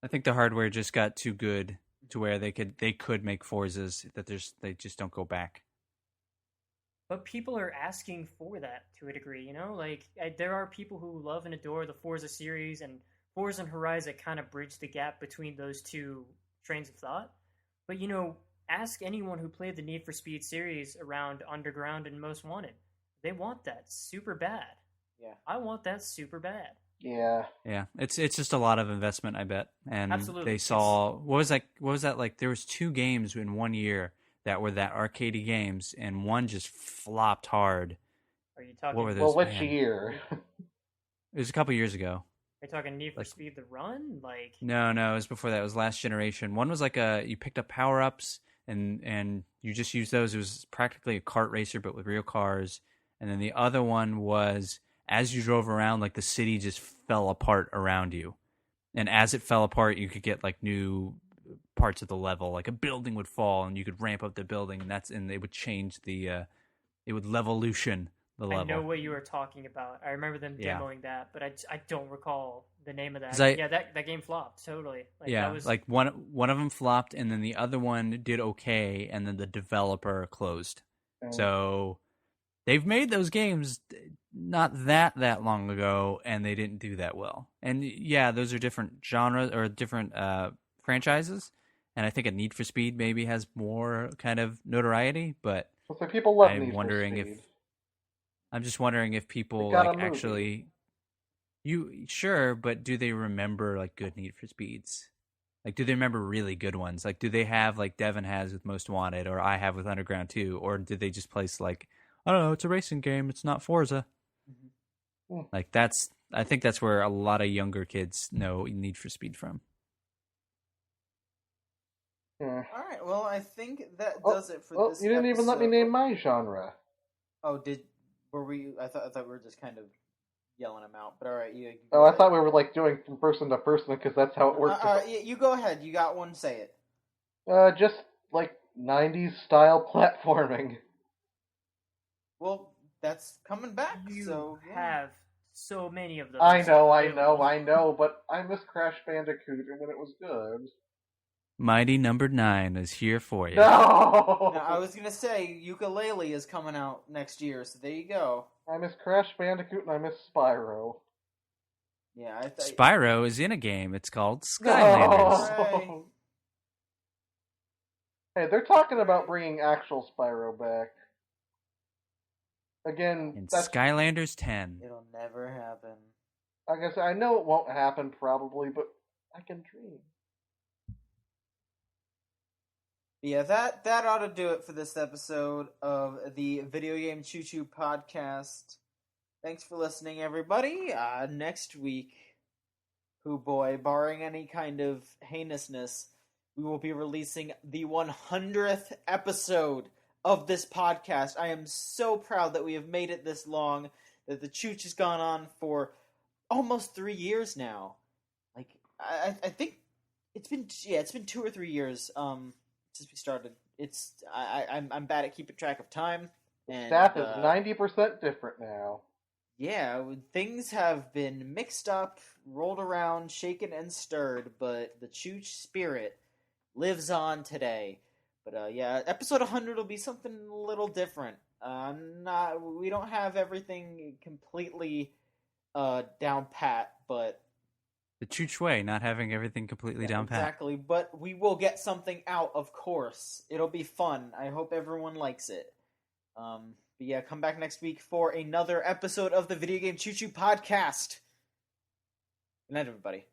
Speaker 2: I think the hardware just got too good to where they could make Forzas that they just don't go back.
Speaker 4: But people are asking for that to a degree, you know? Like, there are people who love and adore the Forza series, and Forza and Horizon kind of bridge the gap between those two trains of thought. But, you know, ask anyone who played the Need for Speed series around Underground and Most Wanted. They want that super bad.
Speaker 1: Yeah.
Speaker 4: I want that super bad.
Speaker 3: Yeah.
Speaker 2: Yeah, it's just a lot of investment, I bet. And
Speaker 4: Absolutely.
Speaker 2: they saw what was that like? There was 2 games in 1 year that were that arcadey games, and one just flopped hard.
Speaker 4: Are you talking?
Speaker 2: What were those?
Speaker 3: Well, which
Speaker 2: Man.
Speaker 3: year?
Speaker 2: It was a couple years ago.
Speaker 4: Are you talking Need for
Speaker 2: Like-
Speaker 4: Speed the Run? Like,
Speaker 2: No, it was before that. It was last generation. One was like you picked up power ups and you just used those. It was practically a kart racer but with real cars. And then the other one was as you drove around, like the city just fell apart around you. And as it fell apart, you could get like new parts of the level. Like a building would fall and you could ramp up the building, and they would change it would levolution the level.
Speaker 4: I know what you were talking about. I remember them
Speaker 2: Yeah.
Speaker 4: demoing that, but I don't recall the name of that.
Speaker 2: 'Cause I-
Speaker 4: Yeah, that game flopped totally. Like,
Speaker 2: yeah,
Speaker 4: that was,
Speaker 2: like one of them flopped, and then the other one did okay, and then the developer closed. So they've made those games not that long ago, and they didn't do that well. And yeah, those are different genres or different franchises, and I think a Need for Speed maybe has more kind of notoriety. But
Speaker 3: So people love
Speaker 2: I'm
Speaker 3: Need
Speaker 2: wondering
Speaker 3: for
Speaker 2: if
Speaker 3: Speed.
Speaker 2: I'm just wondering if people
Speaker 3: They got a
Speaker 2: like
Speaker 3: movie.
Speaker 2: actually. You sure, but do they remember like good Need for Speeds? Like, do they remember really good ones? Like, do they have like Devin has with Most Wanted, or I have with Underground 2, or did they just place like, I don't know, it's a racing game, it's not Forza.
Speaker 3: Hmm.
Speaker 2: Like I think that's where a lot of younger kids know Need for Speed from.
Speaker 3: Yeah.
Speaker 1: All right. Well, I think that does it for
Speaker 3: Oh,
Speaker 1: this.
Speaker 3: you didn't even let me
Speaker 1: episode.
Speaker 3: name my genre.
Speaker 1: Oh, were we? I thought we were just kind of yelling them out. But all right, you.
Speaker 3: Oh, I thought we were like doing from person to person because that's how it works.
Speaker 1: You go ahead. You got one. Say it.
Speaker 3: Just like 90s style platforming.
Speaker 1: Well, that's coming back.
Speaker 4: you
Speaker 1: so
Speaker 4: have so many of those.
Speaker 3: I know,
Speaker 4: available.
Speaker 3: but I miss Crash Bandicoot when it was good.
Speaker 2: Mighty Number 9 is here for you.
Speaker 3: No!
Speaker 1: Now, I was gonna say Ukulele is coming out next year, so there you go.
Speaker 3: I miss Crash Bandicoot and I miss Spyro.
Speaker 1: Yeah, I thought.
Speaker 2: Spyro is in a game. It's called Skylanders.
Speaker 3: No! Hey, they're talking about bringing actual Spyro back. Again,
Speaker 2: And
Speaker 3: that's,
Speaker 2: Skylanders 10.
Speaker 1: It'll never happen.
Speaker 3: like I said, I know it won't happen probably, but I can dream.
Speaker 1: Yeah, that ought to do it for this episode of the Video Game Choo Choo podcast. Thanks for listening, everybody. Next week, oh boy, barring any kind of heinousness, we will be releasing the 100th episode of this podcast. I am so proud that we have made it this long, that the Chooch has gone on for almost 3 years now. Like, I think it's been 2 or 3 years, since we started. I'm bad at keeping track of time. And,
Speaker 3: Staff is 90% different now.
Speaker 1: Yeah, things have been mixed up, rolled around, shaken and stirred, but the Chooch spirit lives on today. But yeah, episode 100 will be something a little different. We don't have everything completely down pat, but
Speaker 2: The Chooch way, not having everything completely down pat.
Speaker 1: exactly. But we will get something out, of course. It'll be fun. I hope everyone likes it. But yeah, come back next week for another episode of the Video Game Choo Choo podcast. Good night, everybody.